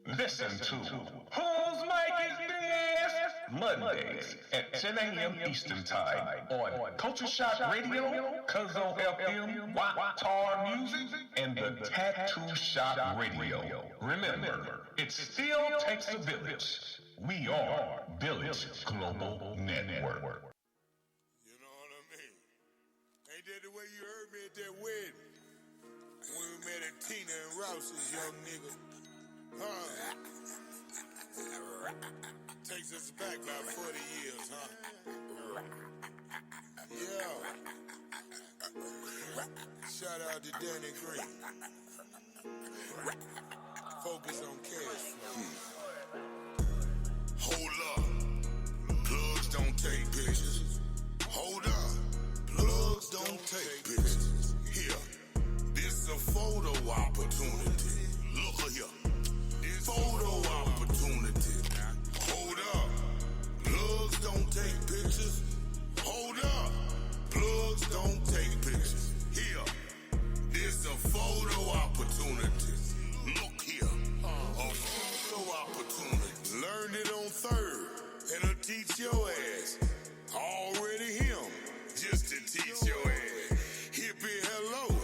Listen to Whose Mic Is This? Mondays at 10 a.m. Eastern Time on Culture Shock Radio, Cuzzo FM, Tar Music, and the Tattoo Shop Radio. Remember, it still takes a village. We are Village Global Network. You know what I mean? Ain't that the way you heard me at that wedding? When we met at Tina and Rouse's, young nigga. Takes us back about 40 years, huh? Yeah. Shout out to Danny Green. Focus on cash flow. Hold up. Plugs don't take pictures. Hold up. Plugs don't take pictures. Here. This a photo opportunity. Look here. Photo opportunity. Hold up. Plugs don't take pictures. Hold up. Plugs don't take pictures. Here. This a photo opportunity. Look here. A photo opportunity. Learned it on third. And I'll teach your ass. Already him. Just to teach your ass. Hippie, hello.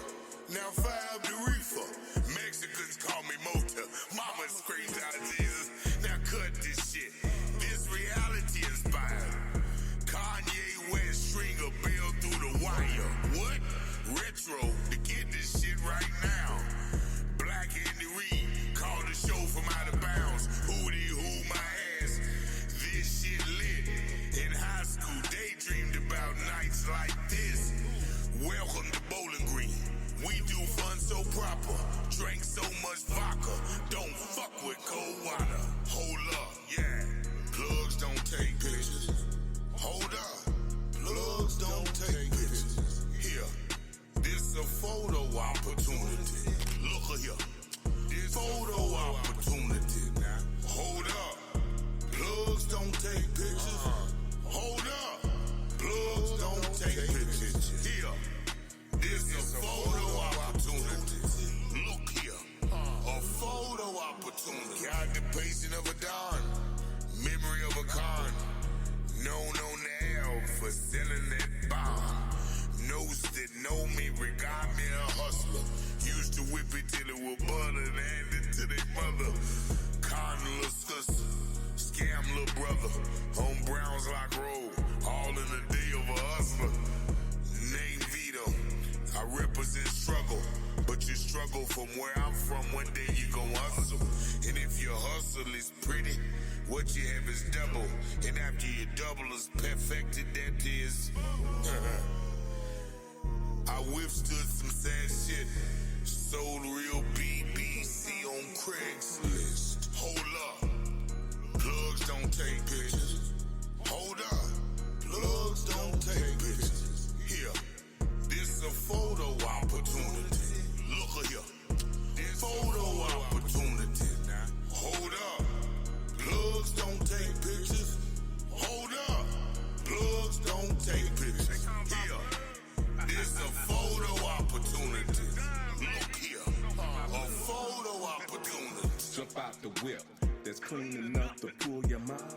Now five the reefer. Mexicans call me Mota. Mama screams out Jesus. Now cut this shit. This reality inspired. Kanye West string a bell through the wire. What? Retro to get this shit right now. Black Andy Reid called the show from out of bounds. Hootie hoo my ass. This shit lit. In high school, daydreamed about nights like this. Welcome to Bowling Green. We do fun so proper, drink so much vodka, don't fuck with cold water. Hold up, yeah, plugs don't take pictures. Hold up, plugs don't take pictures. Here, this a photo opportunity. Look here, this photo opportunity. Hold up, plugs don't take pictures. Hold up, plugs don't take pictures. Here. This a photo opportunity. Look here, a photo opportunity. Got the pacing of a don, memory of a con. Known on the L for selling that bomb. Knows that know me, regard me a hustler. Used to whip it till it was butter and hand it to their mother. Con little sister, scam little brother. On Browns Lock Road, all in the day of a hustler. Name Vito. I represent struggle, but you struggle from where I'm from. One day you gon' hustle, and if your hustle is pretty, what you have is double, and after you double is perfected, that is. I withstood some sad shit, sold real BBC on Craigslist. Hold up, plugs don't take pictures. Hold up, plugs don't take pictures. Here. This a photo opportunity. Look here. This photo opportunity. Hold up. Plugs don't take pictures. Hold up. Plugs don't take pictures. Here. This a photo opportunity. Look here. A photo opportunity. Jump out the whip. That's clean enough to fool your mama.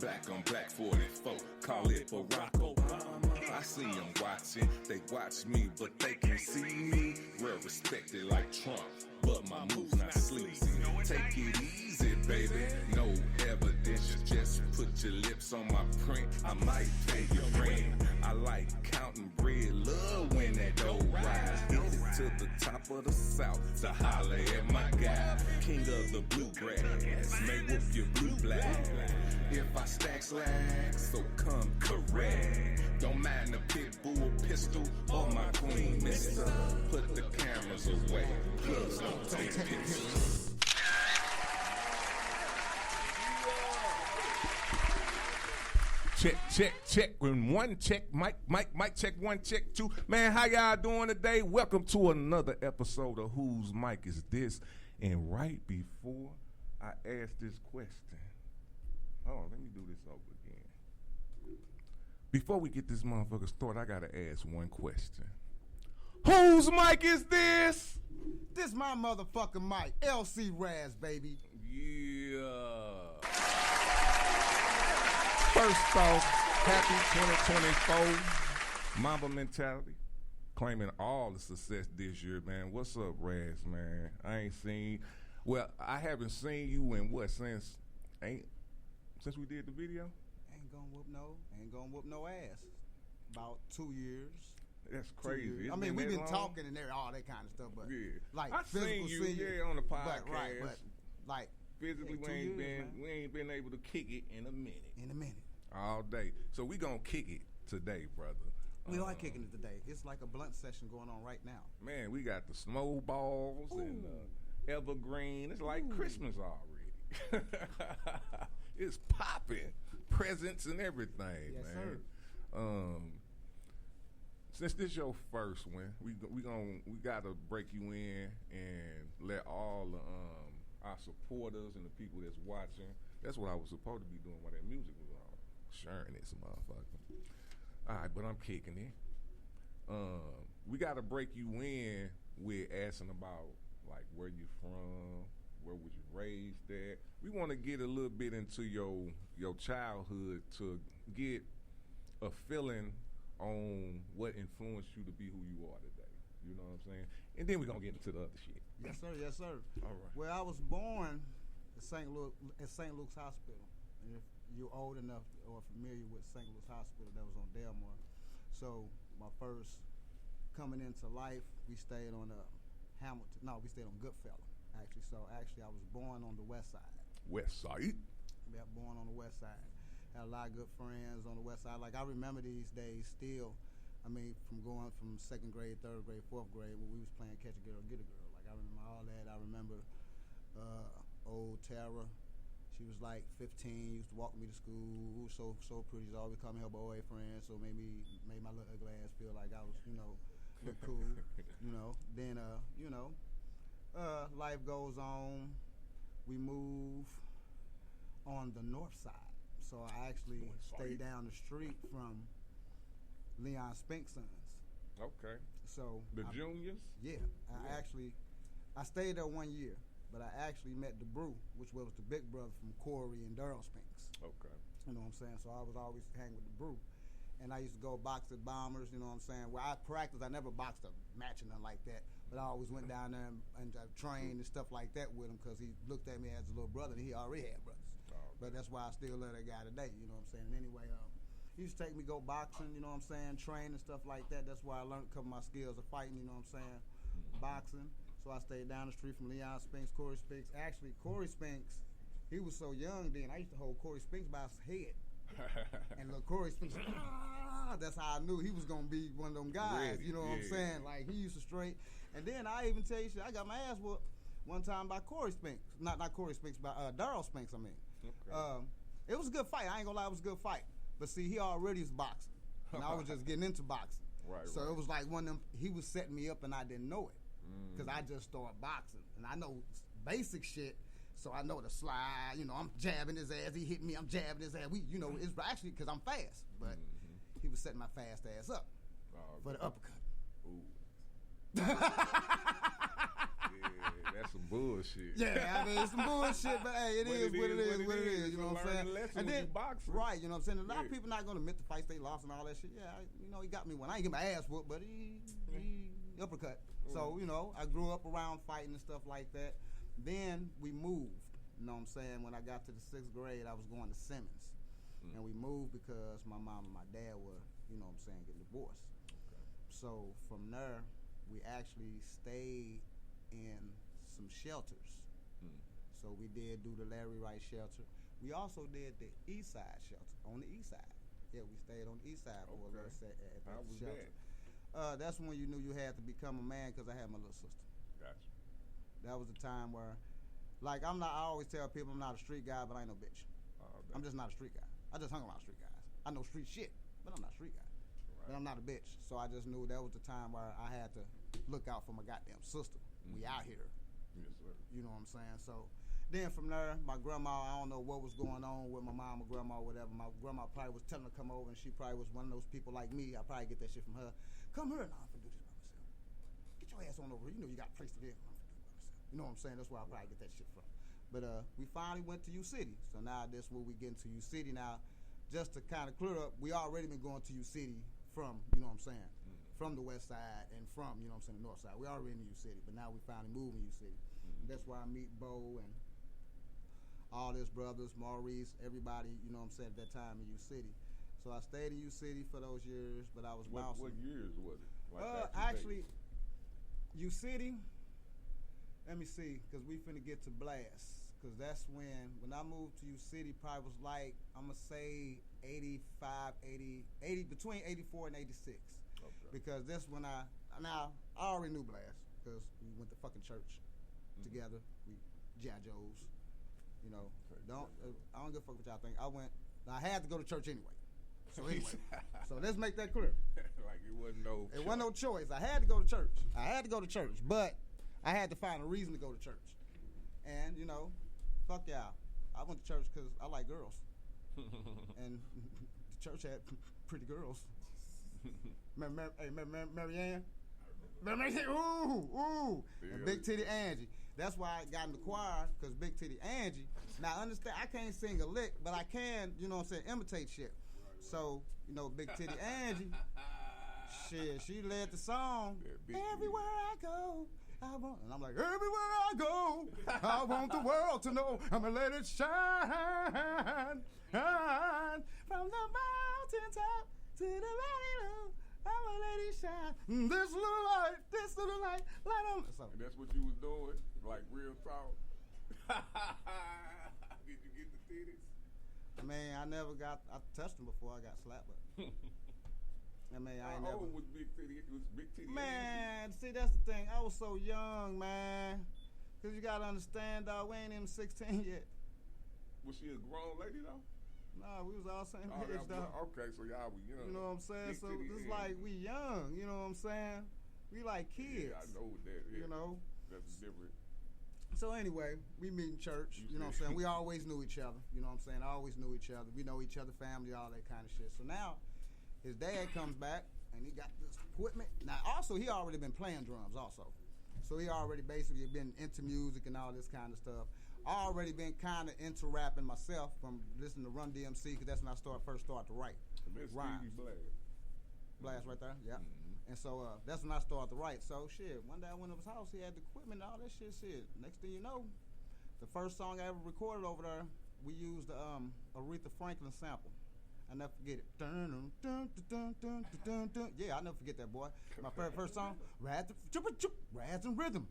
Black on black 44. Call it Barack Obama. I see them watching, they watch me, but they can't see me. Well respected like Trump, but my move's not sleazy. Take it easy, baby, no evidence. You just put your lips on my print, I might pay your rent. I like counting bread, love when that dough rise. Hit it to the top of the South to holler at my guy. King of the bluegrass, may whoop your blue black. If I stack slacks, so come correct. Don't mind the pit bull pistol or my queen, mister. Put the cameras away, plugs don't take pictures. Check. When one check, mic check, one check, two. Man, how y'all doing today? Welcome to another episode of Whose Mic Is This? And right before I ask this question, hold on, let me do this over again. Before we get this motherfucker started, I gotta ask one question. Whose mic is this? This my motherfucking mic. LC Razz, baby. Yeah. First off, happy 2024. Mamba mentality. Claiming all the success this year, man. What's up, Razz, man? I haven't seen you in what, since we did the video? Ain't gonna whoop no ass. About 2 years. That's crazy. I mean, we've been talking and all that kind of stuff, but like I physical seen you on the podcast. But like physically, we ain't been able to kick it in a minute. All day. So we gonna kick it today, brother. We are kicking it today. It's like a blunt session going on right now. Man, we got the snowballs and evergreen. It's like Christmas already. It's popping. Presents and everything, yes, man. Sir. Since this your first one, we gotta break you in and let all our supporters and the people that's watching. That's what I was supposed to be doing while that music was on. Sharing this motherfucker. All right, but I'm kicking it. We got to break you in with asking about, like, where you from, where was you raised at. We want to get a little bit into your childhood to get a feeling on what influenced you to be who you are today. You know what I'm saying? And then we're going to get into the other shit. Yes, sir. Yes, sir. All right. Well, I was born at St. Luke's Hospital. And if you're old enough or familiar with St. Luke's Hospital, that was on Delmore. So my first coming into life, we stayed on Hamilton. No, we stayed on Goodfellow, actually. So actually, I was born on the west side. West side? Yeah, born on the west side. Had a lot of good friends on the west side. Like, I remember these days still. I mean, from going from 2nd grade, 3rd grade, 4th grade, when we was playing Catch a Girl, Get a Girl. Like, I remember all that. I remember old Tara. She was like 15, used to walk me to school, so pretty. She's always called me her boyfriend, so made my little ugly ass feel like I was, look cool, Then, life goes on. We move on the north side. So I actually stayed down the street from Leon Spink's sons. Okay. So juniors? Yeah. I stayed there 1 year. But I actually met the Brew, which was the big brother from Corey and Daryl Spinks. Okay. You know what I'm saying? So I was always hanging with the Brew. And I used to go box at Bombers, you know what I'm saying? Where I practiced, I never boxed a match or nothing like that. But I always went down there and trained and stuff like that with him because he looked at me as a little brother and he already had brothers. Oh. But that's why I still love that guy today, you know what I'm saying? And anyway, he used to take me go boxing, you know what I'm saying? Train and stuff like that. That's why I learned a couple of my skills of fighting, you know what I'm saying? Boxing. So I stayed down the street from Leon Spinks, Corey Spinks. Actually, Corey Spinks, he was so young then. I used to hold Corey Spinks by his head. And look, Corey Spinks, that's how I knew he was going to be one of them guys. You know what I'm saying? Like, he used to straight. And then I even tell you shit, I got my ass whooped one time by Corey Spinks. Not Corey Spinks, by Daryl Spinks, I mean. Okay. It was a good fight. I ain't going to lie, it was a good fight. But see, he already was boxing. And I was just getting into boxing. So it was like one of them, he was setting me up and I didn't know it. Because I just started boxing. And I know basic shit, so I know the slide. I'm jabbing his ass. He hit me, I'm jabbing his ass. It's actually because I'm fast. But he was setting my fast ass up for the uppercut. Ooh. That's some bullshit. Yeah, I mean, it's some bullshit, but hey, it is what it is. You know what I'm saying? And then, right, you know what I'm saying? A lot of people not going to admit the fights they lost and all that shit. Yeah, he got me one. I ain't get my ass whooped, but he uppercut. So, I grew up around fighting and stuff like that. Then we moved, you know what I'm saying? When I got to the 6th grade, I was going to Simmons. And we moved because my mom and my dad were, you know what I'm saying, getting divorced. Okay. So from there, we actually stayed in some shelters. So we did do the Larry Wright shelter. We also did the East Side shelter, on the East Side. Yeah, we stayed on the East Side for a little set at the shelter. That's when you knew you had to become a man because I had my little sister. Gotcha. That was the time where, like, I always tell people I'm not a street guy, but I ain't no bitch. I'm just not a street guy. I just hung around street guys. I know street shit, but I'm not a street guy. Right. But I'm not a bitch. So I just knew that was the time where I had to look out for my goddamn sister. We out here. Yes, sir. You know what I'm saying? So then from there, my grandma, I don't know what was going on with my mom or grandma or whatever. My grandma probably was telling her to come over, and she probably was one of those people like me. I probably get that shit from her. Come here, now, I'm finna do this by myself. your ass on over here. You know you got a place to live. You know what I'm saying? That's where I probably get that shit from. But we finally went to U City. So now that's where we get into U City. Now, just to kind of clear up, we already been going to U City from, you know what I'm saying, from the west side and from, you know what I'm saying, the north side. We already in U City, but now we finally moving U City. And that's where I meet Bo and all his brothers, Maurice, everybody, you know what I'm saying, at that time in U City. So I stayed in U City for those years, but I was bouncing. What years was it? Actually, U City, let me see, because we finna get to Blast. Because that's when I moved to U City, probably was like, I'm going to say 85, 80, between 84 and 86. Okay. Because that's when I already knew Blast, because we went to fucking church together. We Jajos, you know. I don't give a fuck what y'all think. I had to go to church anyway. So anyway, so let's make that clear. Like it wasn't no choice. I had to go to church. But I had to find a reason to go to church. And, you know, fuck y'all. I went to church because I like girls. And the church had pretty girls. Remember Marianne? Ooh. And Big Titty Angie. That's why I got in the choir, because Big Titty Angie. Now, understand, I can't sing a lick, but I can, you know what I'm saying, imitate shit. So, you know, Big Titty Angie, shit, she led the song. Everywhere I go, I want, and I'm like, everywhere I go, I want the world to know I'm gonna let it shine, shine from the mountaintop to the valley. I'm gonna let it shine. This little light, light on. So, and that's what you was doing, like real talk. Did you get the titties? Man, I touched them before I got slapped. But I mean, I ain't never. How old was Big Titty? It was Big Titty. Man, see, that's the thing. I was so young, man. Cause you gotta understand, dog. We ain't even 16 yet. Was she a grown lady though? Nah, we was all same age, dog. Okay, so y'all was young. You know what I'm saying? Big so Titty it's like we young. You know what I'm saying? We like kids. Yeah, I know that. Yeah. You know. That's different. So anyway, we meet in church, you know what I'm saying? We always knew each other, you know what I'm saying? Always knew each other. We know each other, family, all that kind of shit. So now, his dad comes back, and he got this equipment. Now, also, he already been playing drums also. So he already basically been into music and all this kind of stuff. I already been kind of into rapping myself from listening to Run DMC, because that's when I first started to write. Rhymes. Blast right there, yeah. And so that's when I started to write. So shit, one day I went to his house, he had the equipment and all that shit. Next thing you know, the first song I ever recorded over there, we used the Aretha Franklin sample. I never forget it. Dun, dun, dun, dun, dun, dun. Yeah, I'll never forget that, boy. My first song, Razz and Rhythm.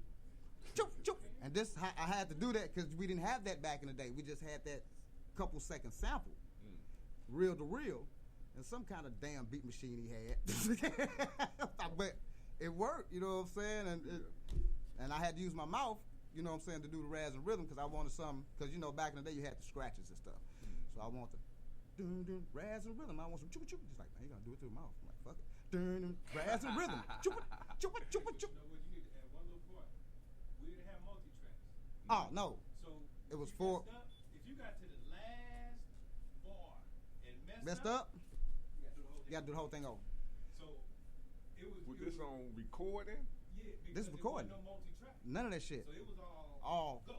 And this, I had to do that because we didn't have that back in the day. We just had that couple second sample, reel to reel. And some kind of damn beat machine he had. But it worked, you know what I'm saying? And I had to use my mouth, you know what I'm saying, to do the Razz and Rhythm, because I wanted something, because, you know, back in the day you had the scratches and stuff. So I want the Razz and Rhythm. I want some chupa chupa. He's like, man, you got to do it through the mouth. I'm like, fuck it. Razz and Rhythm. Chupa chupa chupa chupa. You know what, you need to add one little part. We didn't have multi-tracks. Oh, no. So it was four. If you got to the last bar and messed up, you got to do the whole thing over. So it was. Was this on recording? Yeah, this is recording. There was no multi-track. None of that shit. So it was all go.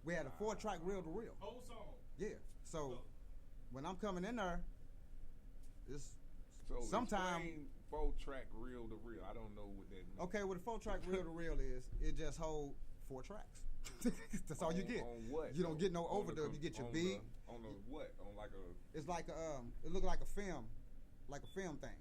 We had a 4-track reel to reel. Whole song. Yeah. So when I'm coming in there, it's so sometimes 4-track reel to reel. I don't know what that means. Okay, what a 4-track reel to reel is, it just hold 4 tracks. That's all you get. On what? You don't get no overdub. You get your beat. On a what? On like a. It's like a. It looked like a film thing.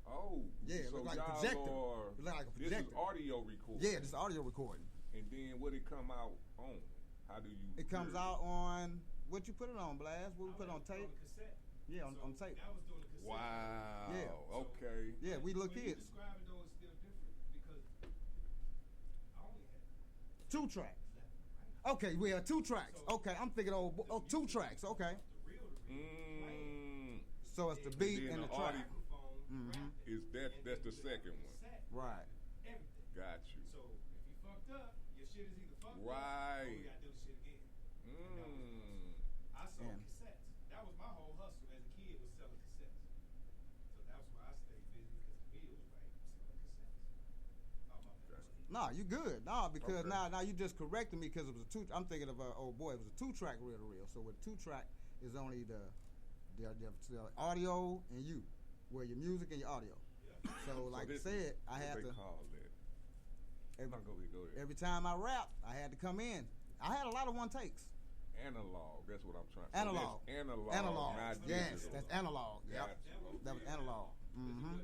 Oh. Yeah, it so looked like a projector. It looked like a projector. This is audio recording. Yeah, this is audio recording. And then what it come out on? How do you? It comes out on what you put it on, Blast. What we put on tape? On cassette. Yeah, on tape. That was doing the cassette. Wow. Yeah. Okay. Yeah, we little when kids. You describing though is still different because I only had 2 tracks. Okay, we have 2 tracks. Okay, I'm thinking 2 tracks. Okay. So it's the beat and the track. Is that's the second one? Right. Everything. Got you. So if you fucked up, your shit is either fucked right. up or you gotta do the shit again. I sold cassettes. That was my whole hustle as a kid, was selling cassettes. So that's why I stayed busy, because to me it was like selling cassettes. Nah, you good. Nah, because Okay. now you just corrected me because it was a two. I'm thinking of oh boy, it was a 2-track reel to reel. So with 2-track is only the audio and you, where your music and your audio. So like I this said, is I what had they to call that. Go ahead. every time I rap, I had to come in. I had a lot of one takes. Analog. That's what I'm trying. Analog. So analog. Analog. Not Yes, digital. that's analog. Yep. Gotcha. That was analog. Mm-hmm.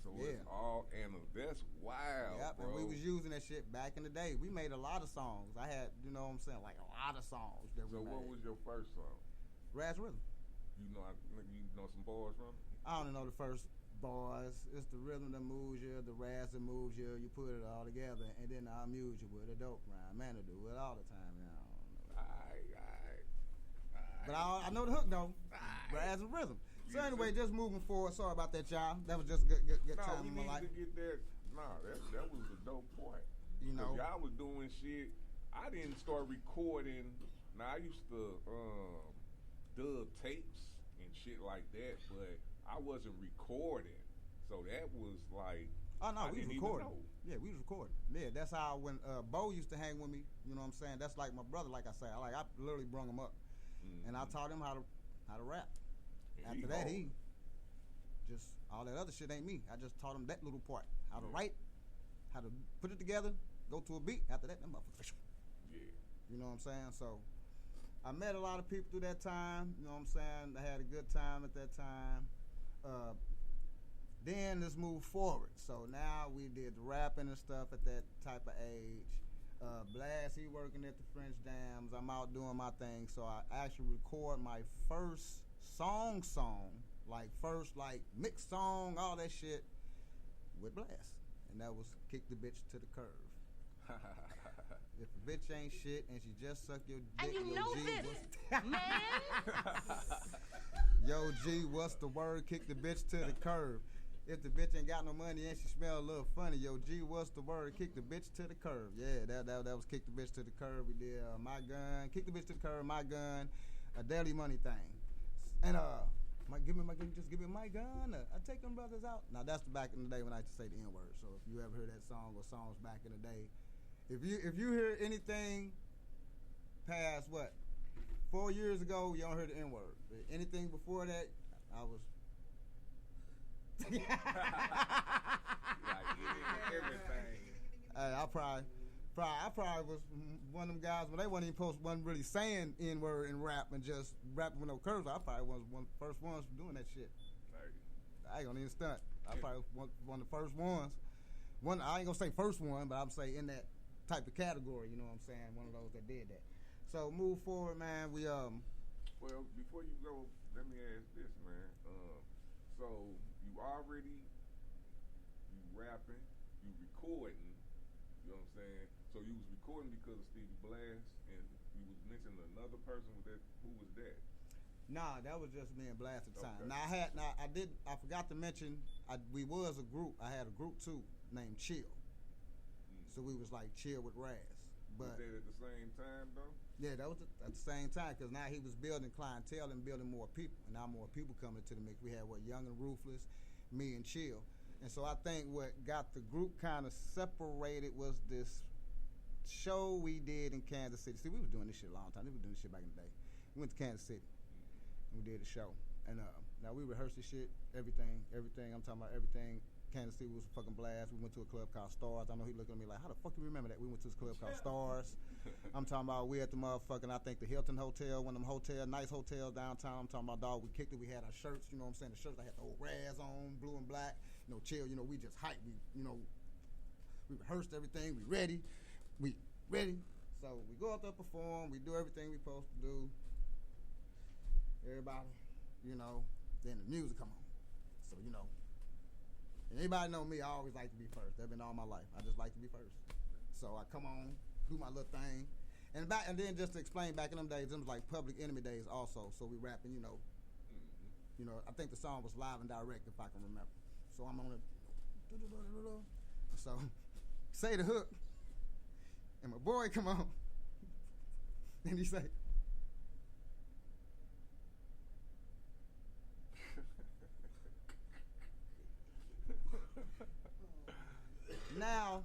So Yeah. it's all analog. That's wild, Yep, bro. and we was using that shit back in the day. We made a lot of songs. I had, you know what I'm saying, like a lot of songs that we So made. what was your first song? Razz Rhythm. You know some bars from it? I don't know the first bars. It's the rhythm that moves you, the razz that moves you. You put it all together, and then I amuse you with a dope rhyme. Man, I do it all the time. You know, I don't know. But I know the hook though. Razz and rhythm. So anyway, just moving forward. Sorry about that, y'all. That was just good time we in my need life. to get that. Nah, that was a dope point. You know. 'Cause y'all was doing shit. I didn't start recording. Now I used to dub tapes and shit like that, but I wasn't recording. So that was like. Oh no, I we was didn't even recording. know. Yeah, we was recording. Yeah, that's how when Bo used to hang with me. You know what I'm saying? That's like my brother. Like I say, I literally brung him up, and I taught him how to rap. And After that, he just all that other shit ain't me. I just taught him that little part, how to write, how to put it together, go to a beat. After that motherfucker. Yeah. You know what I'm saying? So I met a lot of people through that time. You know what I'm saying? I had a good time at that time. Then let's move forward. So now we did the rapping and stuff at that type of age. Blast, he working at the French Dams. I'm out doing my thing. So I actually record my first song, like first like mixed song, all that shit with Blast. And that was Kick the Bitch to the Curve. If a bitch ain't shit and she just suck your dick, And you yo, know G, this, man. Yo, G, what's the word? Kick the bitch to the curb. If the bitch ain't got no money and she smell a little funny, yo, G, what's the word? Kick the bitch to the curb. Yeah, that was Kick the Bitch to the Curb. We did My Gun, Kick the Bitch to the Curb, My Gun, a Daily Money thing. And give me my gun. I take them brothers out. Now that's back in the day when I used to say the N-word. So if you ever heard that song or songs back in the day, if you hear anything past 4 years ago, you don't hear the N-word. Anything before that, I was. Like everything. I probably was one of them guys when they wasn't really saying N-word and rap and just rapping with no curves. I probably was one of the first ones doing that shit. I ain't gonna even stunt. I probably was one of the first ones. I ain't gonna say first one, but I'm saying in that type of category. You know what I'm saying? One of those that did that. So move forward, man. We Well, before you go, let me ask this, man. So you rapping, you recording, you know what I'm saying? So you was recording because of Stevie Blast, and you was mentioning another person with that. Who was that? Nah, that was just me and Blast at the time. Okay. I forgot to mention, we was a group. I had a group too named Chill. So we was like Chill with Razz. But was that at the same time though? yeah, that was at the same time because now he was building clientele and building more people. And now more people coming to the mix. We had Young and Ruthless, me and Chill. And so I think what got the group kind of separated was this show we did in Kansas City. See, we was doing this shit a long time. We was doing this shit back in the day. We went to Kansas City. We did a show, and now we rehearsed this shit, everything. I'm talking about everything. Kansas City was a fucking blast. We went to a club called Stars. I know he looking at me like, how the fuck you remember that? We went to this club called Stars. I'm talking about we at the motherfucking, I think the Hilton Hotel, one of them nice hotels downtown. I'm talking about, dog, we kicked it. We had our shirts, you know what I'm saying? The shirts, I had the old Razz on, blue and black. You know, Chill, you know, we just hyped. We rehearsed everything. We ready. So we go out there, perform. We do everything we supposed to do. Everybody, you know, then the music come on. So, you know, anybody know me, I always like to be first. That's been all my life. I just like to be first. So I come on, do my little thing. And then just to explain, back in them days, them was like Public Enemy days also. So we rapping, you know, I think the song was live and direct if I can remember. So I'm on it. So say the hook. And my boy come on. And he say, now,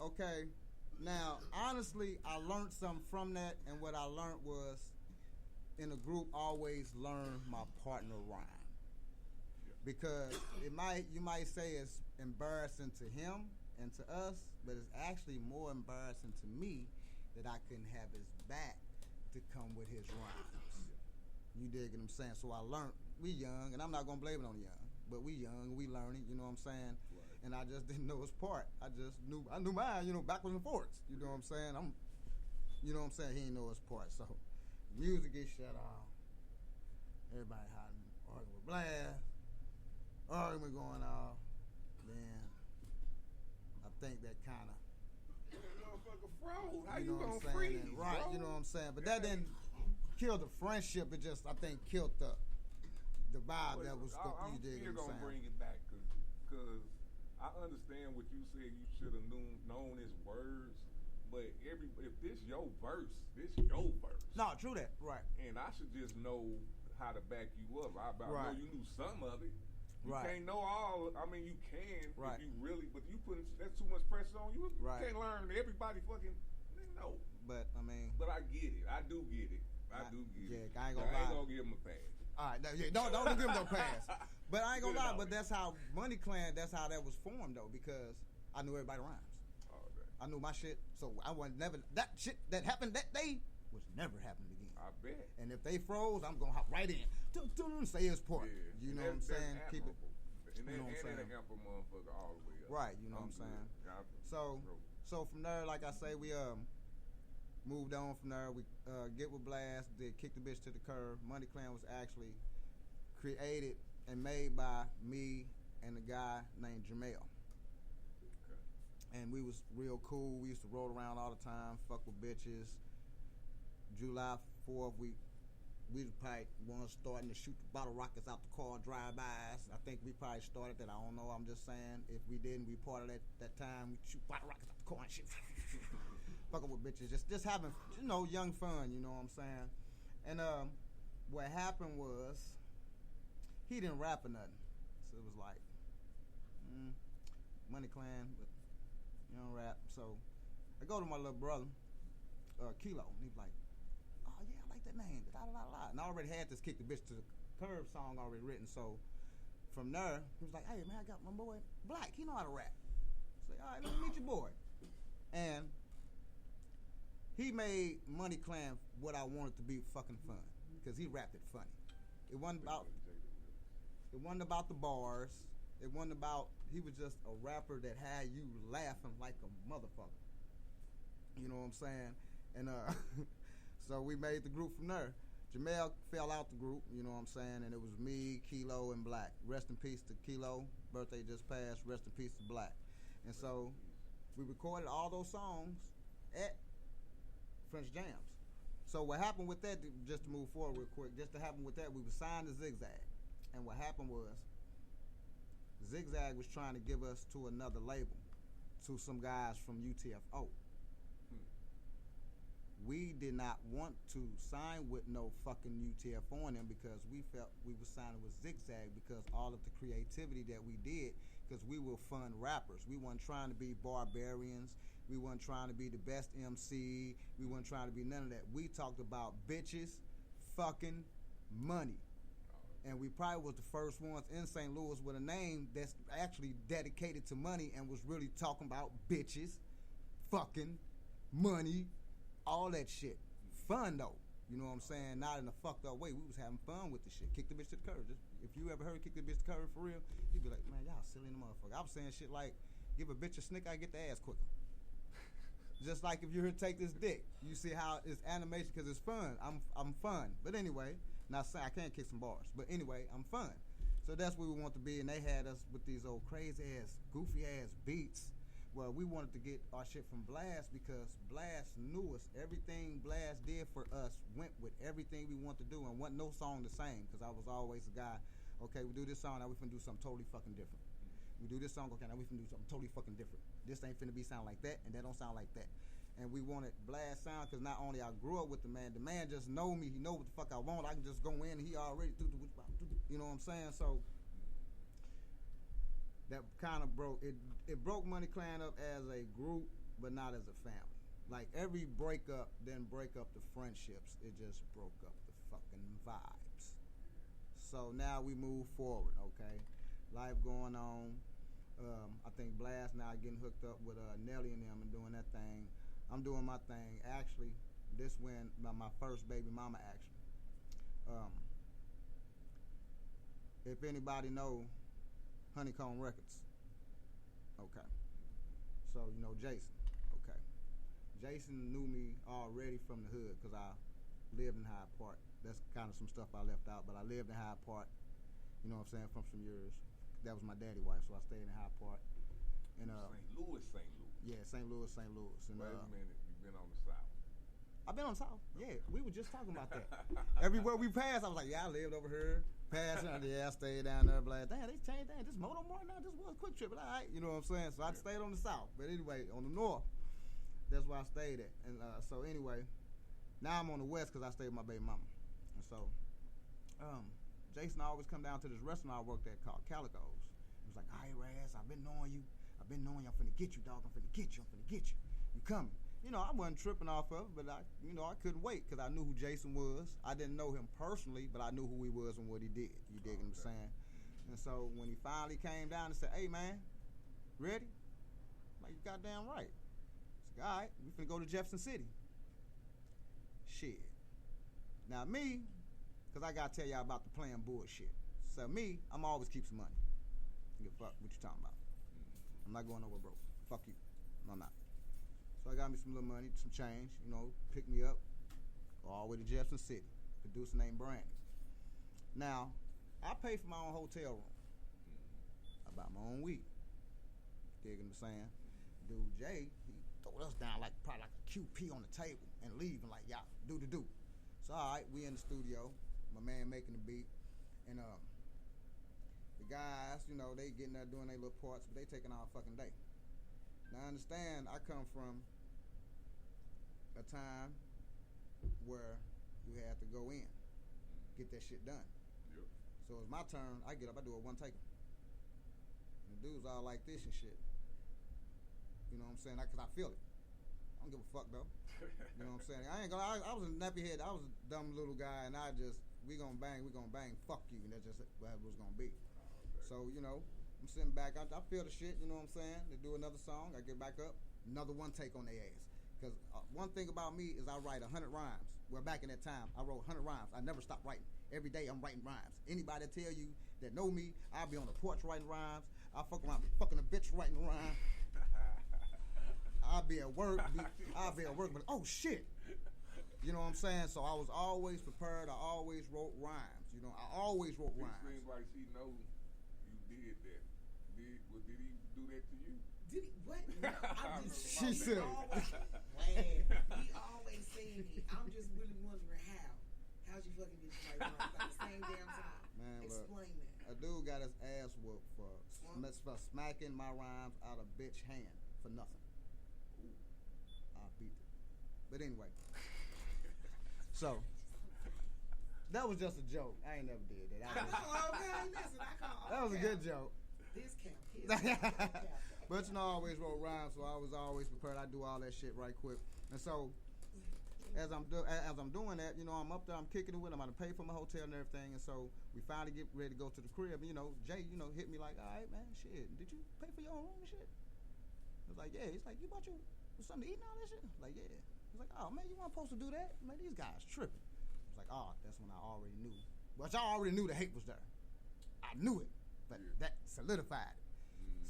okay, now honestly, I learned something from that, and what I learned was, in a group, always learn my partner rhyme. Because you might say it's embarrassing to him and to us, but it's actually more embarrassing to me that I couldn't have his back to come with his rhymes. You dig what I'm saying? So I learned, we young, and I'm not gonna blame it on the young, but we young, we learning, you know what I'm saying? Right. And I just didn't know his part. I knew mine, you know, backwards and forwards. You know what I'm saying? You know what I'm saying? He didn't know his part. So music gets shut off. Everybody hiding, arguing with Blast. Argument going off. Then I think that kind of, motherfucker froze. How you know you what I'm gonna freeze? saying? Right, bro? you know what I'm saying? But that didn't kill the friendship. It just, I think, killed the vibe that was. I'm you dig still what I'm gonna saying? bring it back because I understand what you said. You should have known his words, but if this your verse, this your verse. No, true that. Right. And I should just know how to back you up. I Right. know you knew some of it. You Right. can't know all. I mean, you can Right. if you really, but you putting that's too much pressure on you. Right. You can't learn everybody fucking. No. But I mean, But I get it. I do get it. I do get it. Yeah, I ain't gonna lie. give him a pass. All right, don't give him no pass. But I ain't gonna lie. But that's how Money Clan. That's how that was formed though, because I knew everybody rhymes. Oh, that. I knew my shit, so I was never that shit that happened that day was never happening again. I bet. And if they froze, I'm gonna hop right in. Say his part. Yeah. You know And what I'm saying? that's Keep it. admirable. You know what I'm saying? And ample motherfucker all the way up. Right, you know what I'm saying? So from there, like I say, we moved on from there. We get with Blast, did Kick the Bitch to the Curb. Money Clan was actually created and made by me and a guy named Jamel. Okay. And we was real cool. We used to roll around all the time, fuck with bitches. July 4th, we was probably one starting to shoot bottle rockets out the car, drive-bys. I think we probably started that. I don't know. I'm just saying. If we didn't, we part of that time. We shoot bottle rockets out the car and shit. Fucking with bitches. Just having, young fun. You know what I'm saying? And what happened was, he didn't rap or nothing. So it was like, Money Clan, but you don't rap. So I go to my little brother, Kilo, and he's like, oh yeah, I like that name. And I already had this Kick the Bitch to the Curb song already written. So from there, he was like, hey man, I got my boy Black. He know how to rap. I say, all right, let me meet your boy. And he made Money Clan what I wanted to be fucking fun, because he rapped it funny. It wasn't about the bars. It wasn't about, he was just a rapper that had you laughing like a motherfucker. You know what I'm saying? And so we made the group from there. Jamel fell out the group, you know what I'm saying? And it was me, Kilo, and Black. Rest in peace to Kilo. Birthday just passed. Rest in peace to Black. And so we recorded all those songs at French Jams. So what happened with that, just to move forward real quick, just to happen with that, we were signed to Zigzag. And what happened was, Zigzag was trying to give us to another label, to some guys from UTFO. We did not want to sign with no fucking UTFO on them, because we felt we were signing with Zigzag because all of the creativity that we did, because we were fun rappers. We weren't trying to be barbarians. We weren't trying to be the best MC. We weren't trying to be none of that. We talked about bitches, fucking money. And we probably was the first ones in St. Louis with a name that's actually dedicated to money and was really talking about bitches, fucking, money, all that shit. Fun though. You know what I'm saying? Not in a fucked up way. We was having fun with the shit. Kick the bitch to the curb. If you ever heard Kick the bitch to the curb for real, you'd be like, man, y'all silly in the motherfucker. I was saying shit like, give a bitch a snicker, I get the ass quicker. Just like if you heard Take This Dick. You see how it's animation because it's fun. I'm fun. But anyway, not saying I can't kick some bars. But anyway, I'm fun. So that's where we want to be. And they had us with these old crazy ass, goofy ass beats. Well, we wanted to get our shit from Blast because Blast knew us. Everything Blast did for us went with everything we want to do, and wasn't no song the same, because I was always a guy, okay, we do this song, now we finna do something totally fucking different. We do this song, okay, now we finna do something totally fucking different. This ain't finna be sound like that, and that don't sound like that. And we wanted Blast sound, because not only I grew up with the man just know me, he know what the fuck I want, I can just go in, and he already you know what I'm saying? So that kind of broke Money Clan up as a group, but not as a family. Like every breakup didn't break up the friendships, it just broke up the fucking vibes. So now we move forward, okay? Life going on. I think Blast now getting hooked up with Nelly and them and doing that thing. I'm doing my thing. Actually, this when my first baby mama actually. If anybody know Honeycomb Records, okay. So you know Jason, okay. Jason knew me already from the hood because I lived in Hyde Park. That's kind of some stuff I left out, but I lived in Hyde Park. You know what I'm saying, from some years. That was my daddy's wife, so I stayed in Hyde Park. And St. Louis. Yeah, St. Louis. And Wait a minute, you've been on the South. I've been on the South. Yeah, we were just talking about that. Everywhere we passed, I was like, yeah, I lived over here. Passing, yeah, I stayed down there. Like, damn, they changed that. This Moto Mart now, this was Quick Trip, but all right, you know what I'm saying. So I stayed on the South, but anyway, on the North, that's where I stayed at. And so anyway, now I'm on the West because I stayed with my baby mama. And so, Jason always come down to this restaurant I worked at called Calico's. He was like, all right, Razz, I've been knowing you. I'm finna get you, dog. I'm finna get you. You coming. You know, I wasn't tripping off of it, but I couldn't wait because I knew who Jason was. I didn't know him personally, but I knew who he was and what he did. You dig what I'm saying? And so when he finally came down and said, hey, man, ready? I'm like, you goddamn right. I said, all right, we finna go to Jefferson City. Shit. Now me, because I got to tell y'all about the playing bullshit. So me, I'm always keep some money. Give a fuck what you talking about. I'm not going nowhere broke. Fuck you. No, I'm not. So I got me some little money, some change, you know, pick me up, go all the way to Jefferson City. Producer named Brandon. Now, I pay for my own hotel room. I buy my own weed. Digging what I'm saying? Dude Jay, he throw us down probably like a QP on the table and leaving like, y'all, do. So all right, we in the studio, my man making the beat, and the guys, you know, they getting there doing their little parts, but they taking all fucking day. Now I understand I come from a time where you had to go in, get that shit done. Yep. So it's my turn, I get up, I do a one taker. And the dudes all like this and shit. You know what I'm saying? Cause I feel it. I don't give a fuck though. You know what I'm saying? I was a nappy head, I was a dumb little guy, and we gonna bang, fuck you, and that's just what it was gonna be. Okay. So, you know, I'm sitting back, I feel the shit, you know what I'm saying? They do another song, I get back up, another one take on their ass. Because one thing about me is I write 100 rhymes. Well, back in that time, I wrote 100 rhymes. I never stopped writing. Every day I'm writing rhymes. Anybody tell you that know me, I'll be on the porch writing rhymes. I'll fuck around fucking a bitch writing rhymes. I'll be at work, but oh shit. You know what I'm saying? So I was always prepared. I always wrote rhymes. You know, I always wrote rhymes. It seems like she knows you did that. Did he do that to you? Did he? What? No, I'm just She said. He always saying it. I'm just really wondering how'd you fucking get you like the same damn time? Man, explain look, that. A dude got his ass whooped for smacking my rhymes out of bitch hand for nothing. I beat it. But anyway. So that was just a joke. I ain't never did that. That was a good joke. This count. But you know, I always wrote rhymes, so I was always prepared. I do all that shit right quick. And so, as I'm doing that, you know, I'm up there, I'm kicking it with him. I'm gonna pay for my hotel and everything. And so we finally get ready to go to the crib. And you know, Jay, you know, hit me like, all right, man, shit, did you pay for your own room and shit? I was like, yeah. He's like, you bought you something to eat and all that shit? I was like, yeah. He's like, oh man, you weren't supposed to do that. Man, these guys tripping. I was like, oh, that's when I already knew. But y'all already knew the hate was there. I knew it, but that solidified it.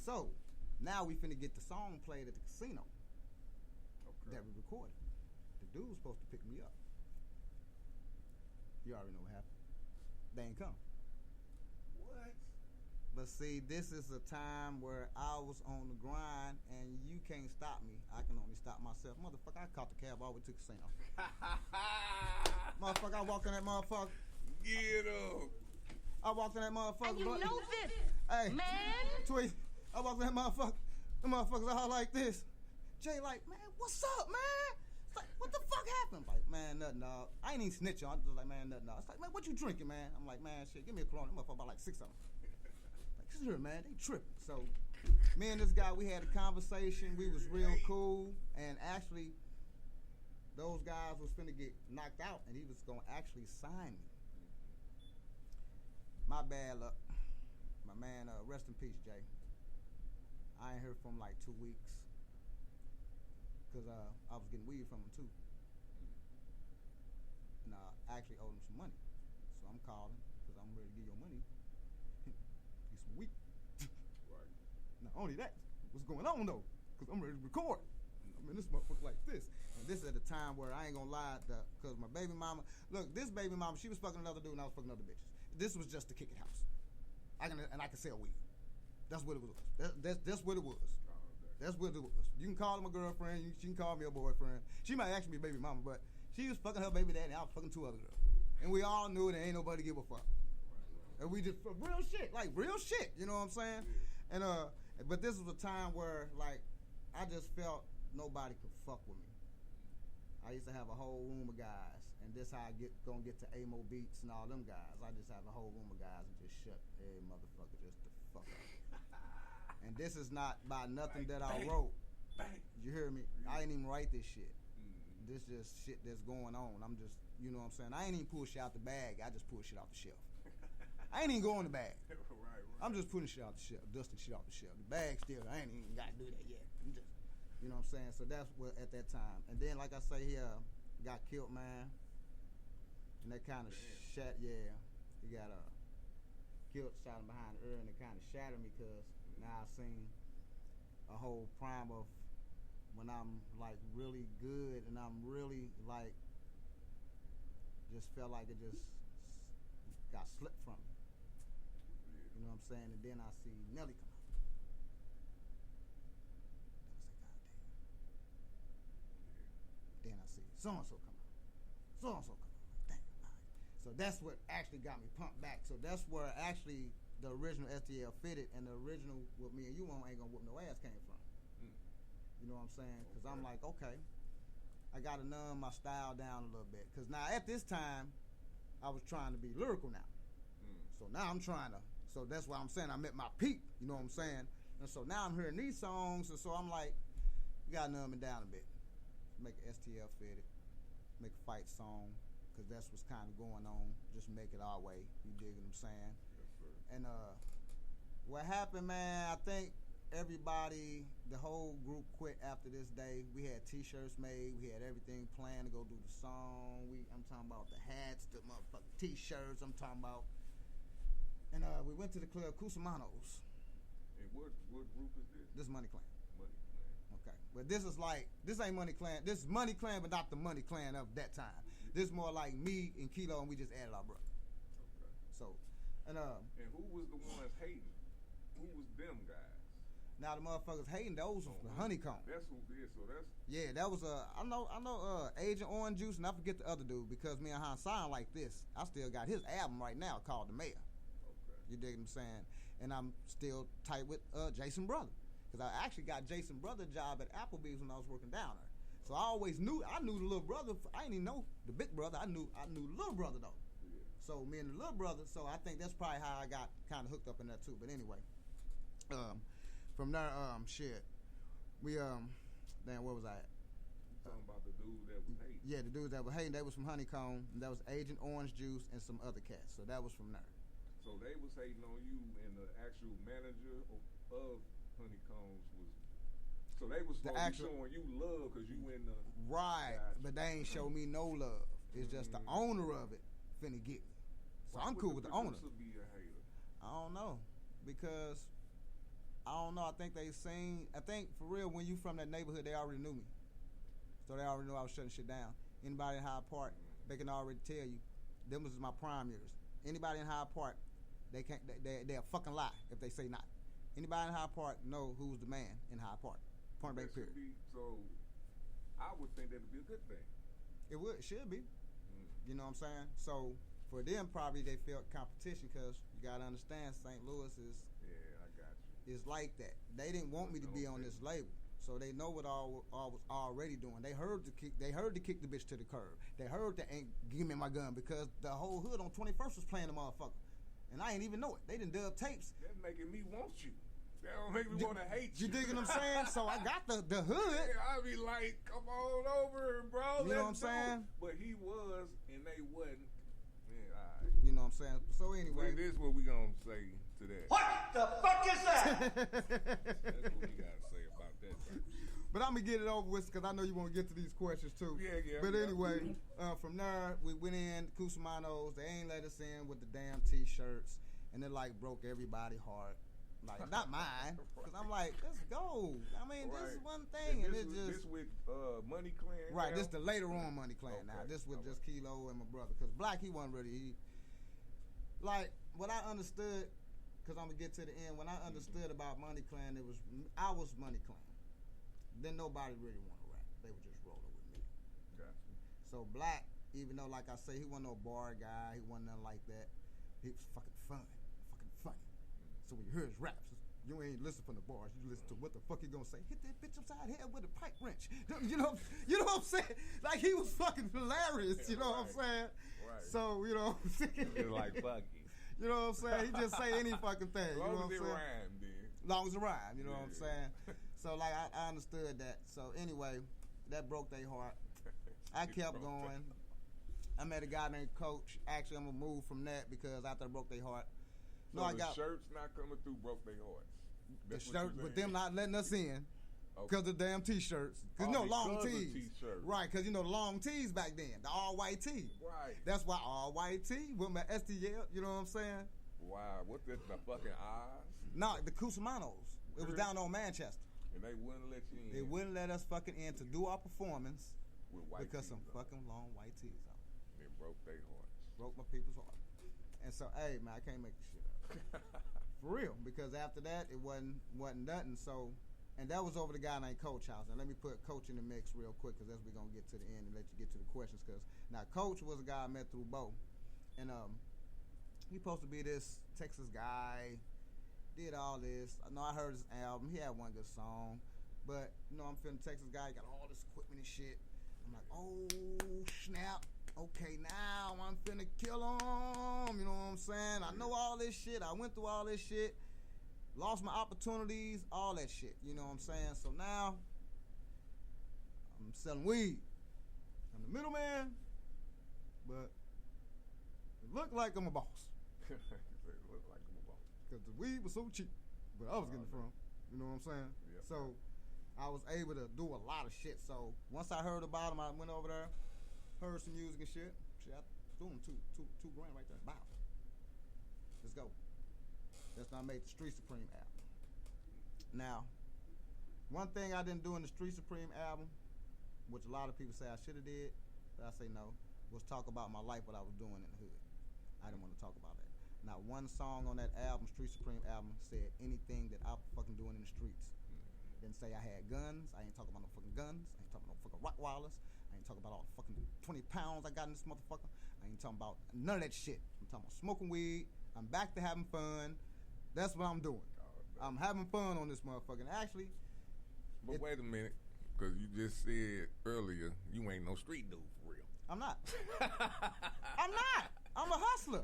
So now we finna get the song played at the casino that we recorded. The dude was supposed to pick me up. You already know what happened. They ain't come. What? But see, this is a time where I was on the grind and you can't stop me. I can only stop myself. Motherfucker, I caught the cab all the way to the casino. Motherfucker, I walked in that motherfucker. Get up. I walked in that motherfucker. And you know this, hey, man. Tweet. I walked in that motherfucker. The motherfuckers all like this. Jay like, man, what's up, man? It's like, what the fuck happened? I'm like, man, nothing, dog. I ain't even snitch on. I'm just like, man, nothing, dog. It's like, man, what you drinking, man? I'm like, man, shit, give me a Corona. That motherfucker about like 6 of them. Like, here, man, they tripping. So me and this guy, we had a conversation. We was real cool, and actually, those guys was finna get knocked out, and he was gonna actually sign me. My bad luck. My man, rest in peace, Jay. I ain't heard from him like 2 weeks. Cause I was getting weed from him too. And I actually owed him some money. So I'm calling, cause I'm ready to give your money. Get some weed. Right. Not only that, what's going on though? Cause I'm ready to record. I mean, this motherfucker like this. And this at a time where I ain't gonna lie, cause my baby mama, look, this baby mama, she was fucking another dude and I was fucking other bitches. This was just to kick it house. I can sell weed. That's what it was. That's what it was. That's what it was. You can call him a girlfriend. She can call me a boyfriend. She might actually be baby mama, but she was fucking her baby daddy. I was fucking 2 other girls. And we all knew that ain't nobody give a fuck. And we just, real shit. Like, real shit. You know what I'm saying? And, but this was a time where, like, I just felt nobody could fuck with me. I used to have a whole room of guys. And this how I gonna get to Amo Beats and all them guys. I just have a whole room of guys and just shut every motherfucker just the fuck up. And this is not by nothing that I wrote. You hear me? I ain't even write this shit. This just shit that's going on. I'm just, you know what I'm saying? I ain't even pull shit out the bag. I just pull shit off the shelf. I ain't even go in the bag. Right. I'm just putting shit off the shelf, dusting shit off the shelf. The bag still, I ain't even got to do that yet. I'm just, you know what I'm saying? So that's what at that time. And then, like I say, he got killed, man. And that kind of he got killed, shot him behind the ear, and it kind of shattered me because now I've seen a whole prime of when I'm like really good and I'm really like just felt like it just got slipped from me. You know what I'm saying? And then I see Nelly come out. Then I see so-and-so come out. So-and-so come out. Like, damn, all right. So that's what actually got me pumped back. So that's where actually the original STL fitted and the original what me and you on ain't gonna whoop no ass came from. You know what I'm saying? Because I'm like, okay, I got to numb my style down a little bit. Because now at this time, I was trying to be lyrical now. So now I'm trying to, so that's why I'm saying I'm at my peak. You know what I'm saying? And so now I'm hearing these songs, and so I'm like, you got to numb it down a bit. Make an STL fitted, make a fight song, because that's what's kind of going on. Just make it our way. You dig what I'm saying? Yes, sir. And what happened, man, I think everybody, the whole group quit after this day. We had t-shirts made. We had everything planned to go do the song. I'm talking about the hats, the motherfucking t-shirts. I'm talking about. And we went to the club Cusamanos. And what group is this? This is Money Clan. Money Clan. Okay. But this is like, this ain't Money Clan. This is Money Clan, but not the Money Clan of that time. This is more like me and Kilo, and we just added our brother. Okay. So, and who was the ones hating? Who was them guys? now the motherfuckers hating, those was the Honeycomb. That's who did. So that's Yeah, that was I know Agent Orange Juice, and I forget the other dude because me and Han sound like this. I still got his album right now called The Mayor. okay. You dig what I'm saying? And I'm still tight with Jason Brother because I actually got Jason Brother a job at Applebee's when I was working down there. So I knew the little brother. I didn't even know the big brother. I knew the little brother though. Yeah. So me and the little brother. So I think that's probably how I got kind of hooked up in that too. But anyway, from there, we damn, where was I at? Talking about the dude that was hating. Yeah, the dudes that were hating, they was from Honeycomb, and that was Agent Orange Juice and some other cats. So that was from there. So they was hating on you, and the actual manager of Honeycombs was. So they was showing you love because you in the. Right, but they ain't show me no love. It's just the owner of it finna get me. So I'm cool with the owner. Be a hater? I don't know, because I don't know. I think for real, when you from that neighborhood, they already knew me. So they already knew I was shutting shit down. Anybody in Hyde Park, they can already tell you. Them was my prime years. Anybody in Hyde Park, they'll fucking lie if they say not. Anybody in Hyde Park know who's the man in Hyde Park. Point blank period. So I would think that'd be a good thing. It should be. You know what I'm saying? So for them, probably they felt competition because you gotta understand St. Louis is. Yeah, I got you. Is like that. They didn't want me to be on this label. So they know what I was already doing. They heard to kick the bitch to the curb. They heard to ain't give me my gun because the whole hood on 21st was playing the motherfucker. And I ain't even know it. They done dub tapes. That's making me want you. That don't make me want to hate you. You dig what I'm saying? So I got the hood. Yeah, I be like, come on over, bro. You know what I'm let's do it. saying? But he was, and they wasn't. Man, all right. You know what I'm saying? So anyway. This is what we gonna say to that. What the fuck is that? That's what we gotta say about that. But I'm gonna get it over with because I know you want to get to these questions too. Yeah. But anyway, from there we went in Cusamanos. They ain't let us in with the damn T-shirts, and it like broke everybody's heart. Like not mine, because I'm like, let's go. I mean, this is one thing, and it's just this with Money Clan. right. now? This the later on Money Clan. Now this with just Kilo and my brother, because Black he wasn't really. Like what I understood, because I'm gonna get to the end. When I understood about Money Clan, I was Money Clan. Then nobody really want to rap. They were just rolling with me. Gotcha. So Black, even though like I say, he wasn't no bar guy, he wasn't nothing like that. He was fucking funny. So when you hear his raps, you ain't listen from the bars. You listen to what the fuck he gonna say. Hit that bitch upside head with a pipe wrench. You know what I'm saying? Like he was fucking hilarious. You know what I'm saying? Right. So you know what I'm saying? It's like fuck it. You know what I'm saying? He just say any fucking thing. As You know long what as I'm it saying? rhyme, then. Long as it rhyme. You know what I'm saying? So like I understood that. So anyway, that broke their heart. I kept going. I met a guy named Coach. Actually, I'm gonna move from that because after I broke their heart. So the shirts not coming through broke their hearts. The shirt, but them not letting us in because of the damn T-shirts. Because long tees. Right, because the long tees back then, the all white tee. Right. That's why all white tee with my STL. You know what I'm saying? Wow, what the fucking eyes? No, the Cusamanos. It was down on Manchester. And they wouldn't let you in. They wouldn't let us fucking in to do our performance with white because some on. fucking long white tees on. It broke their hearts. Broke my people's heart. And so, hey man, I can't make this shit up. For real, because after that it wasn't nothing. So, and that was over the guy named Coach House. And let me put Coach in the mix real quick, because as we're gonna get to the end and let you get to the questions. Because now Coach was a guy I met through Bo, and he supposed to be this Texas guy, did all this. I know I heard his album. He had one good song, but I'm feeling Texas guy. Got all this equipment and shit. I'm like, oh snap. Okay, now I'm finna kill him. You know what I'm saying? I know all this shit. I went through all this shit. Lost my opportunities, all that shit. You know what I'm saying? So now, I'm selling weed. I'm the middleman, but it looked like I'm a boss. It looked like I'm a boss. Because the weed was so cheap, but I was getting it from. You know what I'm saying? Yep. So I was able to do a lot of shit. So once I heard about him, I went over there. Heard some music and shit. I threw him two grand right there. Bow. Let's go. That's when I made the Street Supreme album. Now, one thing I didn't do in the Street Supreme album, which a lot of people say I should have did, but I say no, was talk about my life, what I was doing in the hood. I didn't want to talk about that. Not one song on that album, Street Supreme album, said anything that I was fucking doing in the streets. Didn't say I had guns. I ain't talking about no fucking guns. I ain't talking about no fucking Rottweilers. I ain't talking about all the fucking 20 pounds I got in this motherfucker. I ain't talking about none of that shit. I'm talking about smoking weed. I'm back to having fun. That's what I'm doing. I'm having fun on this motherfucker. And actually, but wait a minute, because you just said earlier you ain't no street dude for real. I'm not. I'm not. I'm a hustler.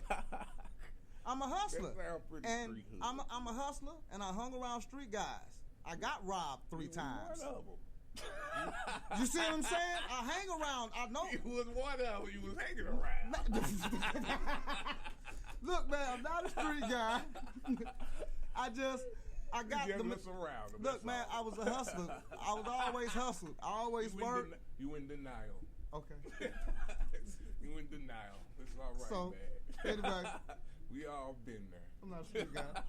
I'm a hustler. That sounds pretty and street hood. I'm a hustler, and I hung around street guys. I got robbed 3 times. One of them. You see what I'm saying? I hang around. I know. It was one of them you was hanging around. Look, man, I'm not a street guy. I got you the mess around. Look, man, I was a hustler. I was always hustled. I always worked. You in denial. Okay. You in denial. It's all right, So, man. anyway. We all been there. I'm not a street guy.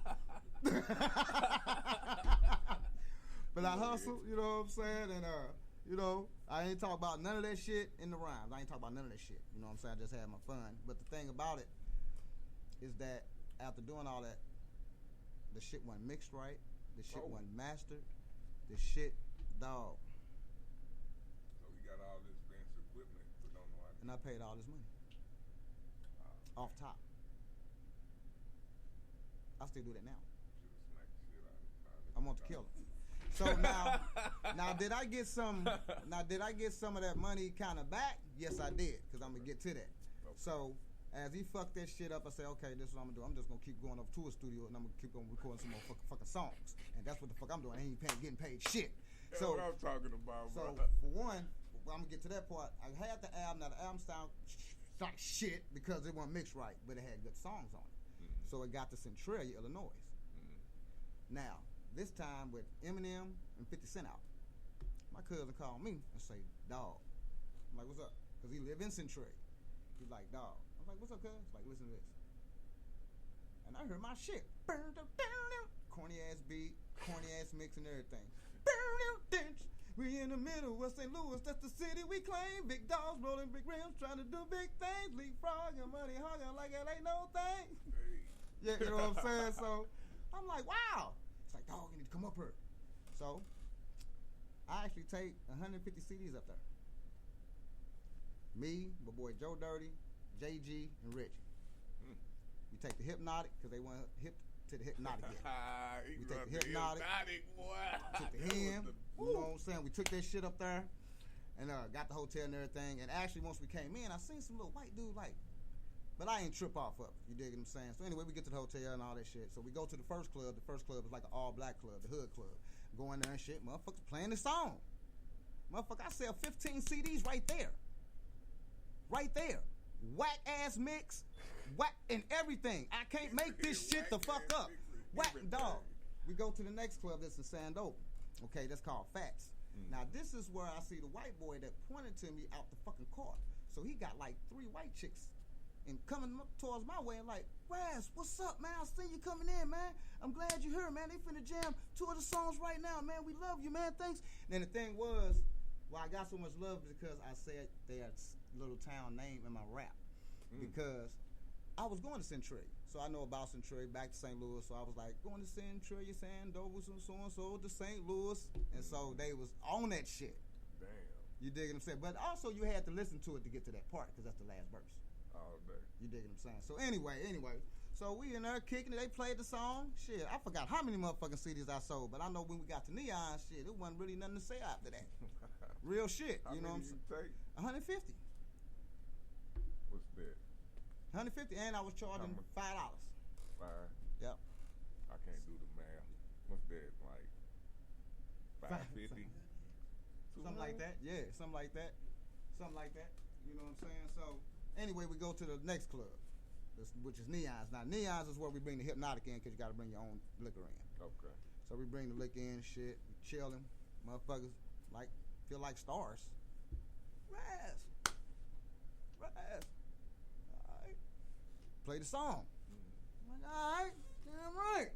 But I hustle, you know what I'm saying? And, I ain't talk about none of that shit in the rhymes. I ain't talk about none of that shit. You know what I'm saying? I just had my fun. But the thing about it is that after doing all that, the shit wasn't mixed right. The shit wasn't mastered. The shit, dog. So we got all this fancy equipment, but don't know how to. And I paid all this money. Off top. I still do that now. Should've smacked the shit out of it. I want to kill him. So now did I get some of that money kind of back? Yes, I did, because I'm gonna get to that. Okay. So As he fucked that shit up, I said, okay, this is what I'm gonna do. I'm just gonna keep going up to a studio and I'm gonna keep on recording some more fucking songs. And that's what the fuck I'm doing. I ain't getting paid shit. That's So what I'm talking about, so bro. for one, I'm gonna get to that part. I had the album. Now the album sound like shit because it wasn't mixed right, but it had good songs on it. So it got to Centralia, Illinois. Now this time with Eminem and 50 Cent out, my cousin called me and say, "Dog," I'm like, "What's up?" Because he live in Centralia. He's like, "Dog." I'm like, "What's up, cuz?" He's like, "Listen to this." And I heard my shit. Corny ass beat, corny ass mix and everything. We in the middle of St. Louis, that's the city we claim. Big dogs rolling big rims, trying to do big things. Leapfrog and money hogging like it ain't no thing. Yeah, you know what I'm saying? So I'm like, wow. It's like, dog, you need to come up here. So I actually take 150 CDs up there. Me, my boy Joe Dirty, JG, and Reggie. We take the Hypnotic, because they want hip to the Hypnotic yet. We take the Hypnotic, took the hymn, you know what I'm saying? We took that shit up there and got the hotel and everything. And actually, once we came in, I seen some little white dude but I ain't trip off of it. You dig what I'm saying? So anyway, we get to the hotel and all that shit. So we go to the first club. The first club is like an all-black club, the Hood Club. Go in there and shit, motherfuckers playing the song. Motherfucker, I sell 15 CDs right there. Right there. Whack ass mix, whack and everything. I can't make this shit the fuck up. Whack dog. We go to the next club that's in Sandoval. Okay, that's called Fats. Now this is where I see the white boy that pointed to me out the fucking car. So he got like 3 white chicks and coming up towards my way and like, Razz, what's up, man? I seen you coming in, man. I'm glad you're here, man. They finna jam 2 of the songs right now, man. We love you, man. Thanks. And then the thing was, I got so much love because I said their little town name in my rap. Because I was going to Centralia. So I know about Centralia, back to St. Louis. So I was like, going to Centralia, Sandoval, so to St. Louis. And so they was on that shit. Damn. You dig what I'm saying? But also you had to listen to it to get to that part because that's the last verse. All day. You dig what I'm saying? So anyway. So we in there kicking it. They played the song. Shit, I forgot how many motherfucking CDs I sold. But I know when we got to Neon, shit, it wasn't really nothing to say after that. Real shit. How you know what I'm many saying? you take? 150. What's that? 150, and I was charging $5. 5? Yep. I can't do the math. What's that, like 550? Something like that. Yeah, something like that. Something like that. You know what I'm saying? So anyway, we go to the next club, which is Neon's. Now Neon's is where we bring the Hypnotic in because you got to bring your own liquor in. Okay. So we bring the liquor in, shit, we chilling, motherfuckers feel like stars. Razz. All right. Play the song. I'm like, all right, damn right.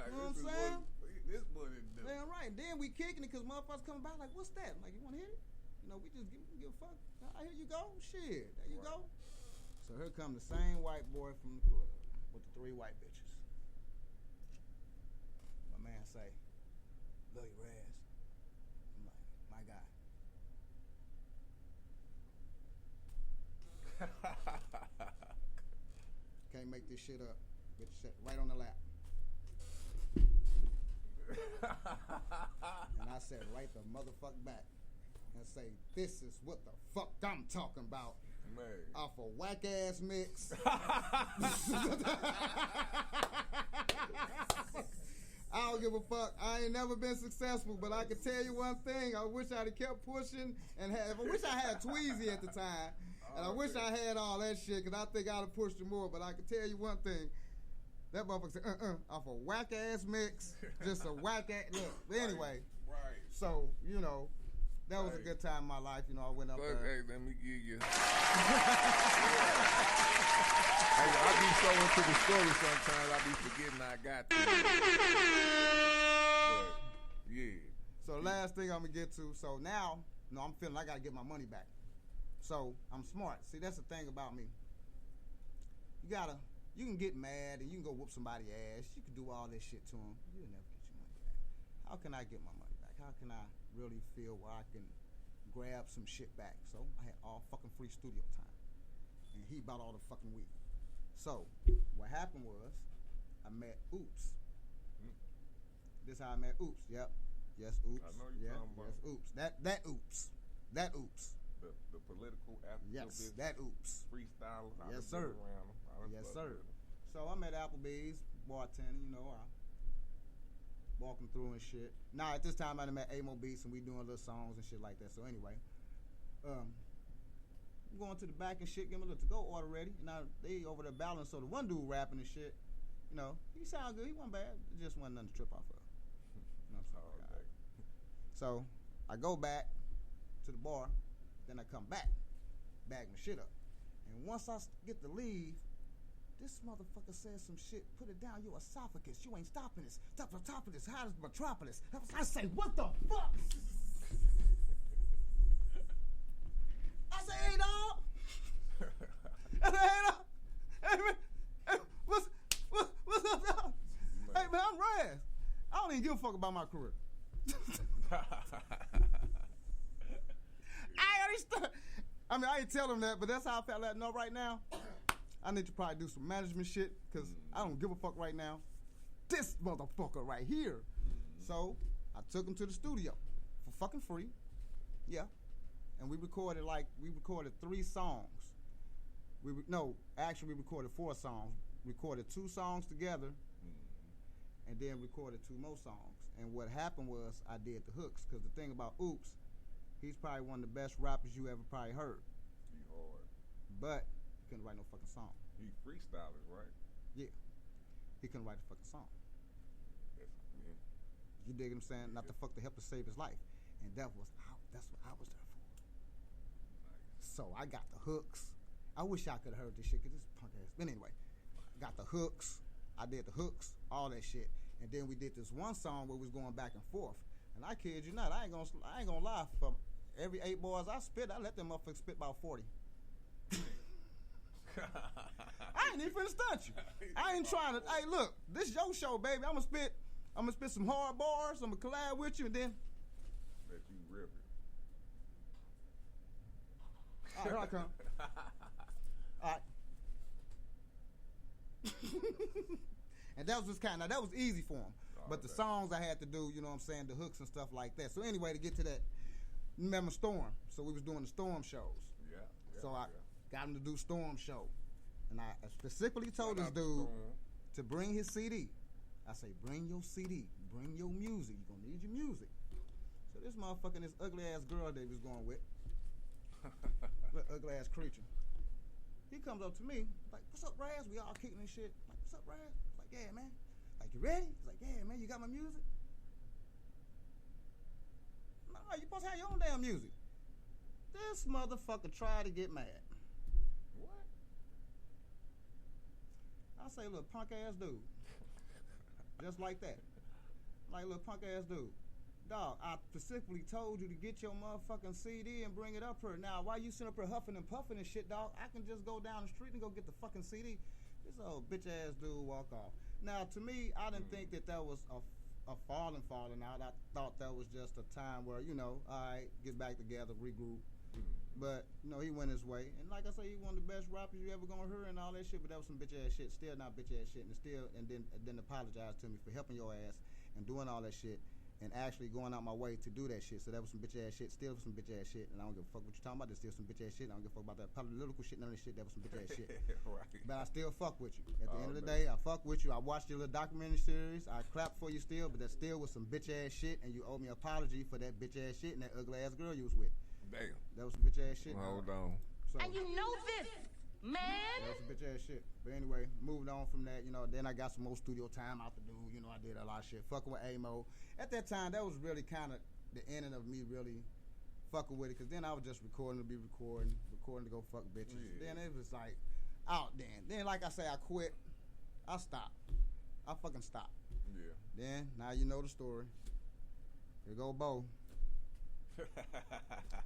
You know what I'm saying? This what it do. Damn right. Then we kicking it because motherfuckers coming by like, what's that? I'm like, you want to hit it? You know, we just give a fuck. All right, here you go. Shit, there you go. So here come the same white boy from the club with the 3 white bitches. My man say, love you, Razz. I'm like, my guy. Can't make this shit up. Bitch sat right on the lap. And I said right the motherfuck back and say, this is what the fuck I'm talking about. Man. Off a whack ass mix. I don't give a fuck. I ain't never been successful, but I can tell you one thing. I wish I'd have kept pushing and I wish I had Tweezy at the time. And I wish I had all that shit because I think I'd have pushed it more. But I can tell you one thing. That motherfucker said, off a whack ass mix. Just a whack ass. Look, but anyway. Right. So, you know, that was a good time in my life. You know, I went up there. Hey, let me give you. Hey, I be so into the story sometimes, I be forgetting I got to. But, yeah. So last thing I'm going to get to. So now, I'm feeling I got to get my money back. So I'm smart. See, that's the thing about me. You can get mad and you can go whoop somebody's ass. You can do all this shit to them. You'll never get your money back. How can I get my money back? How can I really feel where I can grab some shit back? So I had all fucking free studio time. And he bought all the fucking weed. So what happened was I met Oops. This is how I met Oops. Yep. Yes, Oops. I know you're talking about. Yes, Oops. That Oops. That Oops. The political activist. Yes, that oops. Freestyler. I Yes, done sir. been around him. I done Yes, fucked sir. with him. So I'm at Applebee's bartending, you know, I walking through and shit. Now at this time I done met Amo Beats and we doing little songs and shit like that. So anyway, I'm going to the back and shit, getting a little to go order ready. Now they over there battling, so the one dude rapping and shit, you know, he sound good, he wasn't bad. It just wasn't nothing to trip off of. You know what I'm saying? Oh, okay. So I go back to the bar, then I come back, bag my shit up. And once I get to leave, this motherfucker says some shit, put it down your esophagus. You ain't stopping this. Stop on top of this. How does Metropolis? I say, what the fuck? I say, hey, dog. I say, hey, dog. Hey, man. Hey, what's up, dog? Hey, man, I'm Razz. I don't even give a fuck about my career. I mean, I ain't tell him that, but that's how I felt. Like, no, right now, I need to probably do some management shit because I don't give a fuck right now. This motherfucker right here. So I took him to the studio for fucking free. Yeah. And we recorded 3 songs. We recorded 4 songs. Recorded 2 songs together and then recorded 2 more songs. And what happened was I did the hooks because the thing about Oops, he's probably one of the best rappers you ever probably heard. He hard. But he couldn't write no fucking song. He freestylers, right? Yeah. He couldn't write a fucking song. Yeah. You dig what I'm saying? Not the fuck to help to save his life. And that's what I was there for. Nice. So I got the hooks. I wish I could have heard this shit because this punk ass. But anyway, got the hooks. I did the hooks, all that shit. And then we did this one song where we was going back and forth. And I kid you not, I ain't gonna lie. From every 8 bars I spit, I let them motherfuckers spit about 40. I ain't even finna stunt you. I ain't trying to. Hey, look, this your show, baby. I'm gonna spit some hard bars. I'm gonna collab with you, and then Let you rip it. all right, here I come. All right. And that was just kind of, that was easy for him. But the songs I had to do, you know what I'm saying, the hooks and stuff like that. So anyway, to get to that, remember Storm. So we was doing the Storm shows. Yeah. So I got him to do Storm show. And I specifically told this dude to bring his CD. I say, bring your CD. Bring your music. You're going to need your music. So this motherfucking, this ugly ass girl that he was going with, little ugly ass creature, he comes up to me, like, what's up, Razz? We all kicking and shit. Like, what's up, Razz? Like, yeah, man. Like, you ready? He's like, yeah, man, you got my music? No, you supposed to have your own damn music. This motherfucker tried to get mad. What? I say, little punk ass dude. Just like that. Like, little punk ass dude. Dog, I specifically told you to get your motherfucking CD and bring it up here. Now, why you sitting up here huffing and puffing and shit, dog? I can just go down the street and go get the fucking CD. This old bitch ass dude walk off. Now, to me, I didn't think that was a falling out. I thought that was just a time where, you know, all right, get back together, regroup. But, you know, he went his way. And like I say, he one of the best rappers you ever gonna hear and all that shit, but that was some bitch ass shit. Still not bitch ass shit. And then apologize to me for helping your ass and doing all that shit and actually going out my way to do that shit. So that was some bitch ass shit. Still some bitch ass shit. And I don't give a fuck what you talking about. There's still some bitch ass shit. I don't give a fuck about that political shit, none of this shit. That was some bitch ass shit. Right. But I still fuck with you. At the end of the day, I fuck with you. I watched your little documentary series. I clap for you still, but that still was some bitch ass shit, and you owe me an apology for that bitch ass shit and that ugly ass girl you was with. Damn. That was some bitch ass shit. Hold on. So, And you know this, man. that was some bitch ass shit. But anyway, moved on from that, you know, then I got some more studio time out to do. You know, I did a lot of shit. Fucking with Amo. At that time, that was really kind of the ending of me really fucking with it. Because then I was just recording to be recording to go fuck bitches. Yeah. Then it was like, out then. Then, like I say, I quit. I stopped. I fucking stopped. Yeah. Then, now you know the story. Here go Bo.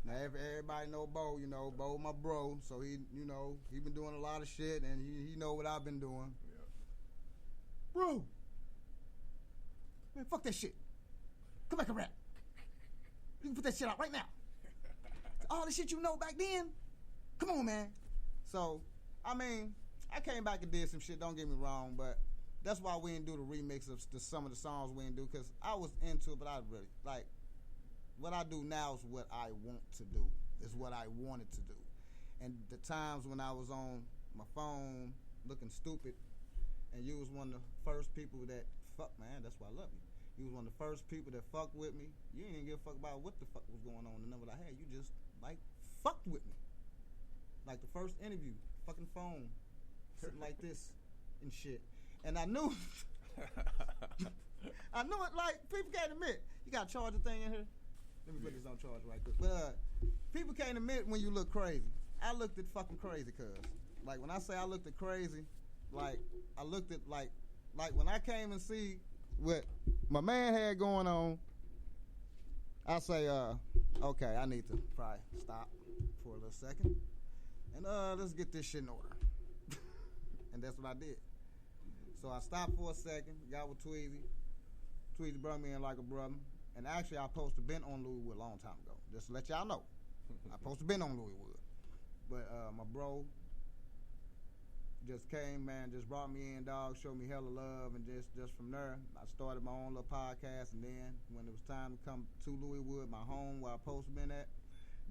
Now everybody know Bo, you know, Bo my bro, so he, you know, he been doing a lot of shit and he know what I've been doing. Yeah. Bro, man, fuck that shit. Come back and rap. You can put that shit out right now. All the shit you know back then, come on, man. So, I mean, I came back and did some shit, don't get me wrong, but that's why we didn't do the remix of some of the songs we didn't do, because I was into it, but I really, like, what I do now is what I want to do. is what I wanted to do. And the times when I was on my phone looking stupid, and you was one of the first people that fuck, man, that's why I love you. You was one of the first people that fucked with me. You didn't even give a fuck about what the fuck was going on, the number that I had. You just, like, fucked with me. Like the first interview, fucking phone, sitting like this and shit. And I knew, I knew it, like, people can't admit. You got to charge the thing in here? Let me put this on charge right quick. But people can't admit when you look crazy. I looked at fucking crazy, cuz. Like, when I say I looked at crazy, like, I looked at, like when I came and see what my man had going on, I say, okay, I need to probably stop for a little second. And let's get this shit in order. And that's what I did. So I stopped for a second, got with Tweezy. Tweezy brought me in like a brother. And actually, I posted been on Louiswood a long time ago. Just to let y'all know. I posted been on Louiswood. But my bro just came, man, just brought me in, dog, showed me hella love. And just from there, I started my own little podcast. And then when it was time to come to Louiswood, my home where I posted been at,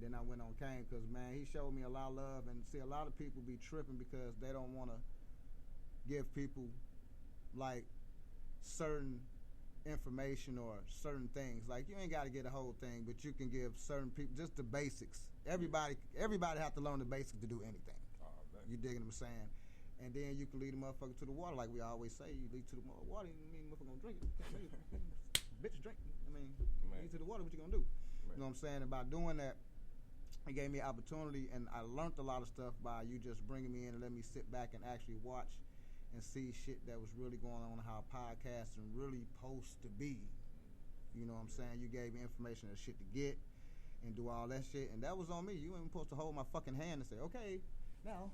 then I went on Kane because, man, he showed me a lot of love. And see, a lot of people be tripping because they don't want to give people, like, certain information or certain things. Like, you ain't got to get a whole thing, but you can give certain people just the basics. Everybody have to learn the basics to do anything. You digging what I'm saying? And then you can lead the motherfucker to the water. Like we always say, you lead to the water, you mean the motherfucker gonna drink it. Bitch drink. I mean, lead to the water, what you gonna do? You know what I'm saying? And by doing that, it gave me an opportunity, and I learned a lot of stuff by you just bringing me in and let me sit back and actually watch and see shit that was really going on, how podcasting really supposed to be. You know what I'm saying? You gave me information and shit to get and do all that shit, and that was on me. You ain't supposed to hold my fucking hand and say, okay, now,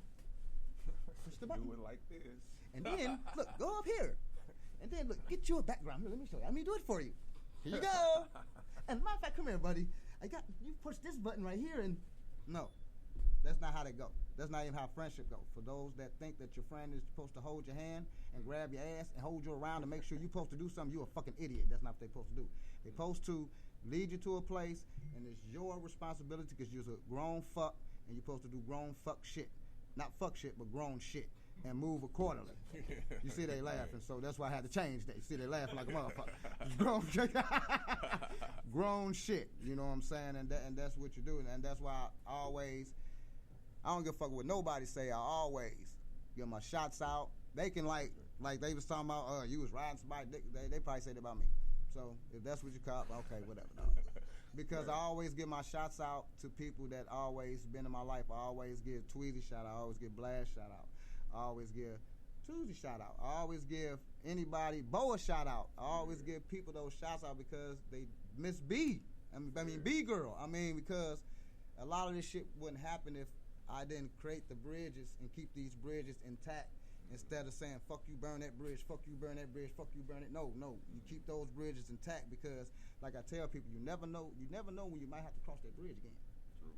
push the button. Do it like this. And then, look, go up here. And then, look, get you a background. Here, let me show you. Let me do it for you. Here you go. And matter of fact, come here, buddy. You push this button right here, and no. That's not how they go. That's not even how friendship goes. For those that think that your friend is supposed to hold your hand and grab your ass and hold you around and make sure you're supposed to do something, you're a fucking idiot. That's not what they're supposed to do. They're supposed to lead you to a place, and it's your responsibility because you're a grown fuck, and you're supposed to do grown fuck shit. Not fuck shit, but grown shit. And move accordingly. You see they laughing, so that's why I had to change that. You see they laughing like a motherfucker. Grown shit, you know what I'm saying? And that's what you do. And that's why I don't give a fuck what nobody say. I always give my shots out. They can like they was talking about, you was riding somebody. They probably said it about me. So if that's what you call, okay, whatever. No. Because I always give my shots out to people that always been in my life. I always give Tweezy shout out. I always give Blast shout out. I always give Tuesday shout out. I always give anybody, Bo a shout out. I always give people those shouts out because they miss B. I mean B girl. I mean, because a lot of this shit wouldn't happen if I didn't create the bridges and keep these bridges intact instead of saying, fuck you, burn that bridge, fuck you, burn that bridge, fuck you, burn it. No. You keep those bridges intact because, like I tell people, you never know when you might have to cross that bridge again. True.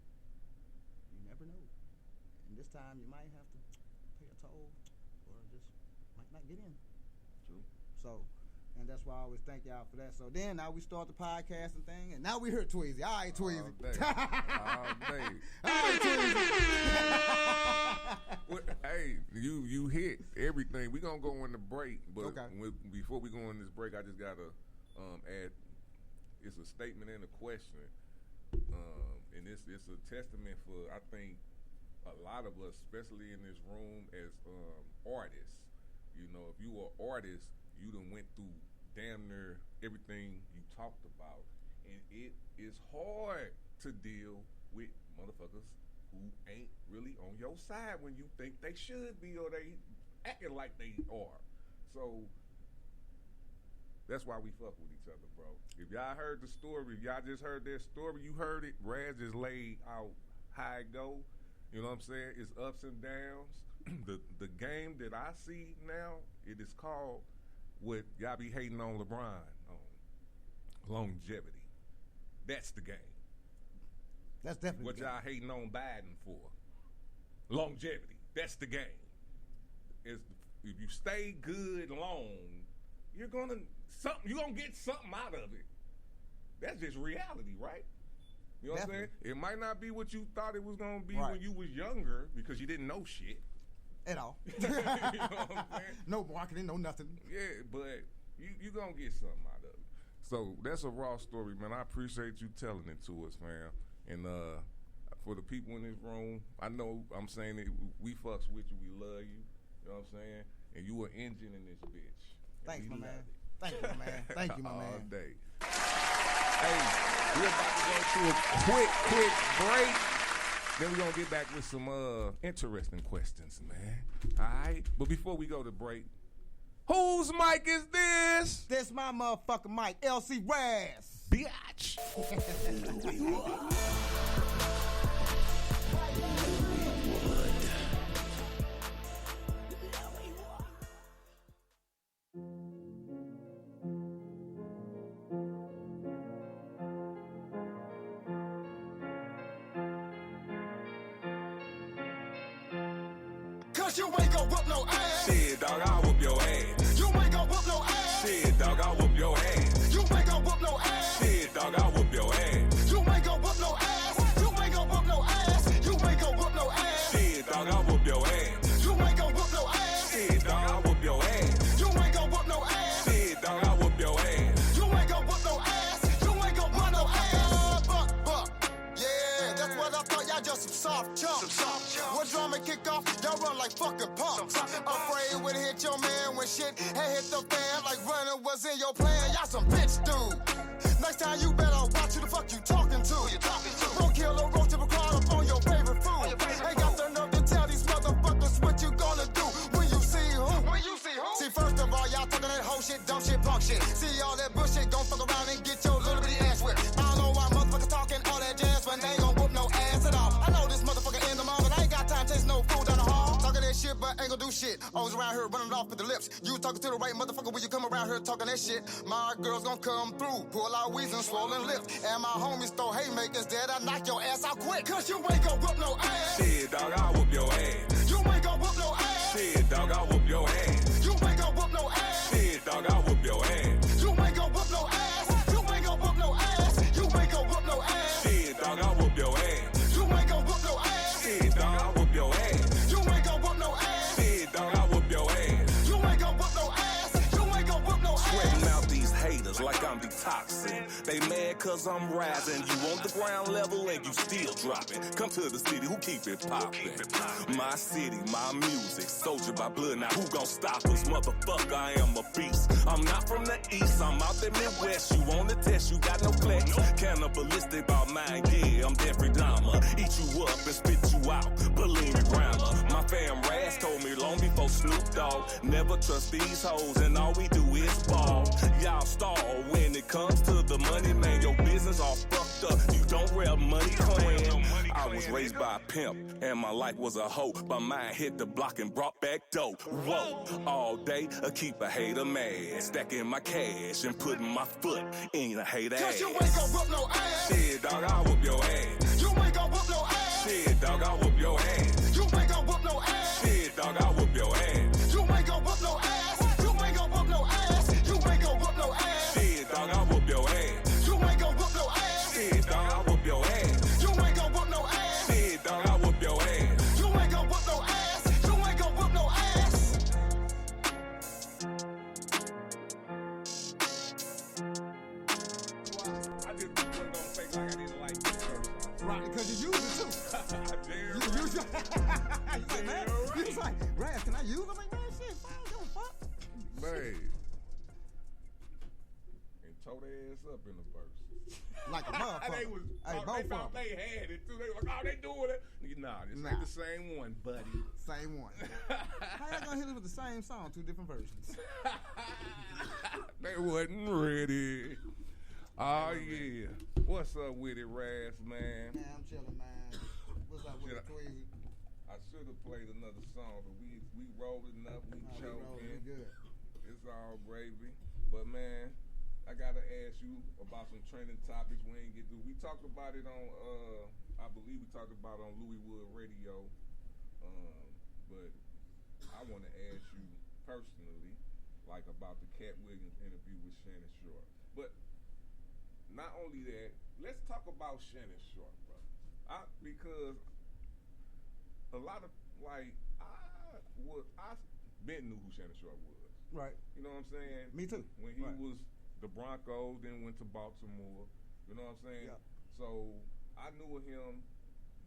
You never know. And this time you might have to pay a toll or just might not get in. True. So, and that's why I always thank y'all for that. So then now we start the podcasting thing, and now we heard Tweezy. All right, Tweezy. All day. All right, Tweezy. Well, hey, you hit everything. We're going to go in the break, but okay. Before we go in this break, I just got to add, it's a statement and a question. And it's a testament for, I think, a lot of us, especially in this room as artists. You know, if you are an artist, you done went through damn near everything you talked about. And it is hard to deal with motherfuckers who ain't really on your side when you think they should be or they acting like they are. So that's why we fuck with each other, bro. If y'all heard the story, if y'all just heard their story, you heard it. Razz just laid out how it go. You know what I'm saying? It's ups and downs. The game that I see now, it is called what y'all be hating on LeBron on, longevity. That's the game. That's definitely what y'all hating on Biden for. Longevity. That's the game. If you stay good long, you're gonna get something out of it. That's just reality, right? You know what I'm saying? It might not be what you thought it was gonna be Right. when you was younger because you didn't know shit. At all. You know what I'm saying? No marketing, no nothing. Yeah, but you gonna get something out of it. So that's a raw story, man. I appreciate you telling it to us, man. And for the people in this room, I know I'm saying it, we fucks with you, we love you. You know what I'm saying? And you an engine in this bitch. Thanks, my We man. love it. Thank you, my man. Thank you, my All man. day. Hey, we're about to go to a quick break. Then we're going to get back with some interesting questions, man. All right? But before we go to break, whose mic is this? This my motherfucking mic, LC Razz. Bitch. Cause you ain't gon' whoop no ass. Shit, dog, I'll whoop your ass. You ain't gon' whoop no ass. Shit, dog, I'll whoop your ass. You ain't gon' whoop no ass. Shit, dog, I'll whoop your ass. You ain't gon' whoop no ass. You ain't gon' whoop no ass. You ain't gon' whoop no ass. Shit, dog, I'll whoop your ass. You ain't gon' whoop no ass. Shit, dog, I'll whoop your ass. You ain't gon' whoop no ass. Shit, dog, I'll whoop your ass. You ain't gon' whoop no ass. You ain't gon' whoop no ass. Buck. Yeah, that's what I thought. Y'all just some soft chumps. When drama kick off, y'all run like fucking punks. Afraid when it hit your man when shit had hit the fan like running was in your plan. Y'all some bitch dude. Next time you better watch who the fuck you talking to. Won't kill a roach if a crowd up on your favorite food. Ain't got the nerve to tell these motherfuckers what you gonna do when you see who. See, first of all, y'all talking that whole shit, dumb shit, punk shit. See all that bullshit, gon' fuck around and get your little bitty ass whipped. I don't know why motherfuckers talking all that jazz, but they ain't gon' whoop no ass at all. I know this motherfucker in the mall, but I ain't got time to taste no food down the hall. Talking that shit, but ain't gon' do shit. Always around here running off with the lips. You talking to the right motherfucker when you come around here talking that shit. My girls gon' come through, pull out weeds and swollen lips. And my homies throw haymakers dead, I knock your ass out quick. Cause you ain't gon' whoop no ass. Shit, dog, I'll whoop your ass. You ain't gon' whoop no ass. Shit, dog, I'll whoop your ass. You ain't gon' whoop no ass. Shit, dog, I'll whoop your ass. You ain't gon' whoop no ass. You ain't gon' whoop no ass. You ain't gon' whoop no ass. Shit, dog, I'll whoop your ass. You ain't gon' whoop no ass. Shit, dog, I'll whoop your ass. You ain't gon' whoop no ass. Shit, dog, I'll whoop your ass. You ain't gon' whoop no ass. You ain't gon' whoop no Sweating ass. out these haters like I'm detoxing. They mad cause I'm rising. You on the ground level and you still dropping. Come to the city, who keep it poppin'? My city, my music, soldier by blood. Now who gon' stop us? Motherfucker, I am a beast. I'm not from the east, I'm out the Midwest. You on the test, you got no flex. Cannibalistic about mine, yeah, I'm Jeffrey Dahmer. Eat you up and spit you out, believe me, grammar. My fam Razz told me long before Snoop Dogg, never trust these hoes and all we do is ball. Y'all stall when it comes to the money, man, your business all fucked up. You don't rep money clan. I was raised by a pimp and my life was a hoe. My mind hit the block and brought back dope. Whoa, all day I keep a hater mad, stacking my cash and putting my foot in a hater ass. Cause you ain't gon' whoop no ass. Shit, dog, I'll whoop your ass. You ain't gon' whoop no ass. Shit, dog, I'll whoop your ass. You ain't gon' whoop no ass. Shit, dog, I'll whoop your ass. You ain't gon' whoop no ass. You ain't gon' whoop no ass. You ain't gon' whoop no ass. Shit, dog, I'll whoop your ass. You ain't gon' whoop no ass. Shit, dog, I'll whoop your ass. You ain't gon' whoop no ass. Shit, dog, I'll whoop your ass. You ain't gon' whoop no ass. You ain't gon' whoop no ass. I just wasn't gonna fake like I didn't like this first. Right, because you use it too. Damn You right. use it. You like, man, you was like, Razz, can I use it? I'm like, man, shit, I don't give a fuck. Man. And tore their ass up in the verse. Like a motherfucker. They was, Hey, they both of thought them. they had it too. They were like, oh, they doing it. Nigga, nah, this Nah. ain't the same one, buddy. Same one. How y'all gonna hit it with the same song, two different versions? They wasn't ready. Oh, yeah. What's up with it, Razz, man? Man, I'm chilling, man. What's up with Shit, it, Tweezy? I should have played another song, but we rolling up, we Oh, we rolling, we choking. good. It's all gravy. But, man, I got to ask you about some trending topics we ain't get to. We talked about it on, I believe we talked about it on Louis Wood Radio. But I want to ask you personally, like about the Cat Williams interview with Shannon Sharp. But not only that, let's talk about Shannon Sharp, bro. Because a lot of I been knew who Shannon Sharp was. Right. You know what I'm saying? Me too. When he Right. was the Broncos, then went to Baltimore. You know what I'm saying? Yeah. So I knew of him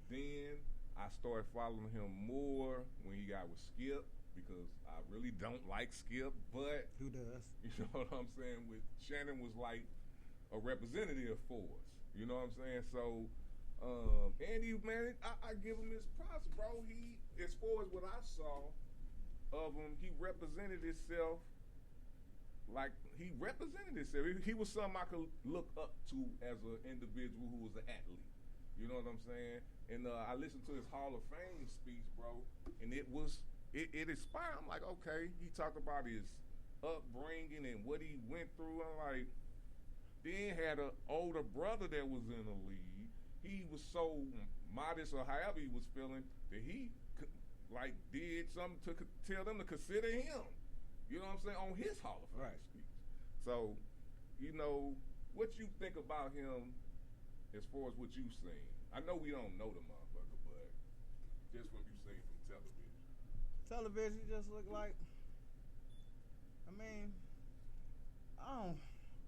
then. I started following him more when he got with Skip because I really don't like Skip, but Who does? you know what I'm saying? With Shannon was like a representative for us. You know what I'm saying? So, and he, man, I give him his props, bro. He, as far as what I saw of him, he represented himself like he represented himself. He was something I could look up to as an individual who was an athlete. You know what I'm saying? And I listened to his Hall of Fame speech, bro, and it inspired. I'm like, okay, he talked about his upbringing and what he went through. I'm like, then had an older brother that was in the league. He was so modest or however he was feeling that he did something to tell them to consider him. You know what I'm saying? On his Hall of Fame speech. So, you know, what you think about him as far as what you've seen? I know we don't know the motherfucker, but just what you seen from television. Television just look like. I mean,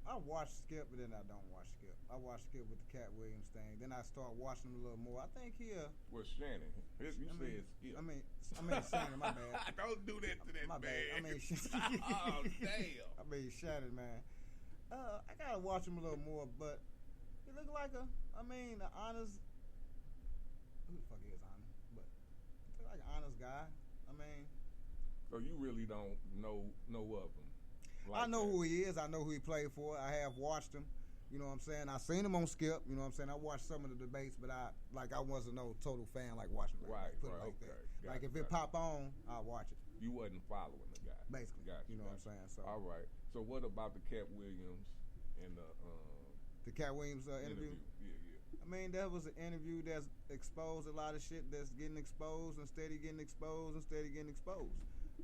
I watch Skip, but then I don't watch Skip. I watch Skip with the Cat Williams thing. Then I start watching him a little more. I think Well, Shannon. You said Skip. I mean Shannon. My bad. Don't do that to that My man. bad. I mean, oh damn. I mean Shannon, man. I gotta watch him a little more, but he look like an honest. Who the fuck is honest? But he look like an honest guy. I mean. So you really don't know of him? I know who he is. I know who he played for. I have watched him. You know what I'm saying? I seen him on Skip. You know what I'm saying? I watched some of the debates, but I wasn't no total fan like watching him. Right, Put it like okay. that. Like if it pop on, I'll watch it. You wasn't following the guy. Basically. Gotcha, You know what I'm saying? So all right. So what about the Cat Williams and the Cat Williams interview? Yeah. I mean, that was an interview that's exposed a lot of shit that's getting exposed and steady getting exposed and steady getting exposed.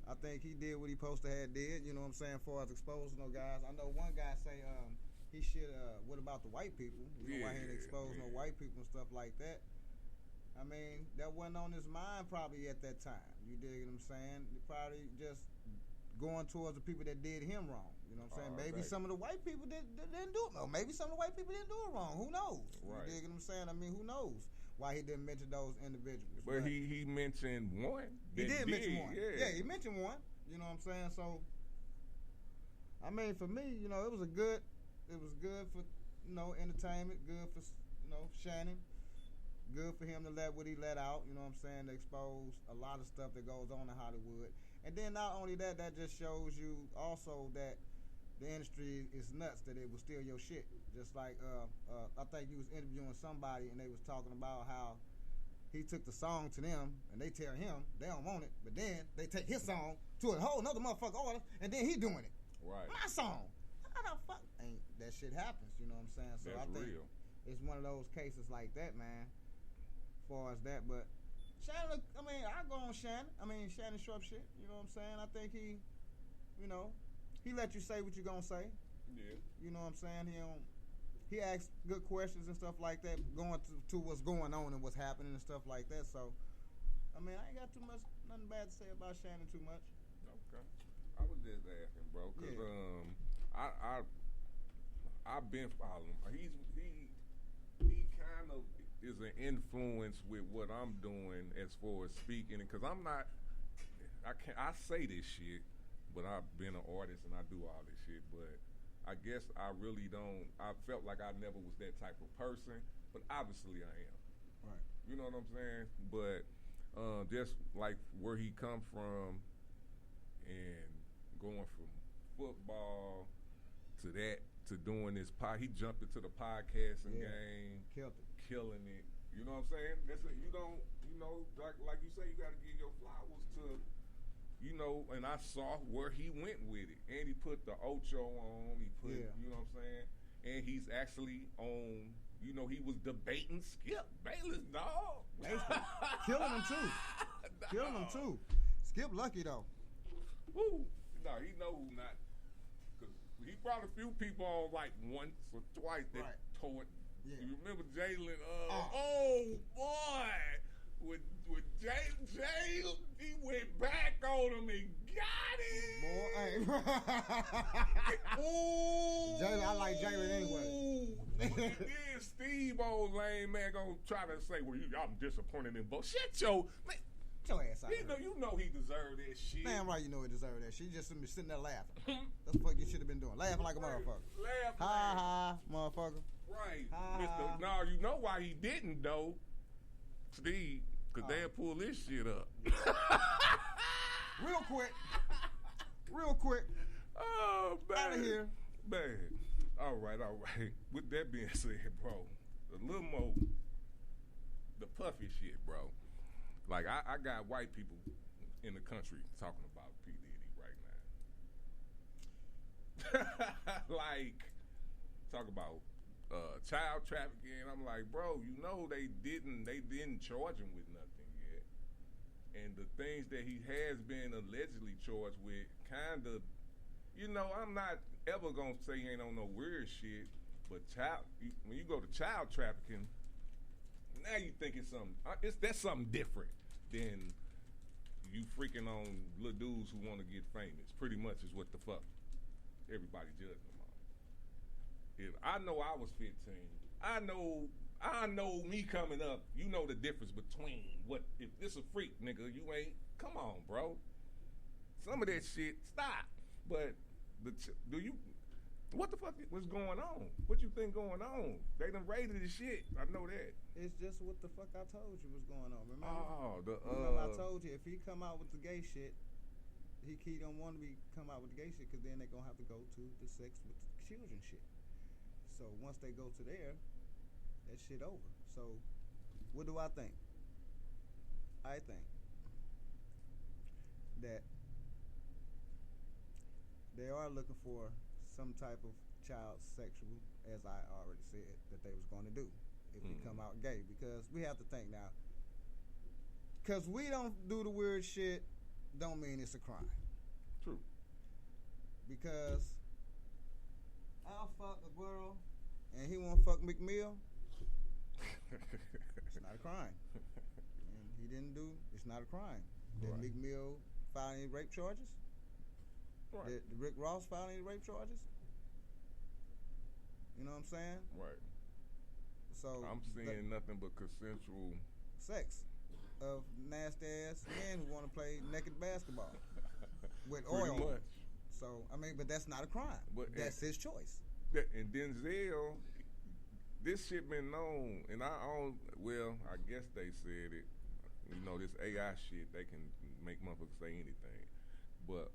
I think he did what he supposed to have did, you know what I'm saying, as far as exposing those guys. I know one guy say he should, what about the white people? You know, why he ain't exposed no white people and stuff like that. I mean, that wasn't on his mind probably at that time. You dig what I'm saying? He probably just going towards the people that did him wrong. You know what I'm saying? Maybe some of the white people didn't do it. Or maybe some of the white people didn't do it wrong. Who knows? Right. You dig what I'm saying? I mean, who knows why he didn't mention those individuals? But he mentioned one. He did mention one. Yeah, he mentioned one. You know what I'm saying? So, I mean, for me, you know, it was good for, you know, entertainment, good for, you know, Shannon, good for him to let what he let out, you know what I'm saying, to expose a lot of stuff that goes on in Hollywood. And then not only that, that just shows you also that the industry is nuts, that it will steal your shit. Just like, I think you was interviewing somebody and they was talking about how he took the song to them and they tell him they don't want it, but then they take his song to a whole nother motherfucker order and then he doing it. Right. My song. How the fuck? Ain't that shit happens, you know what I'm saying? So That's I think real. it's one of those cases like that, man, as far as that. But Shannon, I mean, I go on Shannon. I mean, Shannon Sharp shit, you know what I'm saying? I think he, you know, he let you say what you gonna say. Yeah. You know what I'm saying? He asks good questions and stuff like that, going to what's going on and what's happening and stuff like that. So, I mean, I ain't got nothing bad to say about Shannon too much. Okay. I was just asking, bro, because I've been following him. He kind of is an influence with what I'm doing as far as speaking, because I say this shit, but I've been an artist and I do all this shit, but I guess I really don't. I felt like I never was that type of person, but obviously I am. Right. You know what I'm saying? But just like where he come from and going from football to that to doing this he jumped into the podcasting game, killing it. You know what I'm saying? You don't. You know, like you say, you got to give your flowers to. You know, and I saw where he went with it. And he put the Ocho on. He put, you know what I'm saying? And he's actually on, you know, he was debating Skip Bayless, dog. Killing him, too. Killing him, too. Skip lucky, though. Woo. No, he know who not. Because he brought a few people on like once or twice that tore it. Yeah. You remember Jalen? Oh boy, with Jay, he went back on him and got him. Boy, Jalen, I like Jalen anyway. Then Steve, old lame man, gonna try to say, "Well, I'm disappointed in both." Shit, yo, man. Get your ass out. You know he deserved that shit. Damn right, you know he deserved that shit. Just sitting there laughing. That's what you should have been doing. Laughing like a motherfucker. Laugh, ha, motherfucker. Right. Ha. No, you know why he didn't though, Steve? Because they'll pull this shit up. Real quick. Oh, man. Out of here. Man. All right. With that being said, bro, a little more, the puffy shit, bro. Like, I got white people in the country talking about P. Diddy right now. Like, talk about child trafficking. I'm like, bro, you know they didn't charge him with nothing yet. And the things that he has been allegedly charged with, kind of, you know, I'm not ever gonna say he ain't on no weird shit, but when you go to child trafficking, now you think it's something. That's something different than you freaking on little dudes who want to get famous. Pretty much is what the fuck everybody judging them on. If I know I was 15, I know me coming up. You know the difference between what if this a freak nigga. You ain't. Come on, bro. Some of that shit stop. But what the fuck was going on? What you think going on? They done raided the shit. I know that. It's just what the fuck I told you was going on. Remember? Remember I told you if he come out with the gay shit, he don't want to come out with the gay shit because then they gonna have to go to the sex with the children shit. So once they go to there, that shit over. So what do I think? I think that they are looking for some type of child sexual, as I already said, that they was going to do if he come out gay. Because we have to think now, because we don't do the weird shit, don't mean it's a crime. True. Because I'll fuck a girl and he won't fuck McMill, it's not a crime. And he didn't do, it's not a crime. Did McMill file any rape charges? Right. Did Rick Ross file any rape charges? You know what I'm saying? Right. So I'm seeing nothing but consensual sex of nasty ass men who want to play naked basketball with oil. Pretty much. So I mean, but that's not a crime. But that's his choice. And Denzel, this shit been known, and I guess they said it. You know, this AI shit, they can make motherfuckers say anything. But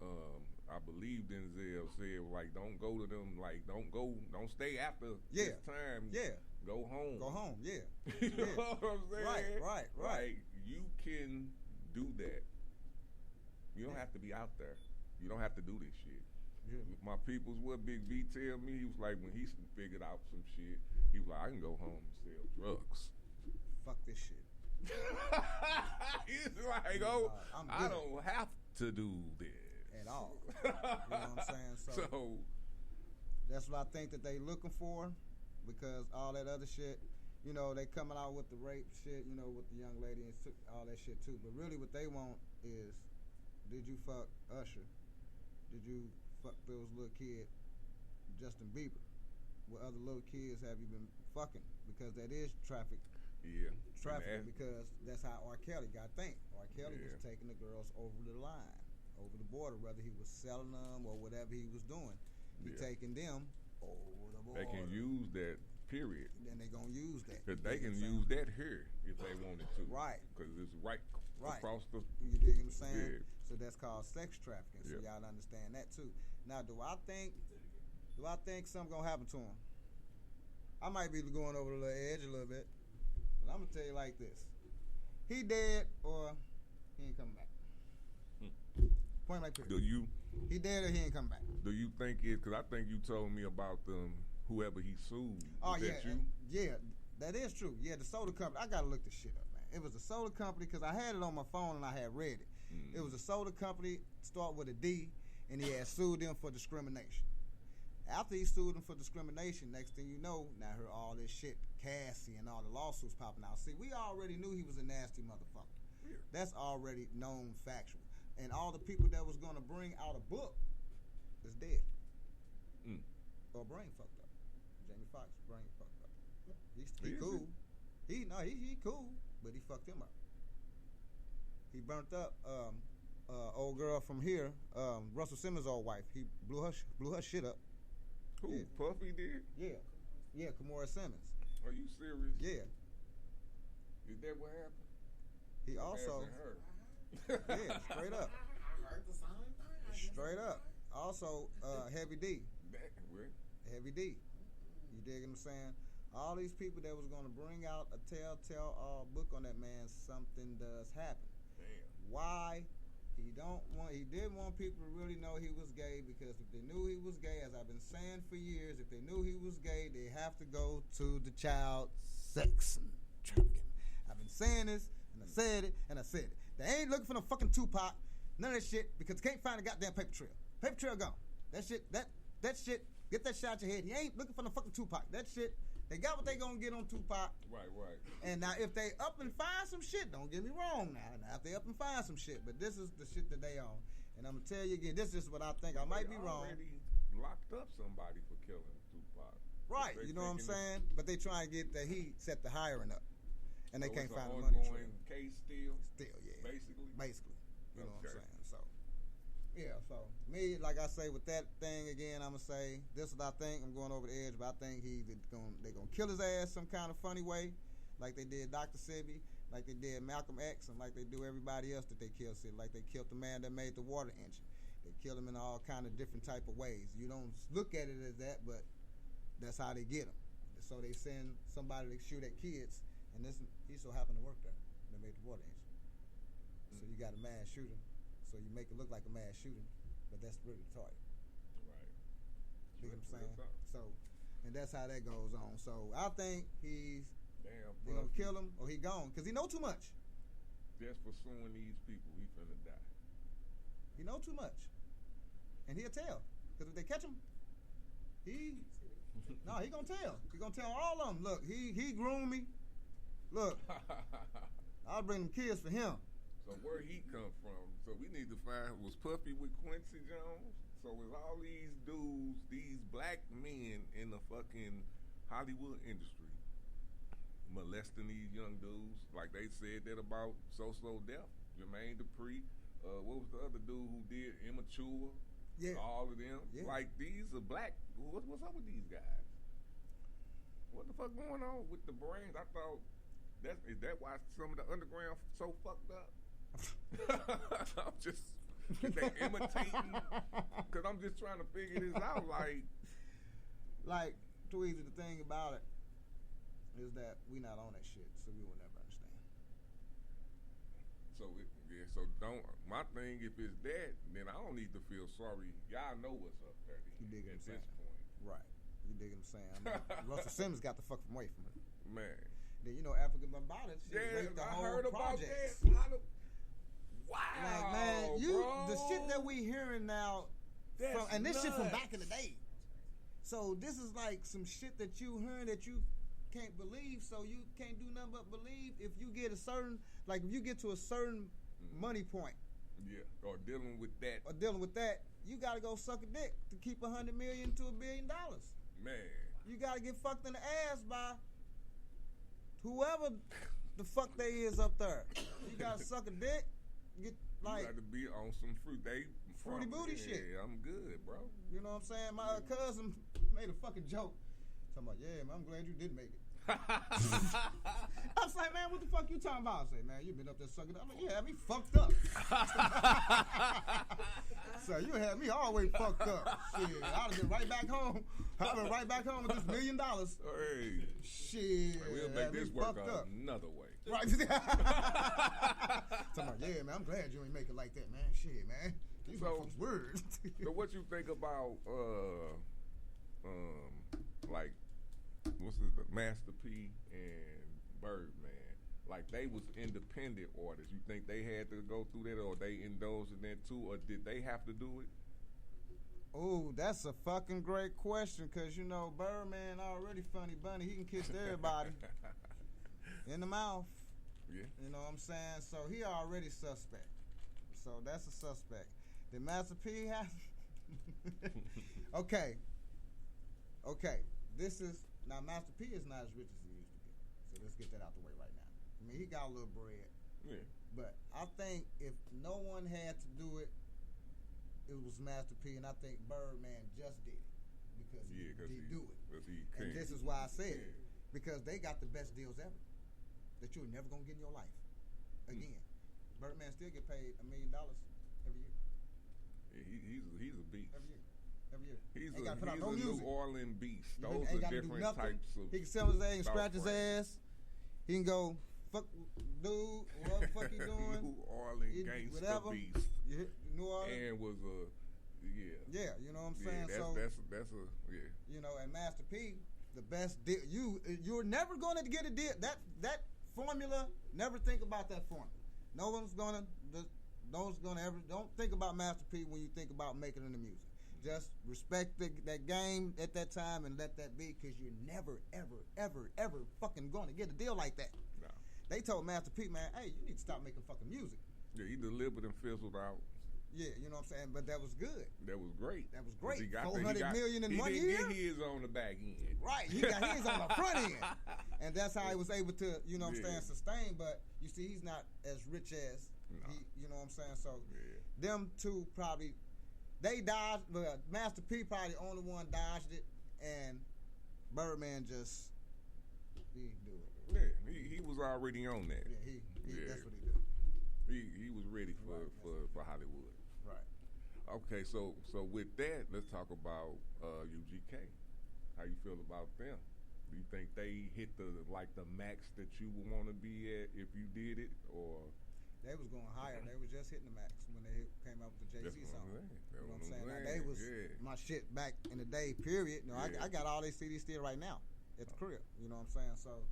I believe Denzel said, like, don't go to them, like, don't stay after this time. Yeah. Go home. Go home, yeah. You know what I'm saying? Right. Like, you can do that. You don't have to be out there. You don't have to do this shit. Yeah. My people's, what Big V tell me, he was like, when he figured out some shit, he was like, I can go home and sell drugs. Fuck this shit. He's like, I don't have to do this. At all. You know what I'm saying? So that's what I think that they looking for, because all that other shit, you know, they coming out with the rape shit, you know, with the young lady and all that shit too. But really what they want is, did you fuck Usher? Did you fuck those little kid, Justin Bieber? What other little kids have you been fucking? Because that is traffic. Yeah. Traffic, because that's how R. Kelly got think. R. Kelly was taking the girls over the line, over the border, whether he was selling them or whatever he was doing. He taking them over the border. They can use that, period. Then they gonna use that. Because they can use that here if they wanted to. Right. Because it's right across the... You dig what I'm saying? Yeah. So that's called sex trafficking. So y'all understand that too. Now, do I think something gonna happen to him? I might be going over the little edge a little bit, but I'm gonna tell you like this: he dead or he ain't coming back. Point blank period. He dead or he ain't coming back? Do you think it? Because I think you told me about whoever he sued. Oh Was yeah, that you? yeah, that is true. Yeah, the soda company. I gotta look this shit up, man. It was a soda company because I had it on my phone and I had read it. It was a soda company, start with a D, and he had sued them for discrimination. After he sued him for discrimination, next thing you know, now hear all this shit, Cassie and all the lawsuits popping out. See, we already knew he was a nasty motherfucker. Yeah. That's already known factual. And all the people that was going to bring out a book is dead. Or brain fucked up. Jamie Foxx, brain fucked up. He cool. He cool, but he fucked him up. He burnt up old girl from here, Russell Simmons' old wife. He blew her shit up. Who? Yeah. Puffy did? Yeah, Kimora Simmons. Are you serious? Yeah. Is that what happened? He also, yeah, straight up. I heard the same thing. Straight up. Also, Heavy D. Where? Heavy D. You dig what I'm saying? All these people that was going to bring out a telltale book on that man, something does happen. Damn. Why? He didn't want people to really know he was gay, because if they knew he was gay, as I've been saying for years, if they knew he was gay, they have to go to the child sex and trafficking. I've been saying this, and I said it, and I said it. They ain't looking for no fucking Tupac, none of that shit, because they can't find a goddamn paper trail. Paper trail gone. That shit, get that shit out your head. He ain't looking for no fucking Tupac. That shit, they got what they gonna get on Tupac. Right. And now if they up and find some shit, don't get me wrong now if they up and find some shit, but this is the shit that they own. And I'm gonna tell you again, this is what I think. I might be wrong. Already locked up somebody for killing Tupac. Right, you know what I'm saying? But they try and get the heat set the hiring up. And they So can't it's find an the money trail. ongoing case still? Still, yeah. Basically? You know what I'm Okay. saying? So, yeah, so me, like I say, with that thing again, I'm going to say, this is what I think. I'm going over the edge, but I think they're going to kill his ass some kind of funny way, like they did Dr. Sebi, like they did Malcolm X, and like they do everybody else that they killed. Like they killed the man that made the water engine. They killed him in all kind of different type of ways. You don't look at it as that, but that's how they get him. So they send somebody to shoot at kids, and he so happened to work there. They made the water engine. So you got a mass shooting. So you make it look like a mass shooting, but that's really retarded. Right. You know what I'm saying? So, and that's how that goes on. So I think they're gonna kill him or he gone, because he know too much. Just for suing these people, he finna die. He know too much, and he'll tell. Because if they catch him, he gonna tell. He gonna tell all of them. Look, he groomed me. Look, I'll bring them kids for him. So where he come from? So we need to find, was Puffy with Quincy Jones? So was all these dudes, these black men in the fucking Hollywood industry molesting these young dudes? Like they said that about So Def, Jermaine Dupri. What was the other dude who did Immature? Yeah. All of them. Yeah. Like these are black. What's up with these guys? What the fuck going on with the brains? I thought is that why some of the underground so fucked up? I'm just they imitating, because I'm just trying to figure this out. Like Tweezy, the thing about it is that we not on that shit, so we will never understand. So my thing, if it's that, then I don't need to feel sorry. Y'all know what's up there. You dig what I'm at saying? this point, Right. You dig what I'm saying? I mean, Russell Simmons got the fuck from away from it. man. Then African Bambaataa, she raped the I whole heard about project. that. Wow, Like, man, bro. the shit that we hearing now, and this shit from nuts. back in the day. So this is like some shit that you heard that you can't believe. So you can't do nothing but believe if you get if you get to a certain money point. Yeah, or dealing with that. You gotta go suck a dick to keep $100 million to $1 billion. Man. You gotta get fucked in the ass by whoever the fuck they is up there. You gotta suck a dick. Get like you got to be on some fruity booty shit. Yeah, I'm good, bro. You know what I'm saying? My cousin made a fucking joke. Talking about, yeah, man, I'm glad you did make it. I was like, man, what the fuck you talking about? I say, man, you been up there sucking up. I'm like, you had me fucked up. So you had me all the way fucked up. Shit, I'd have been right back home. I'd been right back home with this $1 million. Hey. Shit. We'll make this work another way. Right. Talking about, yeah, man, I'm glad you ain't make it like that, man. Shit, man. These folks words. So what you think about like what's the Master P and Birdman? Like they was independent artists. You think they had to go through that, or they indulged in that too, or did they have to do it? Ooh, that's a fucking great question, cause you know Birdman already funny bunny. He can kiss everybody in the mouth. Yeah. You know what I'm saying? So he already suspect. So that's a suspect. Did Master P have? Okay. This is now Master P is not as rich as he used to be. So let's get that out the way right now. I mean, he got a little bread. Yeah. But I think if no one had to do it, it was Master P, and I think Birdman just did it because he do it. And this is why I said it, because they got the best deals ever that you're never gonna get in your life again. Birdman still get paid $1 million every year. Yeah, he's a beast. Every year. He's ain't a gotta put out no music. New Orleans beast. You Those ain't are gotta do different nothing. types of. He can sell his ass and thought scratch his frames. ass. He can go fuck dude, whatever the fuck he doing. New Orleans gangster whatever. beast. New Orleans. And was a Yeah, you know what I'm saying. That's a You know, and Master P, the best deal. You're never gonna get a deal. That formula. Never think about that formula. No one's gonna ever. Don't think about Master P when you think about making it in the music. Just respect that game at that time and let that be, because you're never, ever fucking going to get a deal like that. No. They told Master P, man, hey, you need to stop making fucking music. Yeah, he delivered and fizzled out. Yeah, you know what I'm saying? But that was good. That was great. That was great. He got 400 million in 1 year? He didn't get his on the back end. Right. He got his on the front end. And that's how he was able to, you know what I'm saying, sustain. But you see, he's not as rich as he, you know what I'm saying? So them two probably, they dodged, but Master P probably the only one dodged it, and Birdman just, he do it. Yeah, he was already on that. Yeah, that's what he do. He was ready for Hollywood. Right. Okay, so with that, let's talk about UGK. How you feel about them? Do you think they hit the max that you would want to be at if you did it, or? They was going higher. They was just hitting the max when they came out with the Jay-Z song. You know what I'm saying? Now, they was my shit back in the day, period. You know, I got all these CDs still right now at the crib. You know what I'm saying? So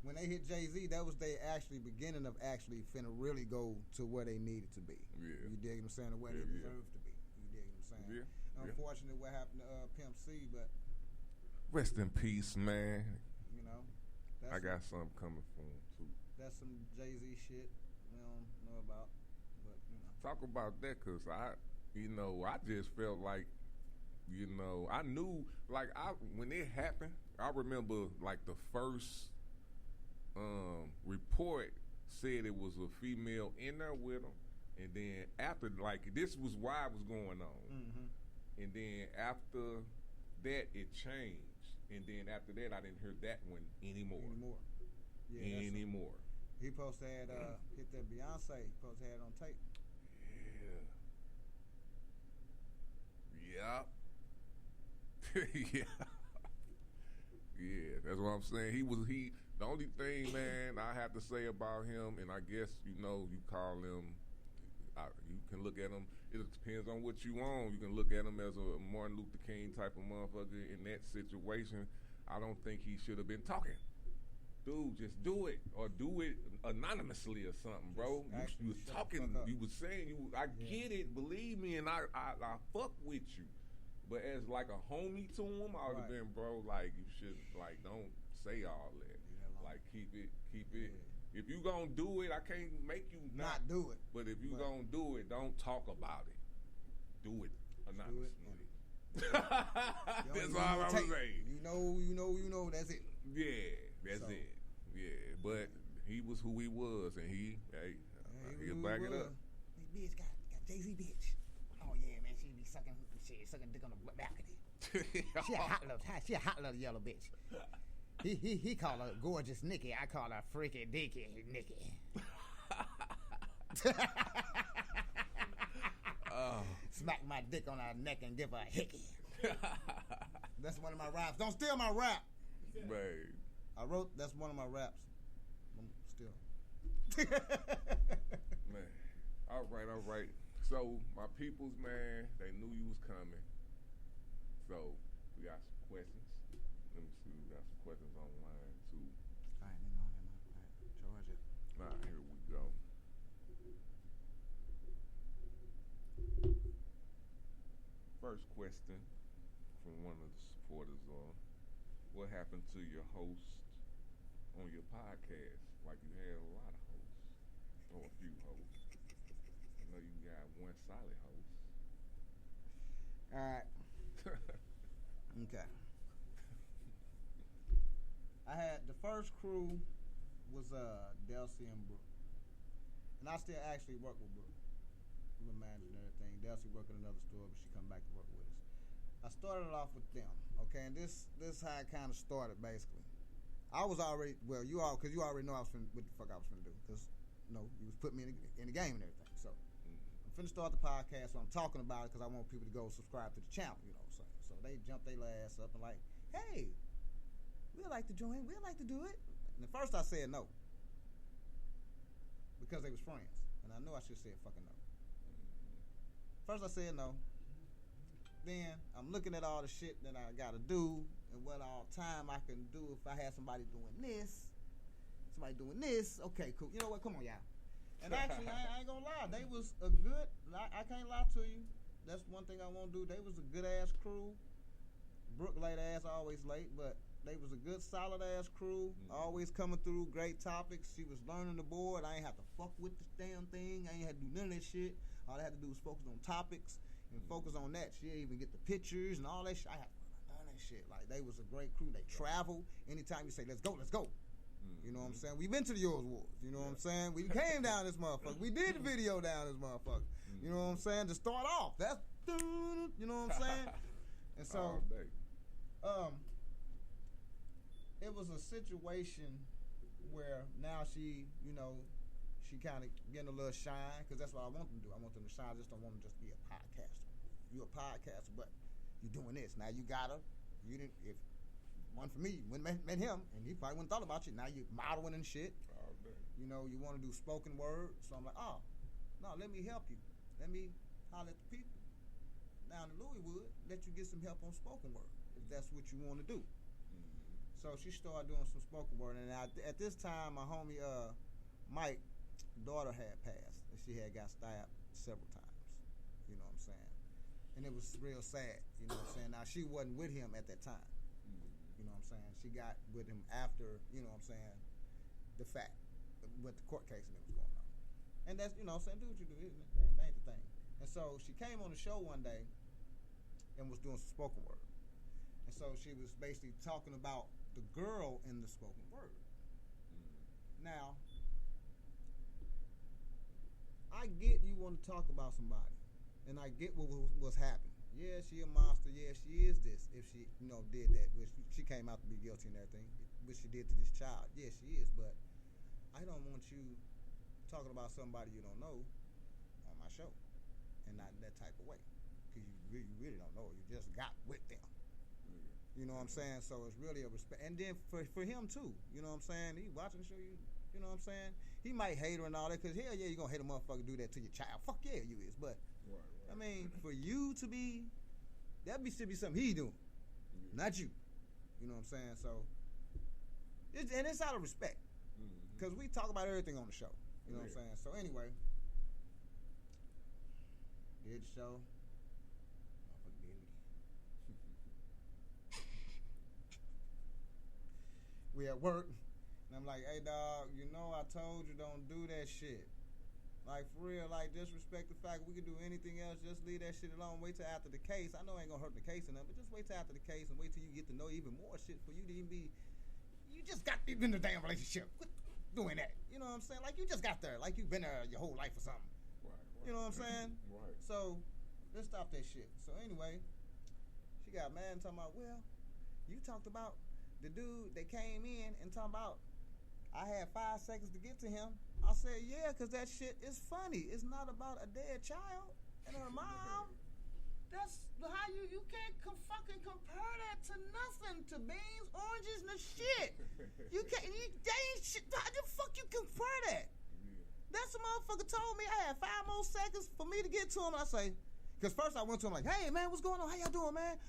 when they hit Jay-Z, that was they actually beginning of actually finna really go to where they needed to be. Yeah. You dig what I'm saying? Where they deserve to be. You dig what I'm saying? Yeah. Unfortunately, what happened to Pimp C, but rest in peace, man. you know, I got something coming for him too. that's some Jay-Z shit we don't know about. But you know, Talk about that, cause I just felt like, I knew, like, when it happened, I remember like the first report said it was a female in there with him, and then after, like, this was why it was going on, and then after that it changed, and then after that I didn't hear that one anymore. Yeah, anymore. He supposed to had hit that Beyonce. He supposed to had it on tape. Yeah. Yeah, that's what I'm saying. The only thing, man, I have to say about him, and I guess, you call him, you can look at him, it depends on what you want. You can look at him as a Martin Luther King type of motherfucker in that situation. I don't think he should have been talking. Dude, just do it, or do it anonymously or something, bro. You was talking, you was saying, I get it, believe me, and I fuck with you. But as like a homie to him, I would have been, bro, like, you should, like, don't say all that. Like, keep it. Yeah. If you gonna do it, I can't make you not do it. But if you gonna do it, don't talk about it. Do it anonymously. That's all I'm saying. You know, that's it. Yeah, that's it. Yeah, but he was who he was, and he'll back it up. This bitch got Jay-Z bitch. Oh yeah, man, she be sucking dick on the balcony. She a hot little yellow bitch. He call her gorgeous Nikki. I call her freaky dicky Nikki. Smack my dick on her neck and give her a hickey. That's one of my raps. Don't steal my rap. Babe. That's one of my raps. Still. Man. All right. So, my peoples, man, they knew you was coming. So, we got some questions. Let me see, we got some questions online, too. All right, charge it. All right, here we go. first question from one of the supporters what happened to your host on your podcast? Like you had a lot of hosts, or a few hosts. I know you got one solid host. All right. Okay. I had the first crew was Delcy and Brooke, and I still actually work with Brooke. I'm a manager and everything. Delcy work at another store, but she come back to work with us. I started off with them, okay, and this how it kind of started basically. I was already because you already know what the fuck I was finna do, because you was putting me in the game and everything. So I'm finna start the podcast, so I'm talking about it because I want people to go subscribe to the channel, you know what I'm saying. So they jumped their ass up and like, hey, we'd like to join, we'd like to do it. And at first I said no, because they was friends, and I knew I should have said fucking no. First I said no. Then I'm looking at all the shit that I gotta do and what all time I can do if I had somebody doing this, okay, cool. You know what? Come on, y'all. And actually, I ain't gonna lie. They was a good. I can't lie to you. That's one thing I won't do. They was a good ass crew. Brooke late ass, always late, but they was a good solid ass crew. Always coming through. Great topics. She was learning the board. I ain't have to fuck with this damn thing. I ain't had to do none of that shit. All I had to do was focus on topics. And focus on that. She didn't even get the pictures and all that shit. I had done that shit. Like, they was a great crew. They travel. Anytime you say, let's go. You know what I'm saying? We been to the Euros Wars. You know what I'm saying? We came down this motherfucker. We did the video down this motherfucker. You know what I'm saying? To start off. That's, you know what I'm saying? And so, it was a situation where now she, she kind of getting a little shine, because that's what I want them to do. I want them to shine. I just don't want them to just be a podcaster. You're a podcaster, but you're doing this. Now you got her. You didn't, if one for me, when met him, and he probably wouldn't thought about you. Now you're modeling and shit. You want to do spoken word. So I'm like, oh, no, let me help you. Let me holler at the people down in Louiswood, let you get some help on spoken word, if that's what you want to do. So she started doing some spoken word, and at this time, my homie Mike, daughter had passed, and she had got stabbed several times. You know what I'm saying? And it was real sad. You know what I'm saying? Now, she wasn't with him at that time. You know what I'm saying? She got with him after, you know what I'm saying, the fact, with the court case and it was going on. And that's, you know what I'm saying, do what you do, isn't it? That ain't the thing. And so she came on the show one day and was doing some spoken word. And so she was basically talking about the girl in the spoken word. Now, I get you want to talk about somebody, and I get what was happening. Yeah, she a monster. Yeah, she is this. If she, did that, which she came out to be guilty and everything, which she did to this child. Yeah, she is. But I don't want you talking about somebody you don't know on my show, and not in that type of way, because you really don't know. You just got with them. You know what I'm saying? So it's really a respect. And then for him too. You know what I'm saying? He watching the show. You know what I'm saying? He might hate her and all that, because hell yeah, you gonna hate a motherfucker do that to your child. Fuck yeah, you is. But I mean, for you to be, should be something he doing, not you. You know what I'm saying? So, it's out of respect, because we talk about everything on the show. You know what I'm saying? So anyway, did the show. Motherfucker did it again. We at work. And I'm like, hey, dog, I told you don't do that shit. Like, for real, disrespect the fact we can do anything else. Just leave that shit alone. Wait till after the case. I know it ain't gonna hurt the case enough, but just wait till after the case and wait till you get to know even more shit for you to even be. You just got in the damn relationship. Quit doing that. You know what I'm saying? Like, you just got there. Like, you've been there your whole life or something. Right. You know what I'm saying? Right. So, let's stop that shit. So, anyway, she got mad and talking about, well, you talked about the dude that came in and talking about, I had 5 seconds to get to him. I said, yeah, because that shit is funny. It's not about a dead child and her mom. That's how you can't fucking compare that to nothing, to beans, oranges, and the shit. You can't, they ain't shit. How the fuck you compare that? That's the motherfucker told me I had 5 more seconds for me to get to him. I say, because first I went to him like, hey, man, what's going on? How y'all doing, man?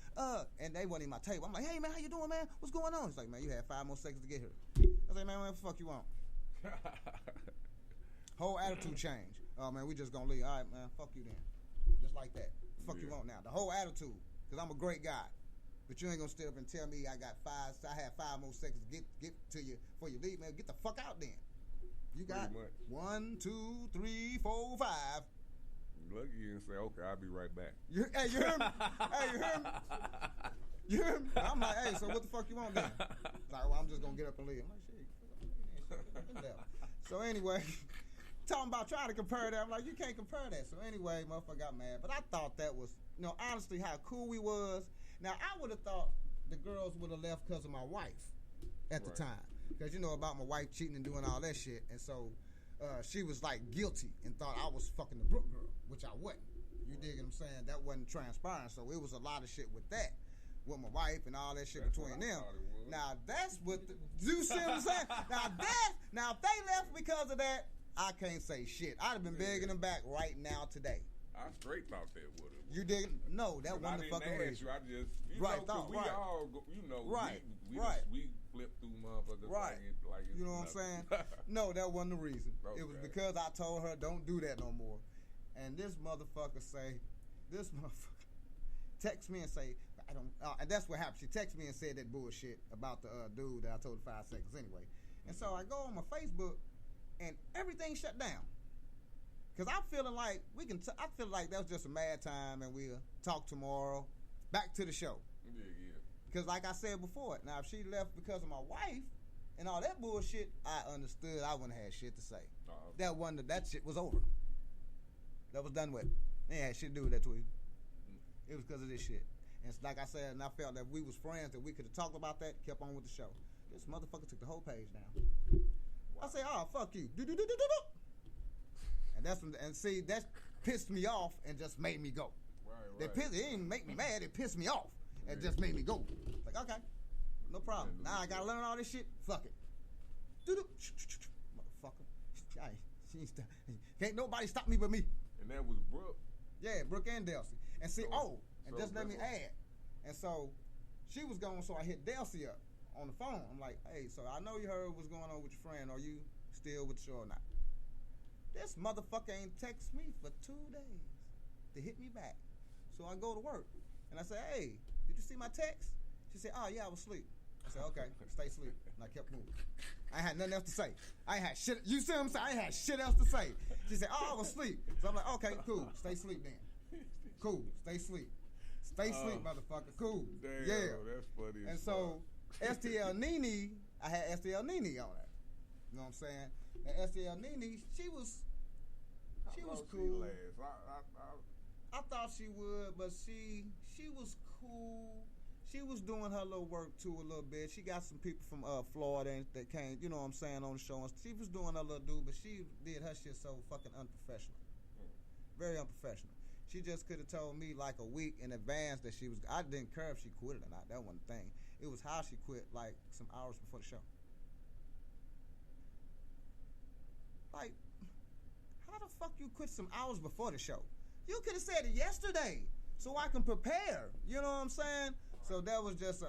And they wasn't in my table. I'm like, hey, man, how you doing, man? What's going on? He's like, man, you had 5 more seconds to get here. I was like, man, what the fuck you want? Whole attitude change. Oh, man, we just gonna leave. All right, man, fuck you then. Just like that. The fuck you Yeah. want now? The whole attitude. Because I'm a great guy. But you ain't going to stay up and tell me I have 5 more seconds to get to you before you leave, man. Get the fuck out then. You got Pretty much. 1, 2, 3, 4, 5. Lucky you didn't say, okay, I'll be right back. You hear me? Hey, you hear me? You hear me? I'm like, hey, so what the fuck you want then? Like, well, I'm just going to get up and leave. I'm like, shit. So anyway, talking about trying to compare that, I'm like, you can't compare that. So anyway, motherfucker got mad. But I thought that was, honestly, how cool we was. Now, I would have thought the girls would have left because of my wife at the time. Because about my wife cheating and doing all that shit. And so she was like guilty and thought I was fucking the Brook girl, which I wasn't. You dig what I'm saying? That wasn't transpiring. So it was a lot of shit with that. With my wife and all that shit between them. Now that's what you see what I'm saying? Now if they left because of that, I can't say shit. I'd have been begging them back right now today. I straight thought that would have. You didn't? No, that wasn't the fucking reason. I just, Right, know, 'cause we right. all, Right, we right. we flip through motherfuckers Right. like it's You know what I'm saying? nothing. No, that wasn't the reason. Okay. It was because I told her don't do that no more. And this motherfucker text me and say, I don't, and that's what happened. She texted me and said that bullshit about the dude that I told her 5 seconds anyway. And so I go on my Facebook and everything shut down. Cause I'm feeling like I feel like that was just a mad time and we'll talk tomorrow. Back to the show. Yeah. Because like I said before, now if she left because of my wife and all that bullshit, I understood I wouldn't have had shit to say. That shit was over. That was done with. They ain't had shit to do with that tweet. It was because of this shit. And it's like I said, and I felt that we was friends, that we could have talked about that, kept on with the show. This motherfucker took the whole page down. I say, oh, fuck you. And that pissed me off and just made me go. Right. It didn't make me mad, it pissed me off. It just made me go. Like, okay, no problem. Now I gotta learn all this shit. Fuck it. Motherfucker. Can't nobody stop me but me. And that was Brooke. Yeah, Brooke and Delcy. And see, So just let me add. And so she was going, so I hit Delcy up on the phone. I'm like, hey, so I know you heard what's going on with your friend. Are you still with the show or not? This motherfucker ain't text me for 2 days to hit me back. So I go to work and I say, hey, did you see my text? She said, oh yeah, I was asleep. I said, okay, stay asleep. And I kept moving. I had nothing else to say. I ain't had shit. You see what I'm saying? I ain't had shit else to say. She said, oh, I was asleep. So I'm like, okay, cool. Stay asleep then. Cool. Stay asleep. Stay asleep, motherfucker. Cool. Damn, yeah. That's funny. And so STL Nene, I had STL Nene on there. You know what I'm saying? And STL Nene, she was cool. I thought she would, but she was cool. She was doing her little work too a little bit. She got some people from Florida that came, you know what I'm saying, on the show. And she was doing her little dude, but she did her shit so fucking unprofessional. Very unprofessional. She just could have told me like a week in advance that she was. I didn't care if she quit it or not. That wasn't the thing. It was how she quit, like some hours before the show. Like, how the fuck you quit some hours before the show? You could have said it yesterday so I can prepare. You know what I'm saying? So that was just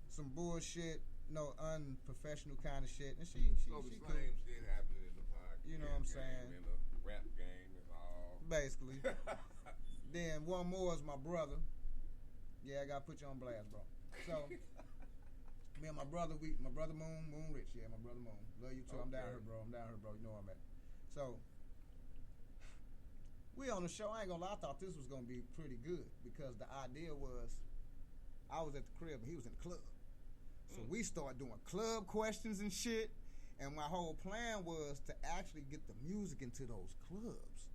some bullshit, no unprofessional kind of shit. And she So the she same cool. shit happening in the podcast. You know what I'm saying? In the rap game and all. Basically. Then one more is my brother. Yeah, I gotta put you on blast, bro. So me and my brother Moon Rich. Yeah, my brother Moon. Love you too. I'm down here, bro. You know where I'm at. So we on the show. I ain't gonna lie. I thought this was gonna be pretty good because the idea was I was at the crib and he was in the club. So we started doing club questions and shit. And my whole plan was to actually get the music into those clubs.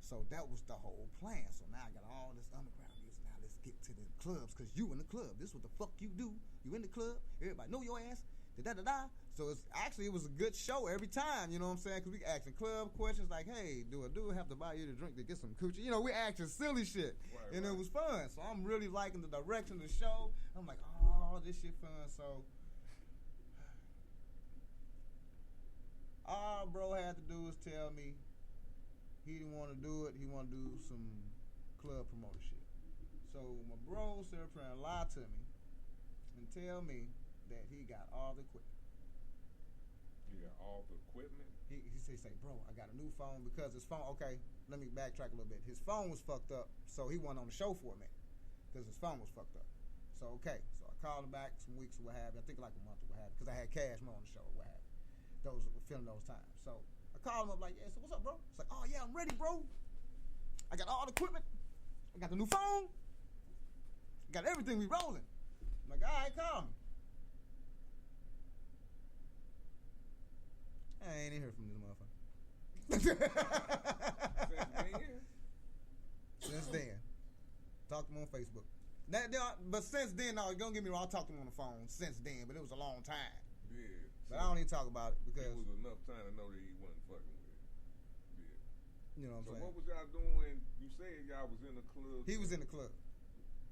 So that was the whole plan. So now I got all this underground music. Now let's get to the clubs because you in the club. This is what the fuck you do. You in the club. Everybody know your ass. Da-da-da-da. So it was a good show every time, you know what I'm saying? Because we asking club questions like, hey, do a dude have to buy you the drink to get some coochie? You know, we asking silly shit. Right. It was fun. So I'm really liking the direction of the show. I'm like, oh, this shit fun. So all bro had to do was tell me he didn't want to do it. He wanted to do some club promoter shit. So my bro sat up and lied to me and tell me that he got all the equipment. You got all the equipment? He say, bro, I got a new phone because his phone, okay, let me backtrack a little bit. His phone was fucked up, so he wasn't on the show for a minute because his phone was fucked up. So okay, so I called him back some weeks or what have you. I think like a month or what have you, because I had Cash Mo on the show or what have you. Those filming those times. So I called him up like, yeah, so what's up, bro? It's like, oh yeah, I'm ready, bro. I got all the equipment. I got the new phone. I got everything. We rolling. I'm like, all right, call me. I ain't even heard from this motherfucker. Since then. Talked to him on Facebook. But since then, no, don't get me wrong, I talked to him on the phone since then, but it was a long time. Yeah. But I don't even talk about it because it was enough time to know that he wasn't fucking with it. Yeah. You know what I'm saying? So what was y'all doing? You said y'all was in the club. He was in the club.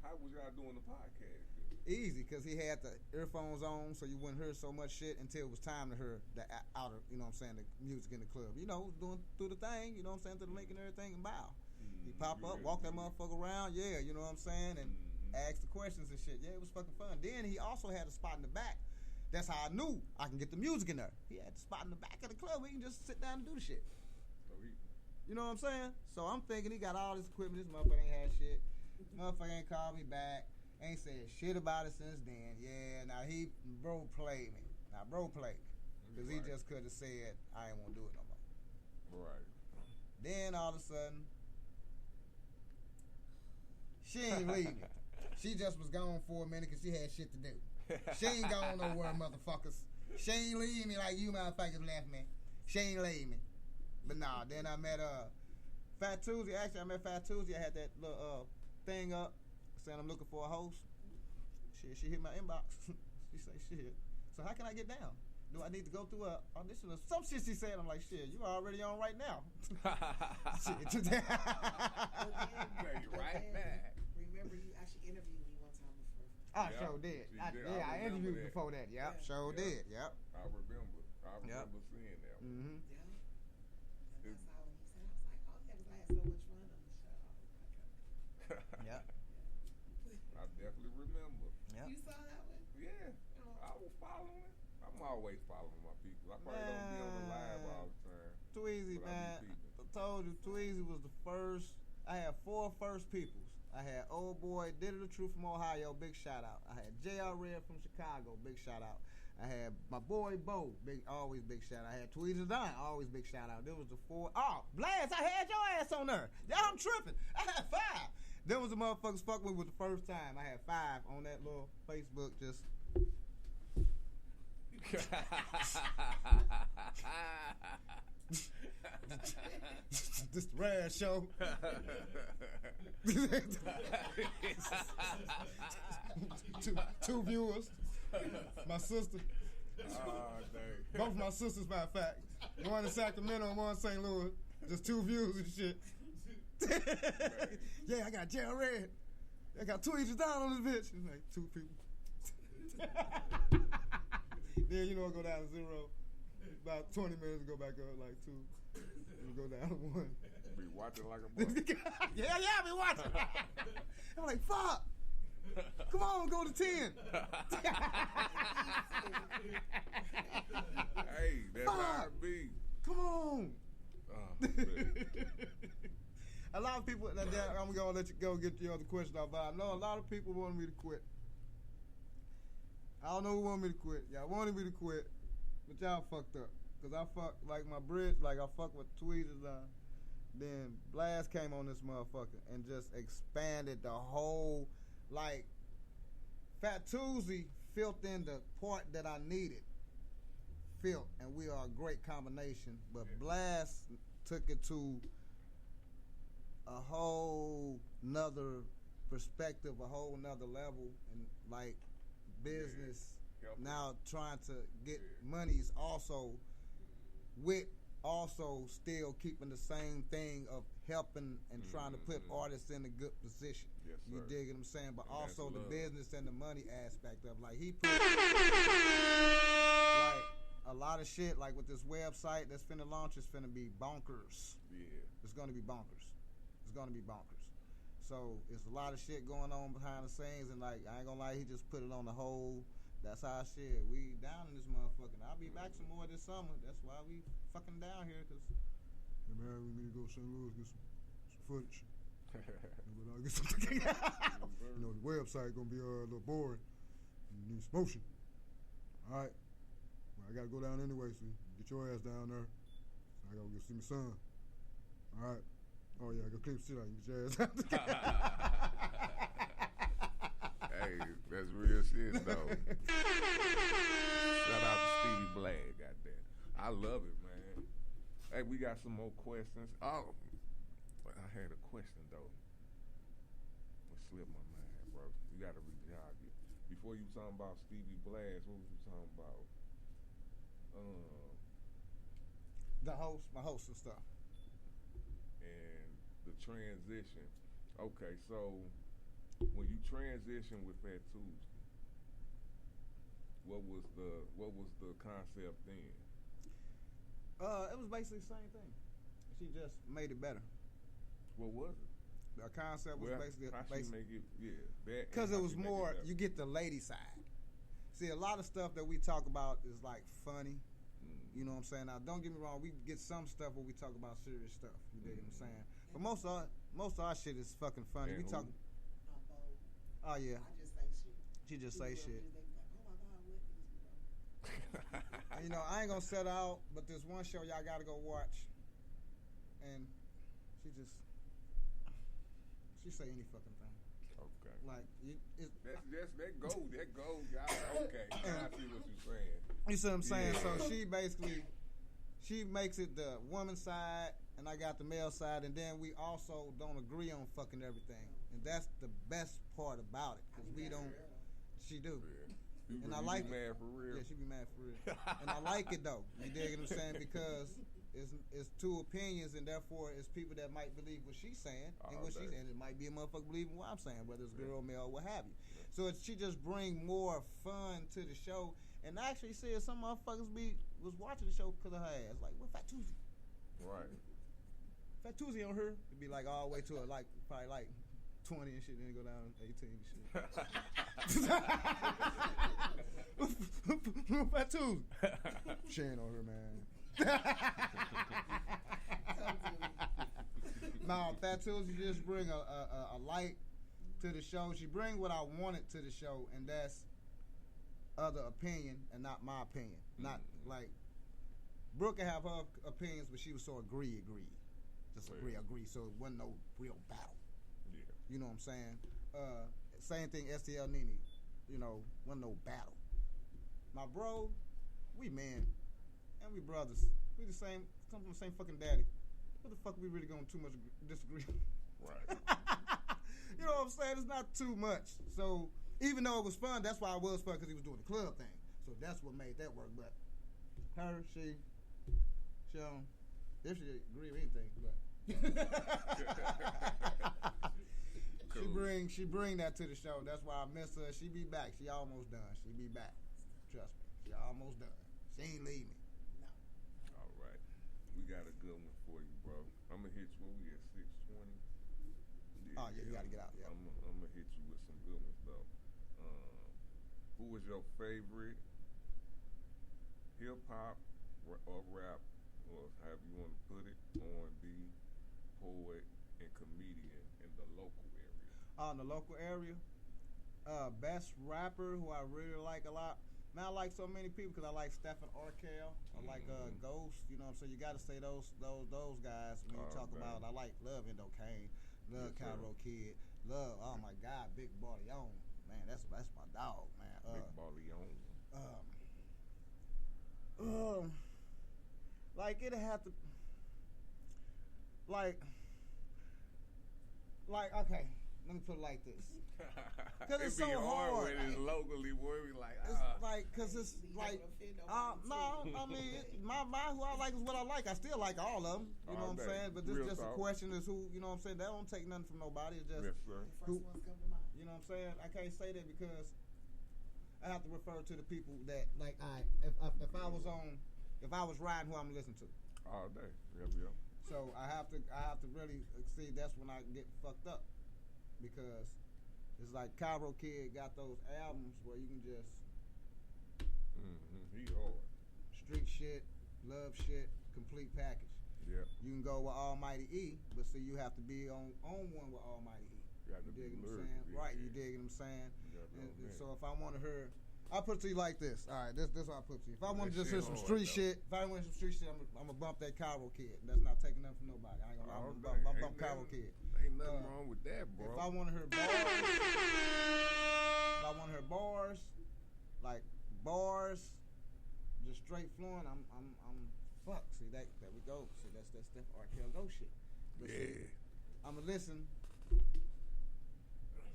How was y'all doing the podcast? Easy, because he had the earphones on, so you wouldn't hear so much shit until it was time to hear the outer, you know what I'm saying, the music in the club. You know, doing through the thing, you know what I'm saying, through the link and everything, and bow. He pop up, walk that motherfucker around, yeah, you know what I'm saying, and ask the questions and shit. Yeah, it was fucking fun. Then he also had a spot in the back. That's how I knew I can get the music in there. He had the spot in the back of the club where he can just sit down and do the shit. You know what I'm saying? So I'm thinking he got all this equipment. This motherfucker ain't had shit. Motherfucker ain't called me back. Ain't said shit about it since then. Yeah, now bro played me. Because he just could have said, I ain't want to do it no more. Right. Then all of a sudden, she ain't leaving. She just was gone for a minute because she had shit to do. She ain't gone nowhere, motherfuckers. She ain't leave me like you motherfuckers left me. She ain't leave me. But nah, then I met Fat Tuesday. Actually, I met Fat Tuesday. I had that little thing up saying I'm looking for a host. Shit, she hit my inbox. She say, shit. So how can I get down? Do I need to go through a audition or some shit she said? I'm like, shit, you already on right now. Shit. Right back. Remember, you actually interviewed me one time before. I sure did. I interviewed before that. Yep, sure did. Yep. I remember seeing that. Mm-hmm. Yeah. And that's how when he said, I was like, oh, yeah, because I had so much fun on the show. Yep. I definitely remember. Yep. You saw that one? Yeah. I was following. I'm always following my people. I probably don't be on the live all the time. Tweezy, man. I told you, Tweezy was the first. I had 4 first peoples. I had Old Boy, Did It the Truth from Ohio, big shout out. I had J.R. Red from Chicago, big shout out. I had my boy Bo, always big shout out. I had Tweezy Don, always big shout out. There was the 4. Oh, Blast, I had your ass on there. Y'all, I'm tripping. I had 5. Them was the motherfuckers fuck with the first time. I had 5 on that little Facebook just. This the Razz show. two viewers. My sister. Both my sisters, matter of fact. One in Sacramento and one in St. Louis. Just 2 views and shit. Yeah, I got J.R. Red. I got 2 inches down on this bitch. It's like 2 people. Then, you know, go down to 0. About 20 minutes, go back up like 2. And go down to 1. Be watching like a boy. Yeah, I be watching. I'm like, fuck. Come on, go to 10. Hey, that's how it be. Come on. A lot of people, I'm going to let you go get your other question off, but I know a lot of people want me to quit. I don't know who wanted me to quit. Y'all wanted me to quit, but y'all fucked up. Because I fucked, like my bridge, like I fucked with Tweezers on. Then Blast came on this motherfucker and just expanded the whole, like, Fat Tuesday filled in the part that I needed. Filled, and we are a great combination. But Blast took it to a whole nother perspective, a whole nother level, and like business. Now trying to get monies also with also still keeping the same thing of helping and trying to put artists in a good position. Yes, you dig what I'm saying? But and also the love. business and the money aspect of like he put like a lot of shit like with this website that's finna launch is finna be bonkers. Yeah. It's gonna be bonkers. It's gonna be bonkers. So it's a lot of shit going on behind the scenes and like I ain't gonna lie, he just put it on the whole. That's how I said we down in this motherfucker. I'll be back some more this summer. That's why we fucking down here, cause Hey man, we need to go to St. Louis get some footage. But I'll get something. You know, the website gonna be a little boring. You need some motion. All right. Well, I gotta go down anyway, so get your ass down there. So I gotta go see my son. All right. Oh yeah, I gotta clean shit out and get your ass out. Hey, that's real shit though. Shout out to Stevie Blad, goddamn. I love it, man. Hey, we got some more questions. Oh, I had a question though. It slipped my mind, bro. You gotta rejog it. Before you talking about Stevie Blast, what was you talking about? My host and stuff. And the transition. Okay, so when you transition with Fat Tuesday, what was the concept then? It was basically the same thing. She just made it better. What was it? The concept was basically how she make it, that because it was more you get the lady side. See, a lot of stuff that we talk about is like funny. You know what I'm saying? Now, don't get me wrong. We get some stuff where we talk about serious stuff. You dig what I'm saying? But most of our shit is fucking funny. And we talk. Oh yeah. I just say shit. She just say shit. They be like, oh my God, what is it? You know, I ain't gonna set out, but there's one show y'all gotta go watch, and she say any fucking thing. Okay. Like that goes. Y'all, okay. I see what you're saying. You see what I'm saying? Yeah. So she makes it the woman's side, and I got the male side, and then we also don't agree on fucking everything, and that's the best part about it, because we don't. She do. Yeah. And I like it. Mad for real. Yeah, she be mad for real. And I like it though. You dig what I'm saying? Because it's two opinions, and therefore it's people that might believe what she's saying and what she's saying. It might be a motherfucker believing what I'm saying, whether it's girl, male, what have you. So she just bring more fun to the show. And I actually said some motherfuckers was watching the show because of her ass. Like, what Fat Tuesday? Right. Fat Tuesday on her. It'd be like all the way to like probably like 20 and shit, then go down 18 and shit. Fat Tuesday. Sharing on her, man. No, Fat Tuesday just bring a light to the show. She bring what I wanted to the show, and that's other opinion and not my opinion. Not like Brooke can have her opinions, but she was so agree. Just agree. So it wasn't no real battle. Yeah. You know what I'm saying? Same thing, STL Nene. You know, wasn't no battle. My bro, we men, and we brothers. We the same, come from the same fucking daddy. What the fuck we really gonna too much disagree? Right. You know what I'm saying? It's not too much. So even though it was fun, that's why it was fun, because he was doing the club thing. So that's what made that work. But her, she if she agree with anything, but Cool. she bring that to the show. That's why I miss her. She be back. She almost done. She be back. Trust me. She almost done. She ain't leave me. No. All right. We got a good one for you, bro. I'm going to hit you when we at 6:20. Oh, yeah, you got to get out. Yeah. I'm going to hit you with some good ones, though. Who was your favorite hip-hop or rap, or however you want to put it, R&B, poet, and comedian in the local area? In the local area, best rapper who I really like a lot. Man, I like so many people because I like Stephen Arkell. I like Ghost. You know what I'm saying? You got to say those guys when you talk about. I like Love Indo Kane, Love Cairo Kid, Love. Oh my God, Big Barleone. Man, that's my dog, man. Big Barleone. Like it'd have to. Like okay. Let me put it like this. Because it's so hard. When it's locally, where we like, it's like, because it's like, no, I mean, my who I like is what I like. I still like all of them. You know what I'm saying? But this just a question is who, you know what I'm saying? That don't take nothing from nobody. It's just who, you know what I'm saying? I can't say that because I have to refer to the people that, like, if I was riding who I'm listening to. All day. Yep. So I have to really see. That's when I get fucked up, because it's like Cairo Kid got those albums where you can just he hard. Street shit, love shit, complete package. Yeah. You can go with Almighty E, but see, you have to be on one with Almighty E. You have to dig be what I'm lyrical, saying? yeah, Right, you yeah. dig what I'm saying? Yeah, So if I wanted her, I'll put it to you like this. All right, this what I put to you. If I wanted to just hear some hard, street though. shit, if I wanted some street shit, I'm gonna bump that Cairo Kid. That's not taking nothing from nobody. I ain't gonna I'm gonna bump Cairo Kid. Ain't nothing wrong with that, bro. If I wanted her bars, like bars, just straight flowing, I'm fuck. See that? There we go. See that's Steph R. Kelly go shit. But see, I'ma listen.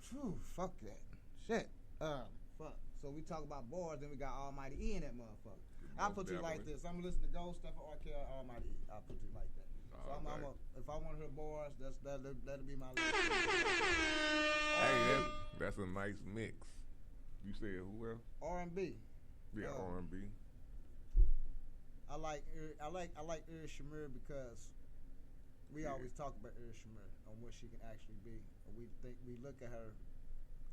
Phew, fuck that. Shit. Fuck. So we talk about bars, then we got Almighty E in that motherfucker. I'll put you like this. I'm gonna listen to Ghost, Steph R. Kelly, Almighty E. I'll put you like that. So if I want to hear bars, that'll be my list. Hey, that's a nice mix. You said who else? R&B. Yeah, R&B. I like Ur Shamir because we always talk about Ur Shamir on what she can actually be. We look at her.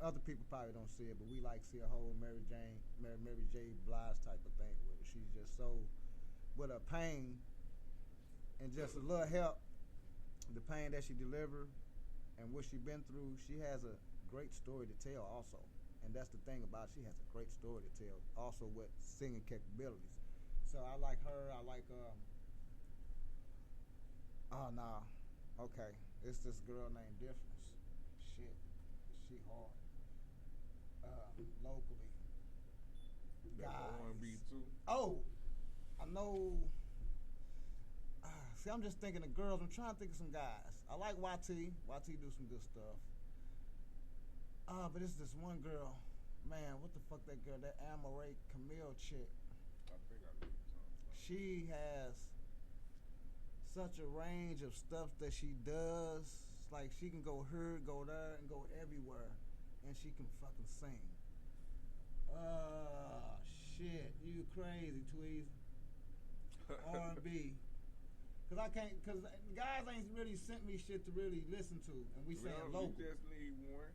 Other people probably don't see it, but we like see a whole Mary J. Blige type of thing with her. She's just so with her pain and just a little help, the pain that she delivered and what she been through. She has a great story to tell also, and that's the thing about it. She has a great story to tell also with singing capabilities. So I like her. I like okay, it's this girl named Difference. Shit, she hard. Locally. That's R&B too. Oh, I know. See, I'm just thinking of girls. I'm trying to think of some guys. I like YT. YT do some good stuff. But it's this one girl. Man, what the fuck that girl? That Amore Camille chick. I think I know what you're talking about. She has such a range of stuff that she does. It's like she can go here, go there, and go everywhere, and she can fucking sing. Shit, you crazy, Tweez. R&B. Cause guys ain't really sent me shit to really listen to, and we saying local. You just need one.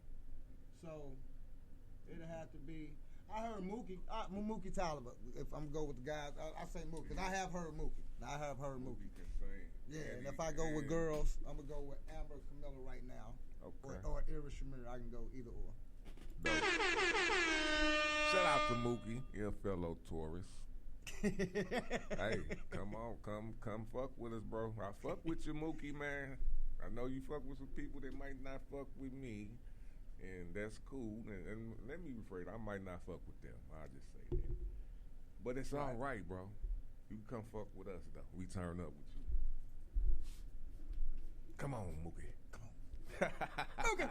So it'll have to be. I heard Mookie Tyler, but if I'm gonna go with the guys, I say Mookie, cause I have heard Mookie. Mookie can sing. Yeah, and if I go with girls, I'm gonna go with Amber Camilla right now, Okay. or Ira Shamir. I can go either or. Dope. Shout out to Mookie, your fellow tourist. Hey, come on, come fuck with us, bro. I fuck with you, Mookie, man. I know you fuck with some people that might not fuck with me, and that's cool. And let me rephrase, I might not fuck with them. I'll just say that. But it's all right, bro. You can come fuck with us, though. We turn up with you. Come on, Mookie. Okay.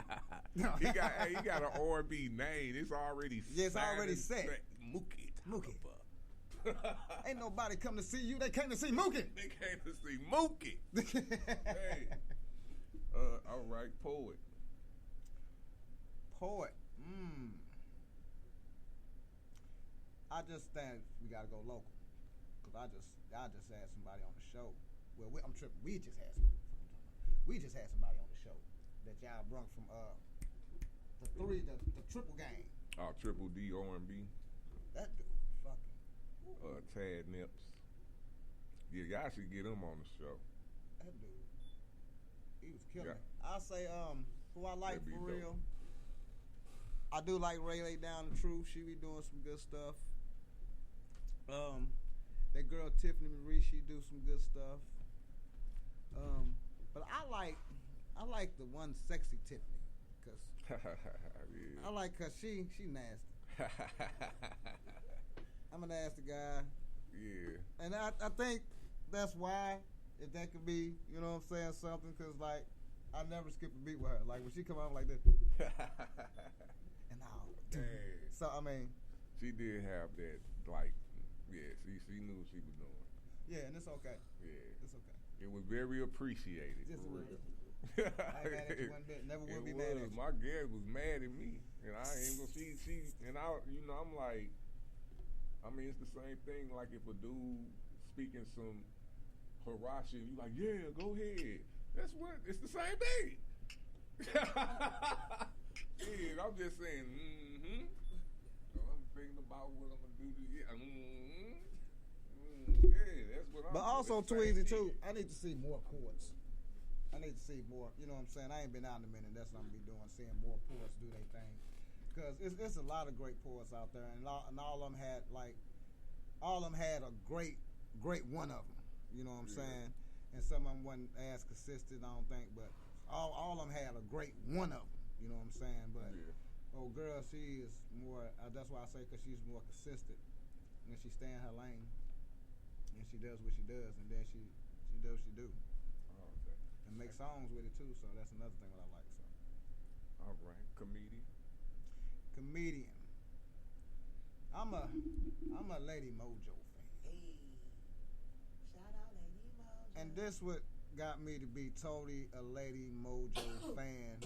he got an R&B name. It's already it's already set. Mookie. Ain't nobody come to see you. They came to see Mookie. They came to see Mookie. Hey. All right, poet. I just think we gotta go local. Cause I just had somebody on the show. Well, I'm tripping. We just had somebody on the show that y'all brung from the triple gang. Oh, Triple D R&B. That dude fucking Tad Nips. Yeah, y'all should get him on the show. that dude, he was killing Yeah. it. I say who I like That'd be for dope. real. I do like Ray Lay Down the Truth. She be doing some good stuff. That girl Tiffany Marie, she do some good stuff. But I like the one sexy Tiffany, cause Yeah. I like cause she nasty. I'm a nasty guy, Yeah. and I think that's why, if that could be, you know what I'm saying, something, cause like I never skip a beat with her. Like when she come out like this, and now, Dang. so I mean, She did have that, like, yeah, she knew what she was doing. yeah, and it's okay. Yeah. It's okay. It was very appreciated. Just for a real. I ain't mad at you one bit. Never will be mad at you. My girl was mad at me, and I ain't gonna. She, and I, you know, I'm like, I mean, it's the same thing. Like if a dude speaking some Harashi, you like, yeah, go ahead. That's what. It's the same thing. Yeah, I'm just saying. So I'm thinking about what I'm gonna do to you. Yeah, that's what I'm But also doing. too easy too. I need to see more ports. I need to see more. You know what I'm saying? I ain't been out in a minute. That's what I'm gonna be doing. Seeing more ports do their thing. Cause it's a lot of great ports out there, and all of them had a great one of them. You know what I'm saying? And some of them wasn't as consistent, I don't think, but all of them had a great one of them. You know what I'm saying? But old girl, she is more. That's why I say because she's more consistent, and she stay in her lane, and she does what she does, and then she does what she do, and make songs with it too. So that's another thing that I like. So. All right, comedian. I'm a Lady Mojo fan. Hey, shout out Lady Mojo. And this what got me to be totally a Lady Mojo fan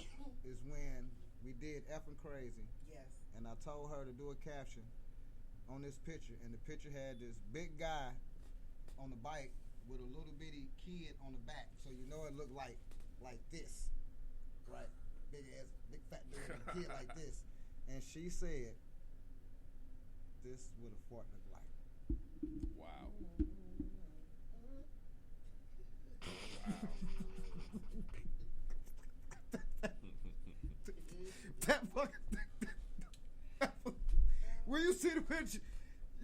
is when we did Effing Crazy. Yes. And I told her to do a caption on this picture, and the picture had this big guy on the bike with a little bitty kid on the back, so you know it looked like this, right? Big fat dude and a kid like this. And she said, "This is what a fart look like." Wow. That fucking. When you see the picture,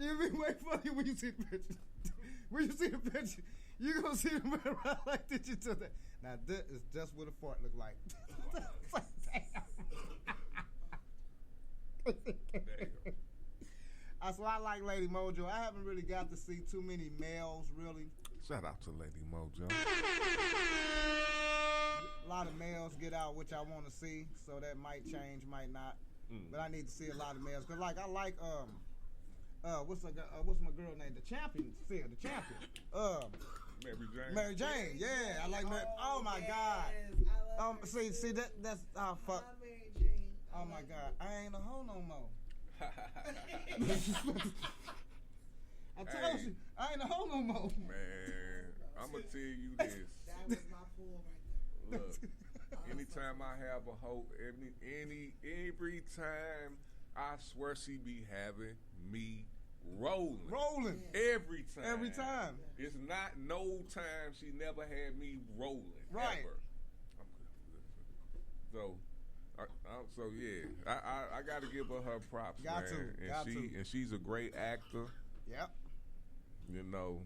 you be wait for you when you see the picture. When you see the picture, you gonna see the man right like this. You to that. Now this is just what a fart look like. So I like Lady Mojo. I haven't really got to see too many males really. Shout out to Lady Mojo. A lot of males get out, which I want to see, so that might change, might not. But I need to see a lot of males, cause like I like what's my girl name? The Champion, the Champion. Mary Jane. Mary Jane, yeah, I like Mary. Oh my God. See that's fuck. Oh my God, I ain't a hoe no more. I told you, I ain't a hoe no more. Man, I'm gonna tell you this. That was my pool right there. Look, anytime I have a hoe, every time, I swear she be having me rolling. Every time. It's not no time she never had me rolling. Right. Ever. So yeah, I got to give her props, Got man. to. And she's a great actor. Yep. You know,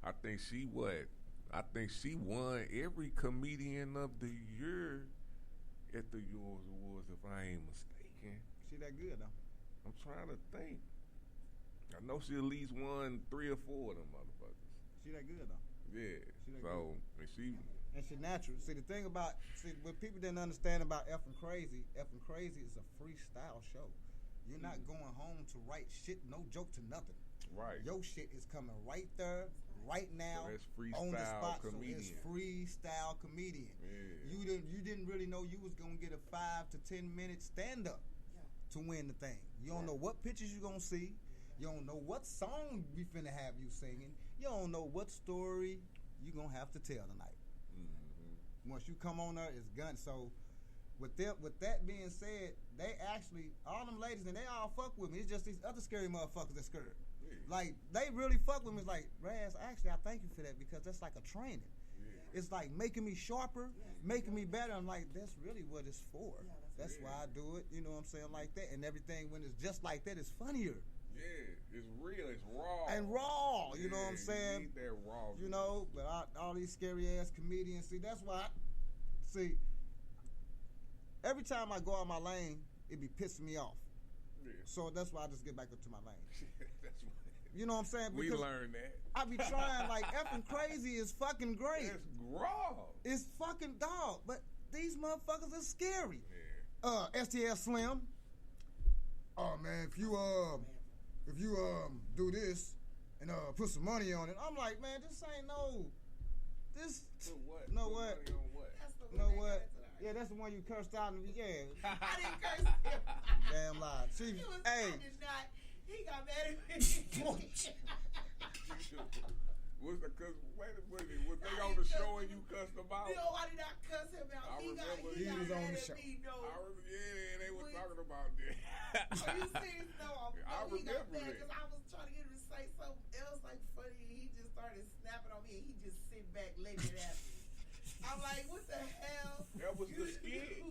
I think she won every comedian of the year at the Yours Awards, if I ain't mistaken. She that good though. I'm trying to think. I know she at least won 3 or 4 of them motherfuckers. She that good though. Yeah. She that So good. And she natural. See, the thing about, what people didn't understand about Effing Crazy is a freestyle show. You're not going home to write shit, no joke to nothing. Right. Your shit is coming right there, right now, So that's on the freestyle spot. comedian. So it's freestyle comedian. Yeah. You didn't really know you was gonna get a 5 to 10 minute stand up to win the thing. You don't know what pictures you gonna see. You don't know what song we finna have you singing. You don't know what story you gonna have to tell tonight. Once you come on there, it's gun. So, with that being said, they actually, all them ladies, and they all fuck with me. It's just these other scary motherfuckers that scared. Yeah. Like, they really fuck with me. It's like, Razz, actually, I thank you for that, because that's like a training. Yeah. It's like making me sharper, making me better. I'm like, that's really what it's for. Yeah, that's why I do it, you know what I'm saying, like that. And everything, when it's just like that, it's funnier. Yeah, it's real, it's raw. And raw, you know what I'm saying? You need that raw. You know, but all these scary ass comedians, see, that's why, every time I go out my lane, it be pissing me off. Yeah. So that's why I just get back up to my lane. That's what, you know what I'm saying? We learned that. I be trying, like, Effing Crazy is fucking great. It's raw. It's fucking dog, but these motherfuckers are scary. Yeah. STL Slim. Oh man, if you do this and put some money on it, I'm like, man, this ain't this. Put what? Know put what? Money on what? Know what? Yeah, that's the one you cursed out. Yeah. I didn't curse him. Damn lie. See, I did not. He got mad at me. Was they on the show and you cussed them out? No, I did not cuss him out. He was on the show. Yeah, they were talking about that. Are you serious? No, I he got remember mad it. because I was trying to get him to say something else. Like, like funny. He just started snapping on me, and he just sit back, letting it happen. I'm like, what the hell? That was the skit.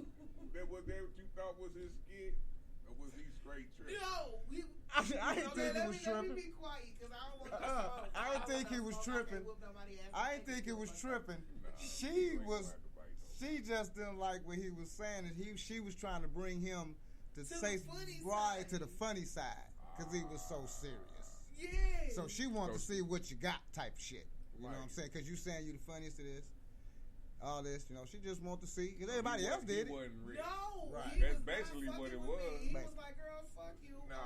That what you thought was his skit, or was he straight tripping? No, I didn't think he was tripping. Let me be quiet, because I don't want to. I didn't think he was tripping. I didn't think he was tripping. She just didn't like what he was saying, and she was trying to bring him to say right to the funny side, because he was so serious. Yeah. So she wanted to see what you got type shit. You know what I'm saying? Because you saying you the funniest of this. All this, you know, she just wanted to see, because everybody else did it. No, right. That's basically what it was. He was like, girl, fuck you. No,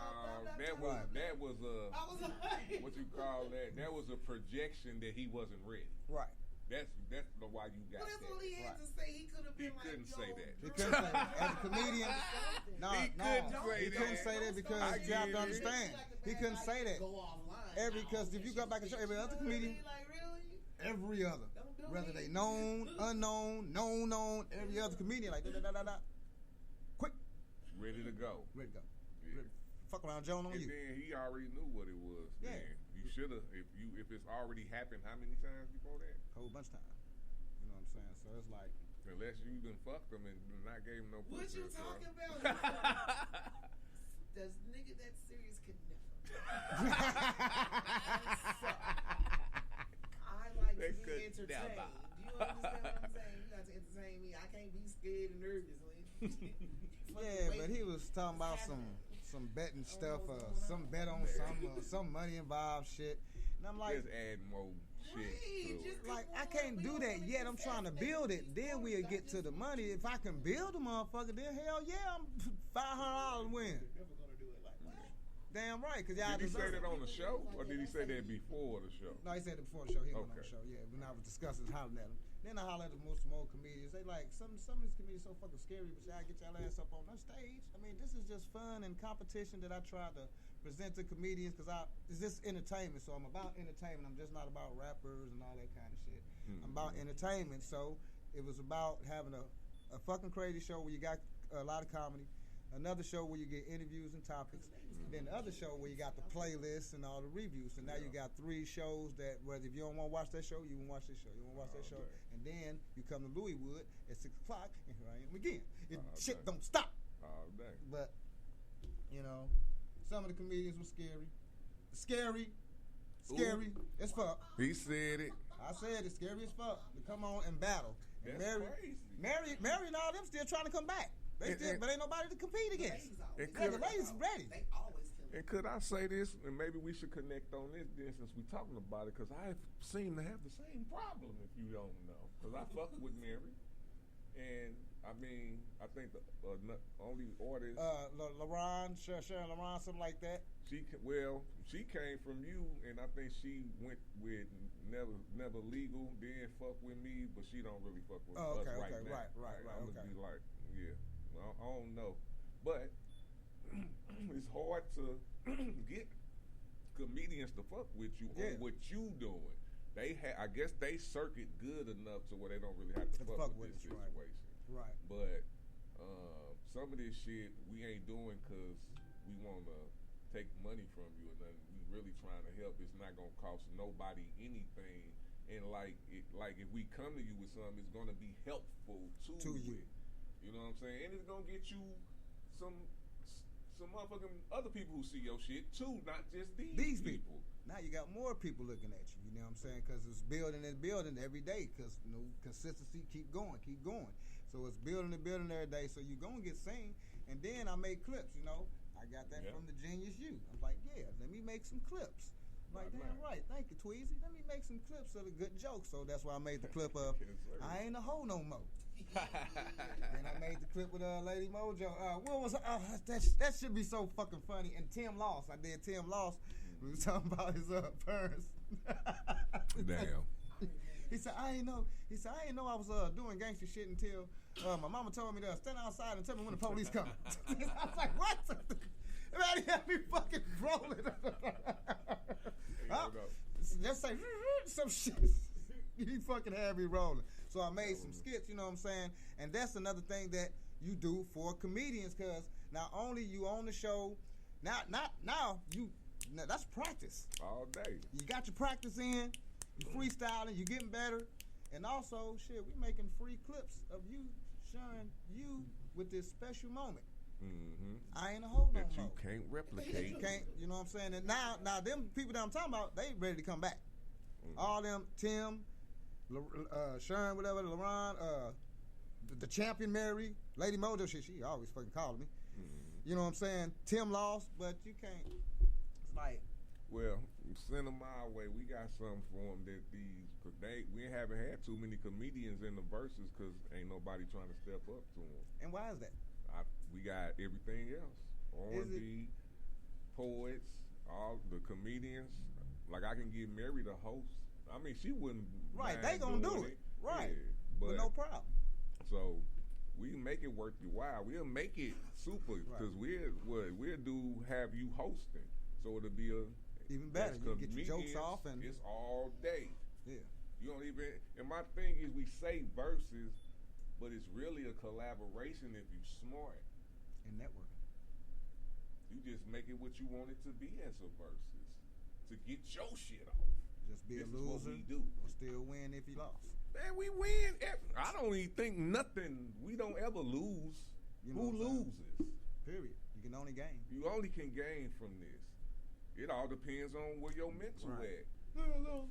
that was I was like, what you call that? That was a projection that he wasn't ready. Right. That's why you got that's that. all he had to say. He could have been He couldn't say that. He couldn't say that. As a comedian, he couldn't say that because you have to understand. He couldn't say that. Because if you go back and show every other comedian, every other, whether they known, unknown, known, every other comedian, like da-da-da-da-da, quick, ready to go. Ready to go. Yeah. Fuck around Joan on and you. Then he already knew what it was. Yeah. Man. You should have, if it's already happened, how many times before that? A whole bunch of times. You know what I'm saying? So it's like, unless you done fucked him and not gave him no pussy. What you talking about? Does nigga that serious could never. I like to be entertained. Do you understand what I'm saying? You got to entertain me. I can't be scared and nervous. yeah, but he was talking about some betting stuff, some bet on some money involved shit. And I'm like, just add more shit to it. Like, I can't do that yet. I'm trying to build it. Then we'll get to the money. If I can build a motherfucker, then hell yeah, I'm $500 win. Damn right, because y'all Did he say deserve that it. on the show, or did he say that before the show? No, he said it before the show. He went on Okay. the show, yeah. When I was discussing, hollering at him. Then I hollered at most more comedians. They like, some of these comedians so fucking scary, but y'all get y'all ass up on the stage. I mean, this is just fun and competition that I try to present to comedians, because it's just entertainment. So I'm about entertainment. I'm just not about rappers and all that kind of shit. I'm about entertainment. So it was about having a fucking crazy show where you got a lot of comedy, another show where you get interviews and topics, and then the other show where you got the playlist and all the reviews. So now you got 3 shows that, whether if you don't want to watch that show, you won't watch this show. You won't watch that show. And then you come to Louiswood at 6 o'clock, and here I am again. Shit don't stop. All day. But, you know, some of the comedians were scary. Scary as fuck. He said it. I said it's scary as fuck to come on and battle. And That's crazy. Mary and all them still trying to come back. They still, but ain't nobody to compete against. And The ladies ready. They always kill And could I say this, and maybe we should connect on this then since we're talking about it, because I seem to have the same problem if you don't know. Because I fuck with Mary, and I mean, I think the only artist... Sharon LaRon, something like that. She came from you, and I think she went with Never Legal, then fuck with me, but she don't really fuck with us right now. Right. I'm Okay. gonna be like, yeah, well, I don't know, but it's hard to get comedians to fuck with you on what you doing. I guess they circuit good enough to where they don't really have to fuck with this situation. Right. But some of this shit we ain't doing because we want to take money from you or nothing. We really trying to help. It's not gonna cost nobody anything. And like if we come to you with something, it's gonna be helpful to you. You know what I'm saying? And it's gonna get you some motherfucking other people who see your shit too, not just these people. Now you got more people looking at you. You know what I'm saying? Because it's building and building every day. Because consistency keep going. So it's building and building every day. So you're gonna get seen. And then I make clips. You know, I got that from the Genius U. I'm like, yeah, let me make some clips. I'm like, damn right. Thank you, Tweezy. Let me make some clips of the good jokes. So that's why I made the clip of I Ain't a Hoe No More. Then I made the clip with Lady Mojo. What was that should be so fucking funny. And Tim Loss. I did Tim Loss. We was talking about his parents. Damn. He said, I ain't know I was doing gangster shit until my mama told me to stand outside and tell me when the police come. I was like, what? Man, he had me fucking rolling. Just say some shit. He fucking had me rolling. So I made some skits, you know what I'm saying? And that's another thing that you do for comedians, because not only you on the show, now you Now, that's practice. All day. You got your practice in, you freestyling, you getting better, and also, shit, we making free clips of you sharing you with this special moment. I ain't a hoe no That you more. can't replicate. You can't, you know what I'm saying? And now them people that I'm talking about, they ready to come back. All them, Tim, Sharon, whatever, LaRon, the champion Mary, Lady Mojo, shit, she always fucking calling me. You know what I'm saying? Tim lost, but you can't. It's like, Well, send them our way. We got something for them that cause we haven't had too many comedians in the verses because ain't nobody trying to step up to them. and why is that? We got everything else. R&B, poets, all the comedians. Like I can get Mary to host. I mean, she wouldn't. Right, mind they gonna do doing it. Right. Yeah, But no problem. So we make it worth your while. We'll make it super because we'll do have you hosting. So it'll be Even better. as You can get your jokes comedians, off and it's all day. yeah. You don't even. And my thing is, we say verses, but it's really a collaboration if you smart. And networking. You just make it what you want it to be as a versus to get your shit off. Just be This a is what loser we do. or still win if you lost. Man, we win. I don't even think nothing. We don't ever lose. You know Who what I'm saying? loses? Period. You can only gain. You only can gain from this. It all depends on where your mental Right. at. No.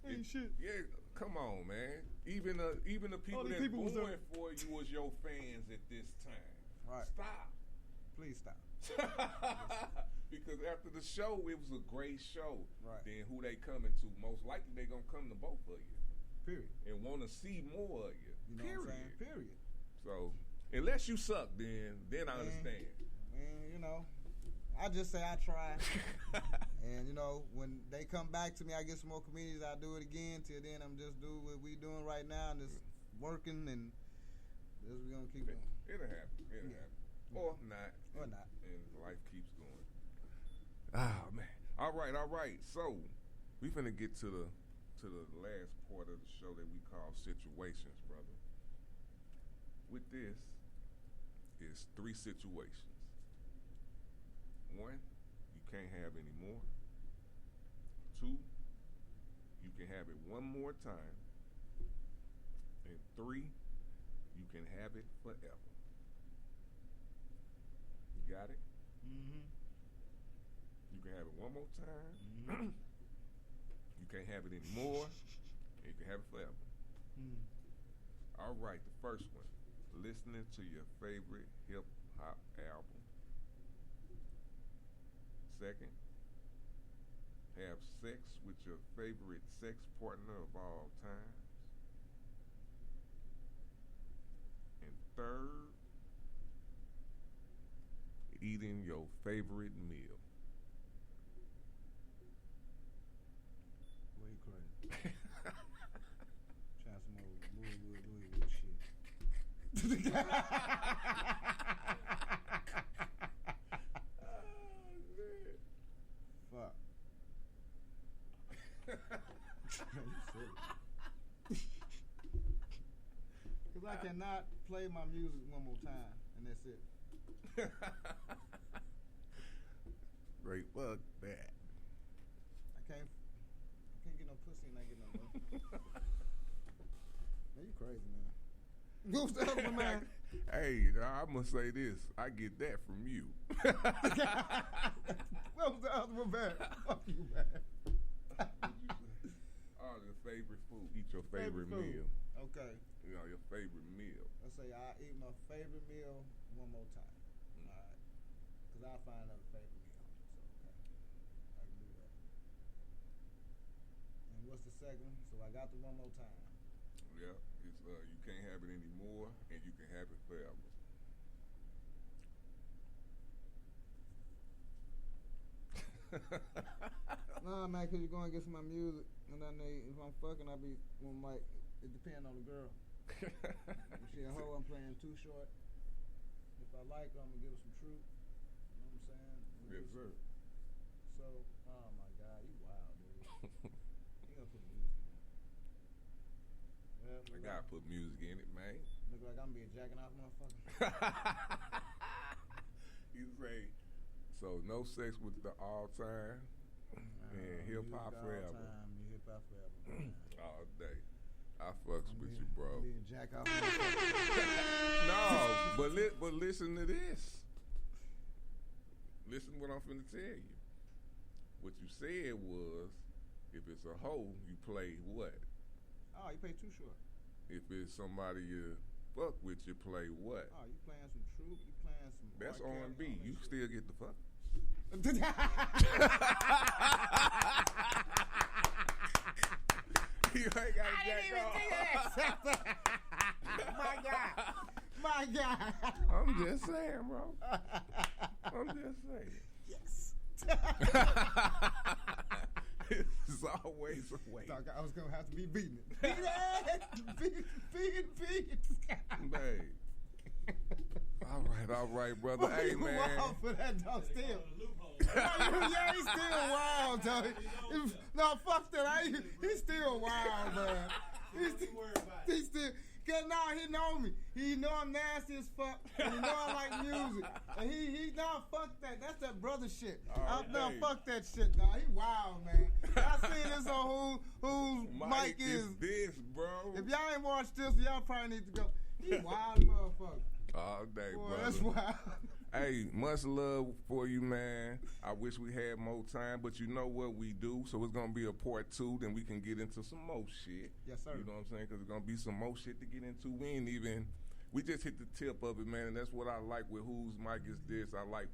Ain't shit. Yeah, come on, man. Even the people these that people was booing for you was your fans at this time. Right. Stop. Please stop. Because after the show, it was a great show. Right. Then who they coming to? Most likely they gonna come to both of you. Period. And want to see more of you. You know Period. what I'm saying? Period. So unless you suck, then I understand. And you know, I just say I try. And you know, when they come back to me, I get some more comedians. I do it again. Till then, I'm just doing what we doing right now, and just working, and this we gonna keep going. It'll happen. It'll happen. Or not. Or not. And life keeps going. Ah, man. All right. So we finna get to the last part of the show that we call situations, brother. With this is 3 situations. 1, you can't have any more. 2, you can have it one more time. And 3, you can have it forever. You got it? Mm-hmm. You can have it one more time. You can't have it anymore. And you can have it forever. All right, the first one. Listening to your favorite hip hop album. Second, have sex with your favorite sex partner of all times. And third, eating your favorite meal. Boy, you crazy. Trying some old Louisville shit. Fuck. Because I cannot play my music one more time, and that's it. Great, fuck that. I can't get no pussy and I get no money. Man, you crazy, man. What's the other one, man? Hey, I'm gonna say this. I get that from you. What was the other one, man? Fuck you, man. Oh, your favorite food. Eat your favorite food. meal. Okay. You know, your favorite meal. Let's say I eat my favorite meal one more time. All right. Because I'll find another favorite meal. So, okay. I can do that. And what's the second one? So I got the one more time. Yeah, it's you can't have it anymore, and you can have it forever. Nah, man, because you're going to get some of my music. And then if I'm fucking, I be, it depends on the girl. If she a hoe, I'm playing too short. If I like her, I'm going to give her some truth. You know what I'm saying? Yes, sir. So, oh my God, you wild, dude. You got to put music in it. Well, I gotta put music in it, man. Look like I'm being jacking off, motherfucker. You say So no sex with the all time and hip hop forever. Hip hop forever. All day. I fucks with you, bro. Me and Jack off. No, but listen to this. Listen to what I'm finna tell you. What you said was, if it's a hoe, you play what? Oh, you play Too Short. If it's somebody you fuck with, you play what? Oh, you playing some Troop, you playing some That's R. R&B. Kelly, You still get the fuck. You ain't got to jack off. My God. I'm just saying, bro. I'm just saying. Yes. It's always a way. Dog, I was going to have to be beating it. Beat it. Babe. All right, brother. Well, Hey, you man. wild for that, dog, still. Yeah, he's still wild, dog. No, fuck that. He's still wild, man. He's still, cause now he know me. He know I'm nasty as fuck. And he know I like music. And he nah, fuck that. That's that brother shit. Nah, fuck that shit, dog. He wild, man. I seen this on whose mic is this, bro. If y'all ain't watched this, y'all probably need to go. He wild motherfucker. All day, Boy, bro. that's wild. Hey, much love for you, man. I wish we had more time, but you know what we do, so it's going to be a part 2, then we can get into some more shit. Yes, sir. You know what I'm saying? Because there's going to be some more shit to get into. We just hit the tip of it, man, and that's what I like with Whose Mic Is This. I like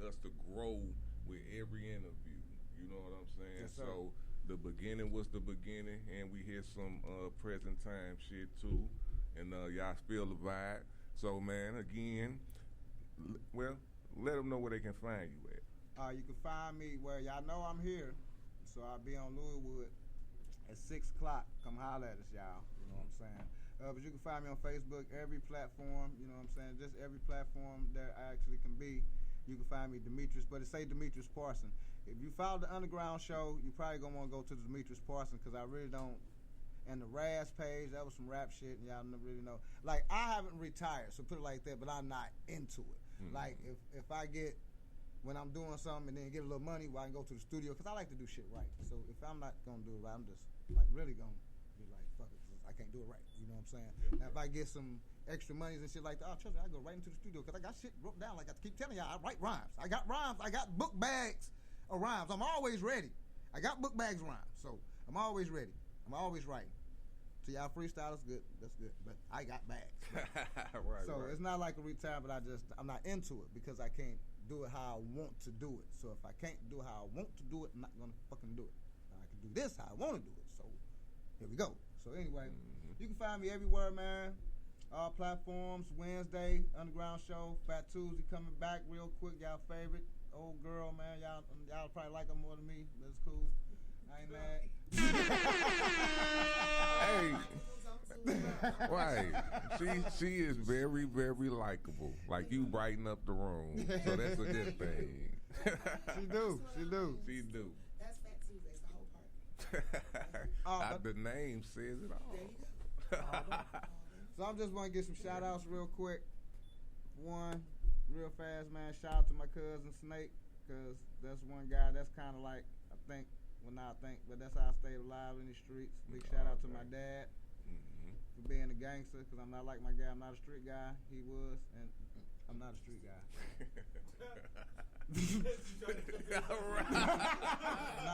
us to grow with every interview. You know what I'm saying? Yes, sir. So the beginning was the beginning, and we hit some present time shit, too, and y'all feel the vibe. So, man, again, well, let them know where they can find you at. You can find me where y'all know I'm here. So I'll be on Louiswood at 6 o'clock. Come holler at us, y'all. You know what I'm saying? But you can find me on Facebook, every platform. You know what I'm saying? Just every platform that I actually can be. You can find me Demetrius, but it say Demetrius Parson. If you follow the Underground Show, you probably gonna want to go to the Demetrius Parson because I really don't. And the Razz page, that was some rap shit, and y'all don't really know. Like, I haven't retired, so put it like that, but I'm not into it. Mm-hmm. Like, if I get, when I'm doing something and then get a little money, well, I can go to the studio, because I like to do shit right. So if I'm not going to do it right, I'm just, like, really going to be like, fuck it, 'cause I can't do it right. You know what I'm saying? Yeah, now, if I get some extra monies and shit like that, trust me, I go right into the studio, because I got shit wrote down. Like I keep telling y'all, I write rhymes. I got rhymes. I got book bags of rhymes. I'm always ready. I got book bags of rhymes, so I'm always ready. I'm always writing. So y'all freestyle is good. That's good. But I got bags. Right. It's not like a retire, but I'm not into it because I can't do it how I want to do it. So if I can't do it how I want to do it, I'm not gonna fucking do it. Now I can do this how I want to do it. So here we go. So anyway, you can find me everywhere, man. All platforms. Wednesday, Underground Show. Fat Tuesday coming back real quick. Y'all favorite old girl, man. Y'all probably like her more than me. But it's cool. I ain't mad. Hey, right. She is very, very likable. Like you brighten up the room, so that's a good thing. She do. That's Fat Tuesday. It's the whole party. The name says it all. So I'm just want to get some shout outs real quick. One, real fast, man. Shout out to my cousin Snake, because that's one guy that's kind of like, but that's how I stayed alive in these streets. Big shout out to my dad for being a gangster, because I'm not like my guy. I'm not a street guy. He was, and I'm not a street guy. All right.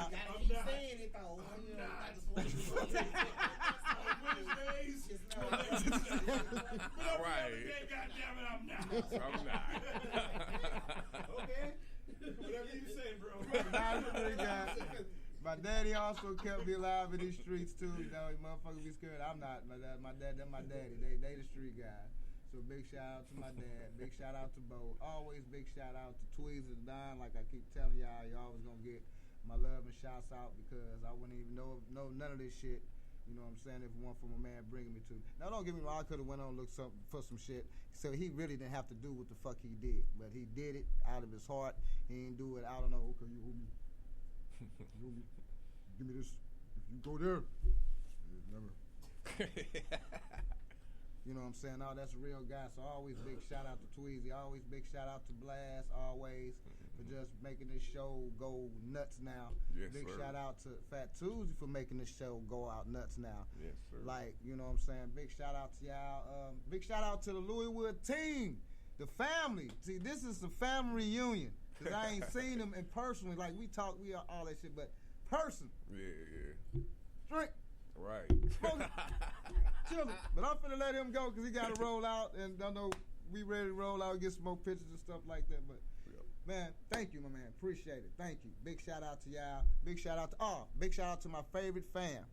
Gotta keep saying it though. All right. Goddamn it, I'm not. Okay. Whatever you say, bro. Not a street guy. My daddy also kept me alive in these streets too. You know, motherfuckers be scared. I'm not. My dad, they're my daddy. They the street guy. So big shout out to my dad. Big shout out to Bo. Always big shout out to Tweez and Don. Like I keep telling y'all, you always gonna get my love and shouts out, because I wouldn't even know none of this shit. You know what I'm saying? If it weren't for my man bringing me to. Now don't get me wrong. I could have went on and looked for some shit. So he really didn't have to do what the fuck he did, but he did it out of his heart. He didn't do it. I don't know. Okay, you owe me. Give me this. If you go there, never. You know what I'm saying? Oh, that's a real guy. So always big shout out to Tweezy. Always big shout out to Blast. Always for just making this show go nuts now. Yes, big sir. shout out to Fat Tuesday for making this show go out nuts now. Yes, sir. Like, you know what I'm saying? Big shout out to y'all. Big shout out to the Louiswood team, the family. See, this is the family reunion. Because I ain't seen them in personally. Like, we talk, we are all that shit, but person. Yeah. Drink. Right. Chillin'. But I'm finna let him go because he got to roll out. And I know we ready to roll out, get some more pictures and stuff like that. But, man, thank you, my man. Appreciate it. Thank you. Big shout out to y'all. Big shout out to my favorite fan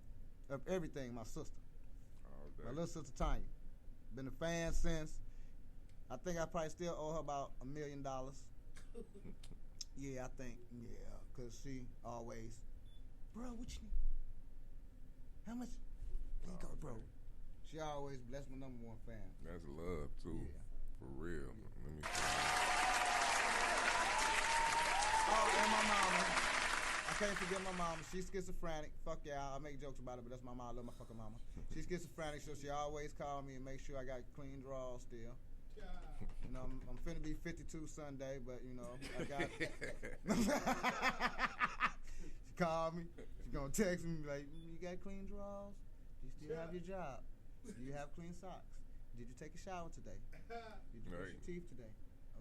of everything, my sister. My little sister Tanya. Been a fan since. I think I probably still owe her about $1 million. Yeah, I think. Yeah, because she always, bro, what you need? How much? There you go, bro. She always, that's my number one fan. That's love, too. Yeah. For real. Let me see. Oh, and my mama. I can't forget my mama. She's schizophrenic. Fuck yeah, I make jokes about it, but that's my mom. I love my fucking mama. She's schizophrenic, so she always call me and make sure I got clean drawers still. You know, I'm finna be 52 Sunday, but you know, I got. She called me. She gonna text me like, "You got clean drawers? Do you still have your job? Do you have clean socks? Did you take a shower today? Did you brush your teeth today?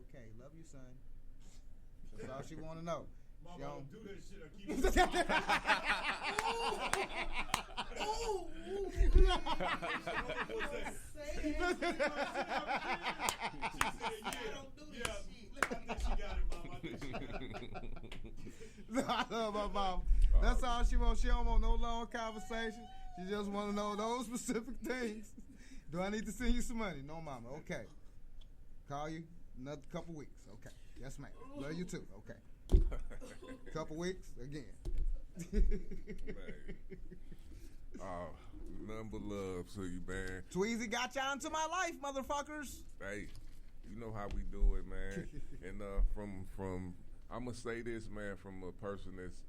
Okay, love you, son." That's all she wanna know. Mama don't do that shit or keep I love my mom. That's all she wants. She don't want no long conversation. She just want to know those specific things. Do I need to send you some money? No, mama. Okay. Call you another couple weeks. Okay. Yes, ma'am. Love you too. Okay. Couple weeks again. Nothing but love to you, man. Tweezy got y'all into my life, motherfuckers. Hey, you know how we do it, man. And from I'm gonna say this, man, from a person that's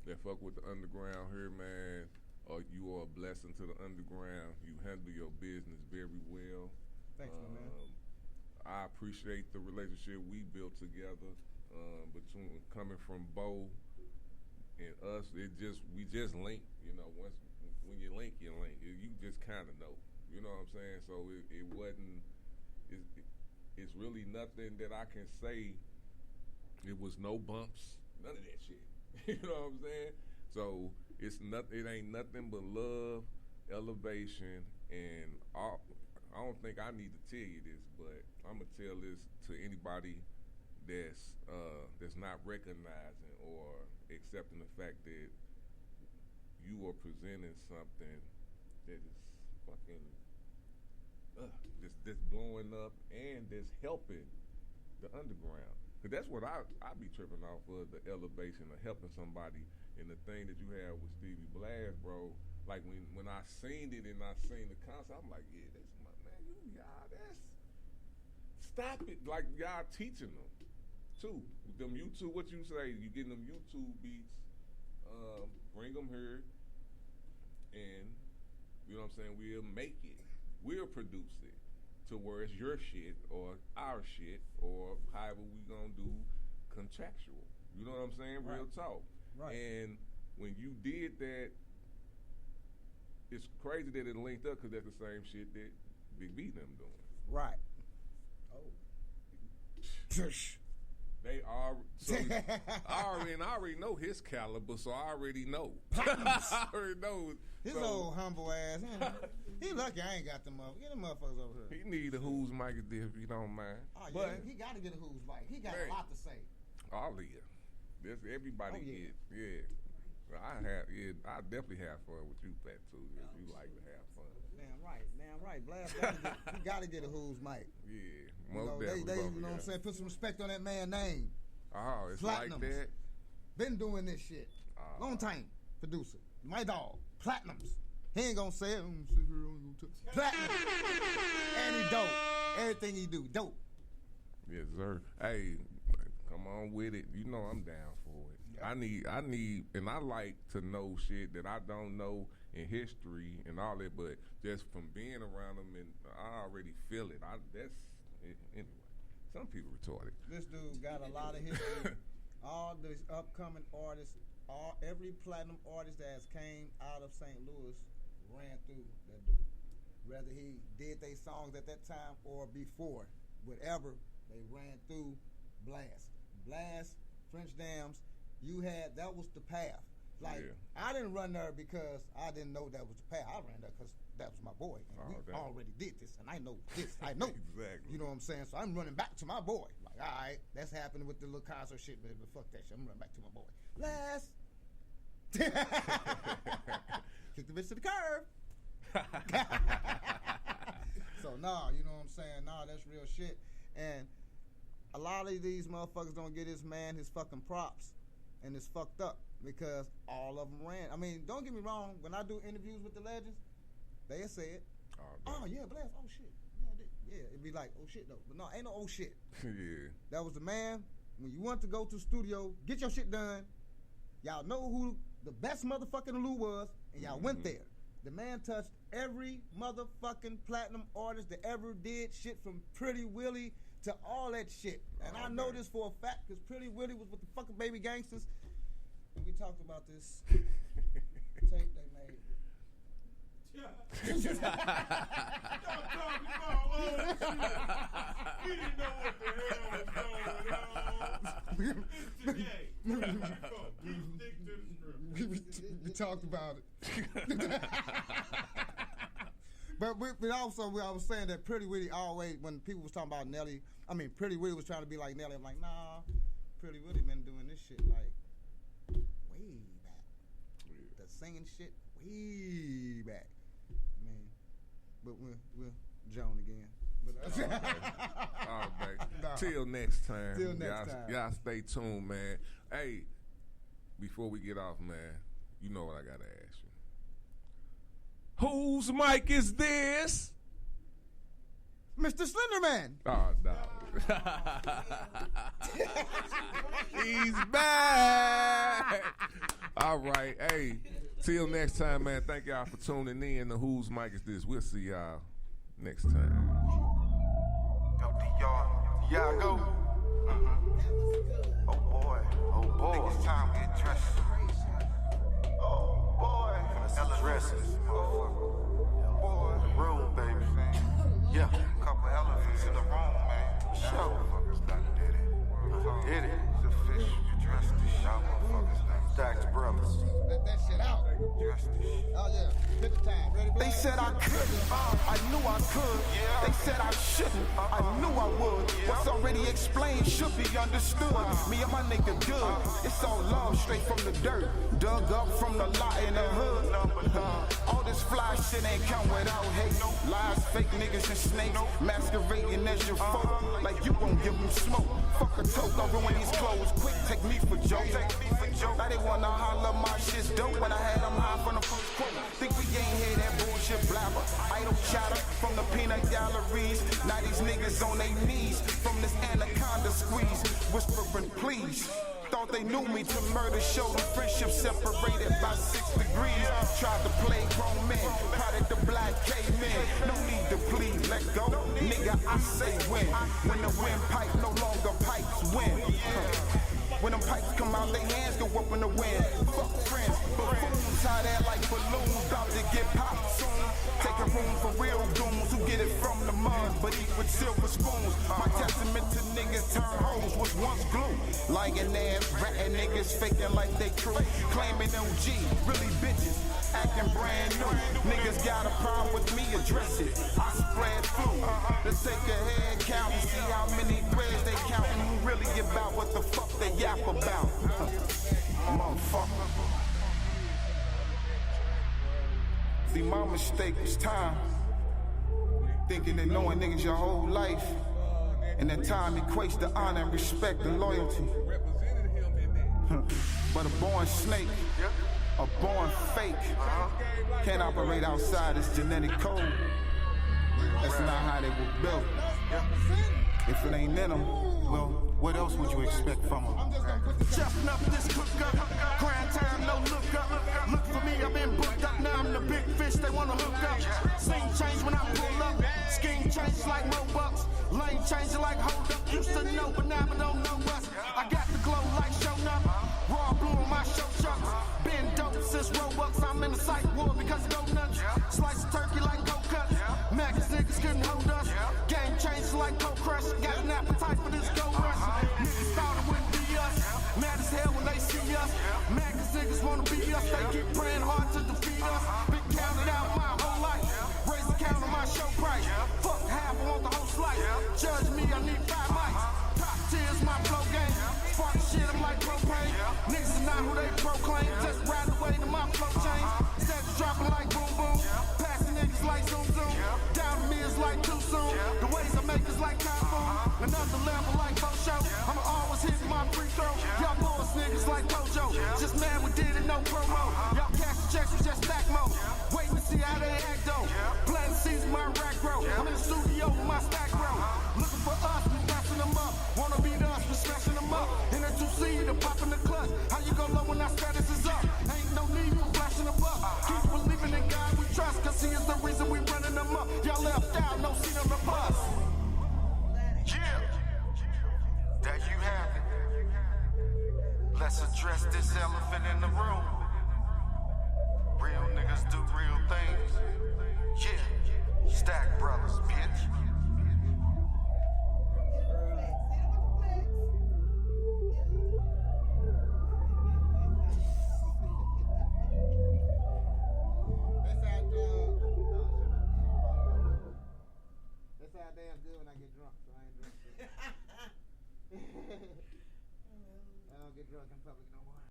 that fuck with the underground here, man. You are a blessing to the underground. You handle your business very well. Thanks, my man. I appreciate the relationship we built together between coming from Bo and us. We just link. You know, when you link, you link. You just kind of know. You know what I'm saying? So it wasn't. It's really nothing that I can say. It was no bumps, none of that shit. You know what I'm saying? So it ain't nothing but love, elevation, and I don't think I need to tell you this, but I'm gonna tell this to anybody that's not recognizing or accepting the fact that you are presenting something that is fucking that's blowing up and that's helping the underground. Cause that's what I be tripping off of, the elevation of helping somebody. And the thing that you have with Stevie Blast, bro, like when I seen it and I seen the concert, I'm like, yeah, that's my man, y'all, that's stop it. Like y'all teaching them too. Them YouTube, what you say, you getting them YouTube beats, bring them here, and you know what I'm saying, we'll make it. We'll produce it to where it's your shit or our shit or however we gonna do contractual. You know what I'm saying? Right. Real talk. Right. And when you did that, it's crazy that it linked up because that's the same shit that Big B them doing. Right. They are. So I already know his caliber, so I already know. I already know. His old humble ass. He lucky I ain't got them motherfuckers. Get them motherfuckers over here. He need a who's mic if you don't mind. Oh, yeah. But He got to get a who's mic. He got Man. a lot to say. all of you. That's everybody get. Yeah. I definitely have fun with you, Fat too. If you like to have fun. Damn right. Blast gotta get a who's mic. Yeah, You know, most they definitely. you know what I'm saying? Put some respect on that man's name. Oh, it's Platinums. like that. Been doing this shit. Long time. Producer. My dog. Platinums. He ain't gonna say it. Platinum. And he dope. Everything he do, dope. Yes, sir. Hey, come on with it. You know I'm down for it. I need, and I like to know shit that I don't know in history and all that, but just from being around them, and I already feel it. Anyway. Some people retarded. This dude got a lot of history. All these upcoming artists, every platinum artist that has came out of St. Louis ran through that dude. Whether he did their songs at that time or before, whatever, they ran through Blast, French Dams. That was the path. Like, I didn't run there because I didn't know that was the path. I ran there because that was my boy. And we already did this, and I know this. I know. Exactly. You know what I'm saying? So I'm running back to my boy. Like, all right, that's happening with the little concert shit, but fuck that shit. I'm running back to my boy. Last. Kick the bitch to the curb. So, you know what I'm saying? That's real shit. And a lot of these motherfuckers don't get this man his fucking props. And it's fucked up because all of them ran. I mean, don't get me wrong. When I do interviews with the legends, they say it. Oh, yeah, Blast. Oh, shit. Yeah, I did. Yeah, it'd be like, oh, shit, though. But no, ain't no oh, shit. Yeah. That was the man. When you want to go to the studio, get your shit done. Y'all know who the best motherfucking Lou was, and y'all went there. The man touched every motherfucking platinum artist that ever did shit, from Pretty Willie to all that shit. And I know this for a fact because Pretty Willie was with the fucking Baby Gangsters. And we talked about this tape they made. Y'all talking about old shit. We didn't know what the hell was going on. It's today. Keep stick to the script. We talked about it. But we also, I was saying that Pretty Willie always, when people was talking about Nelly, Pretty Willie was trying to be like Nelly. I'm like, nah, Pretty Willie been doing this shit like way back. The singing shit way back. But we're Joan again. All right. Till next time. Till next time. Y'all stay tuned, man. Hey, before we get off, man, you know what I gotta ask you. Whose mic is this? Mr. Slenderman. Oh, no. He's back. All right. Hey, till next time, man. Thank y'all for tuning in to Whose Mic Is This. We'll see y'all next time. Yo, y'all go. Oh, boy. Oh, boy. Think it's time we get dressed. Oh, boy. Ella dresses. Boy. Room, baby. Yeah. Couple elephants in the room, man. Show. Did it. It's official. You dressed this y'all motherfuckers. Stacks brothers. Let that shit out. Oh, yeah. Pick the time. Ready, They said I couldn't, I knew I could. They said I shouldn't, I knew I would. What's already explained should be understood. Me and my nigga good, it's all love straight from the dirt. Dug up from the lot in the hood. All this fly shit ain't come without hate. Lies, fake niggas and snakes, masquerading as your folk. Like you won't give them smoke. Fuck a toke, I'll ruin these clothes quick, take me for joke. Now they wanna holler my shit's dope when I had them high from the first quote. Think we ain't hear that bullshit blabber. Idle chatter from the peanut galleries. Now these niggas on their knees from this anaconda squeeze, whispering please. Thought they knew me to murder, show the friendship separated by 6 degrees. Tried to play grown men, prodded the black cavemen. No need to plead, let go. Nigga, I say when. When the windpipe no longer pipes win. When them pipes come out, their hands go up in the wind. Fuck friends, buffoons tie that like balloons, about to get popped soon. Taking room for real goons who get it from the mud, but eat with silver spoons. My testament to niggas turn hoes was once glue. Lying ass, ratting niggas faking like they true. Claiming OG, really bitches, acting brand new. Niggas got a problem with me, address it. I spread flu. Let's take a head count and see how many threads they count and who really about what the fuck they yap about. Motherfucker. See, my mistake was time. Thinking that knowing niggas your whole life, and that time equates to honor and respect and loyalty. But a born snake, a born fake, can't operate outside its genetic code. That's not how they were built. If it ain't in them, well, what else would you expect from them? Jumping up this hookup, grind time, no look up. Look for me, I've been booked up. Now I'm the big fish, they wanna hook up. Scene change when I pull up. Scheme changes like Robux. Lane changes like hold up. Used to know, but now I don't know us. I got the glow like showing up. Raw blue on my show chucks. Been dope since Robux. I'm in the psych war because donuts. Slice of turkey like cold cuts. Max niggas couldn't hold us. Game changes like cold crush. Got an appetite for this gold rush. Niggas thought it wouldn't be us. Mad as hell when they see us. Mad cause niggas wanna be us. They keep praying hard to defeat us. Been counted out my whole life. Raise the count on my show price. Fuck half, I want the whole slice. Judge me, I need 5 mics. Top tiers, my flow game. Spark shit, I'm like propane. Niggas is not who they proclaim. Just ride the way to my flow chain. Steps dropping like boom boom. Passing niggas like zoom zoom. Down to me is like too soon. The ways I make is like typhoon. Another level like Bo Show. I'ma always hit my free throw. Y'all boys niggas like Kojo. Just mad we did it, no promo. Y'all cash the checks, we just stack mo. Waiting to see how they act though. Planting seeds my rack bro. I'm in the studio with my stack bro. Looking for us, we passing them up. Wanna beat us, we smashing them up. In a 2C, to pop in the clutch. How you go low when our status is up? Ain't no need for flashing them up. Keep believing in God we trust, cause he is the reason we running them up. Y'all left out, no seat on the bus. Yeah, there you have it. Let's address this elephant in the room. Real niggas do real things. Yeah, Stack Brothers, bitch. That's how I dance good when I get drunk, so I ain't drunk. I don't get drunk in public no more.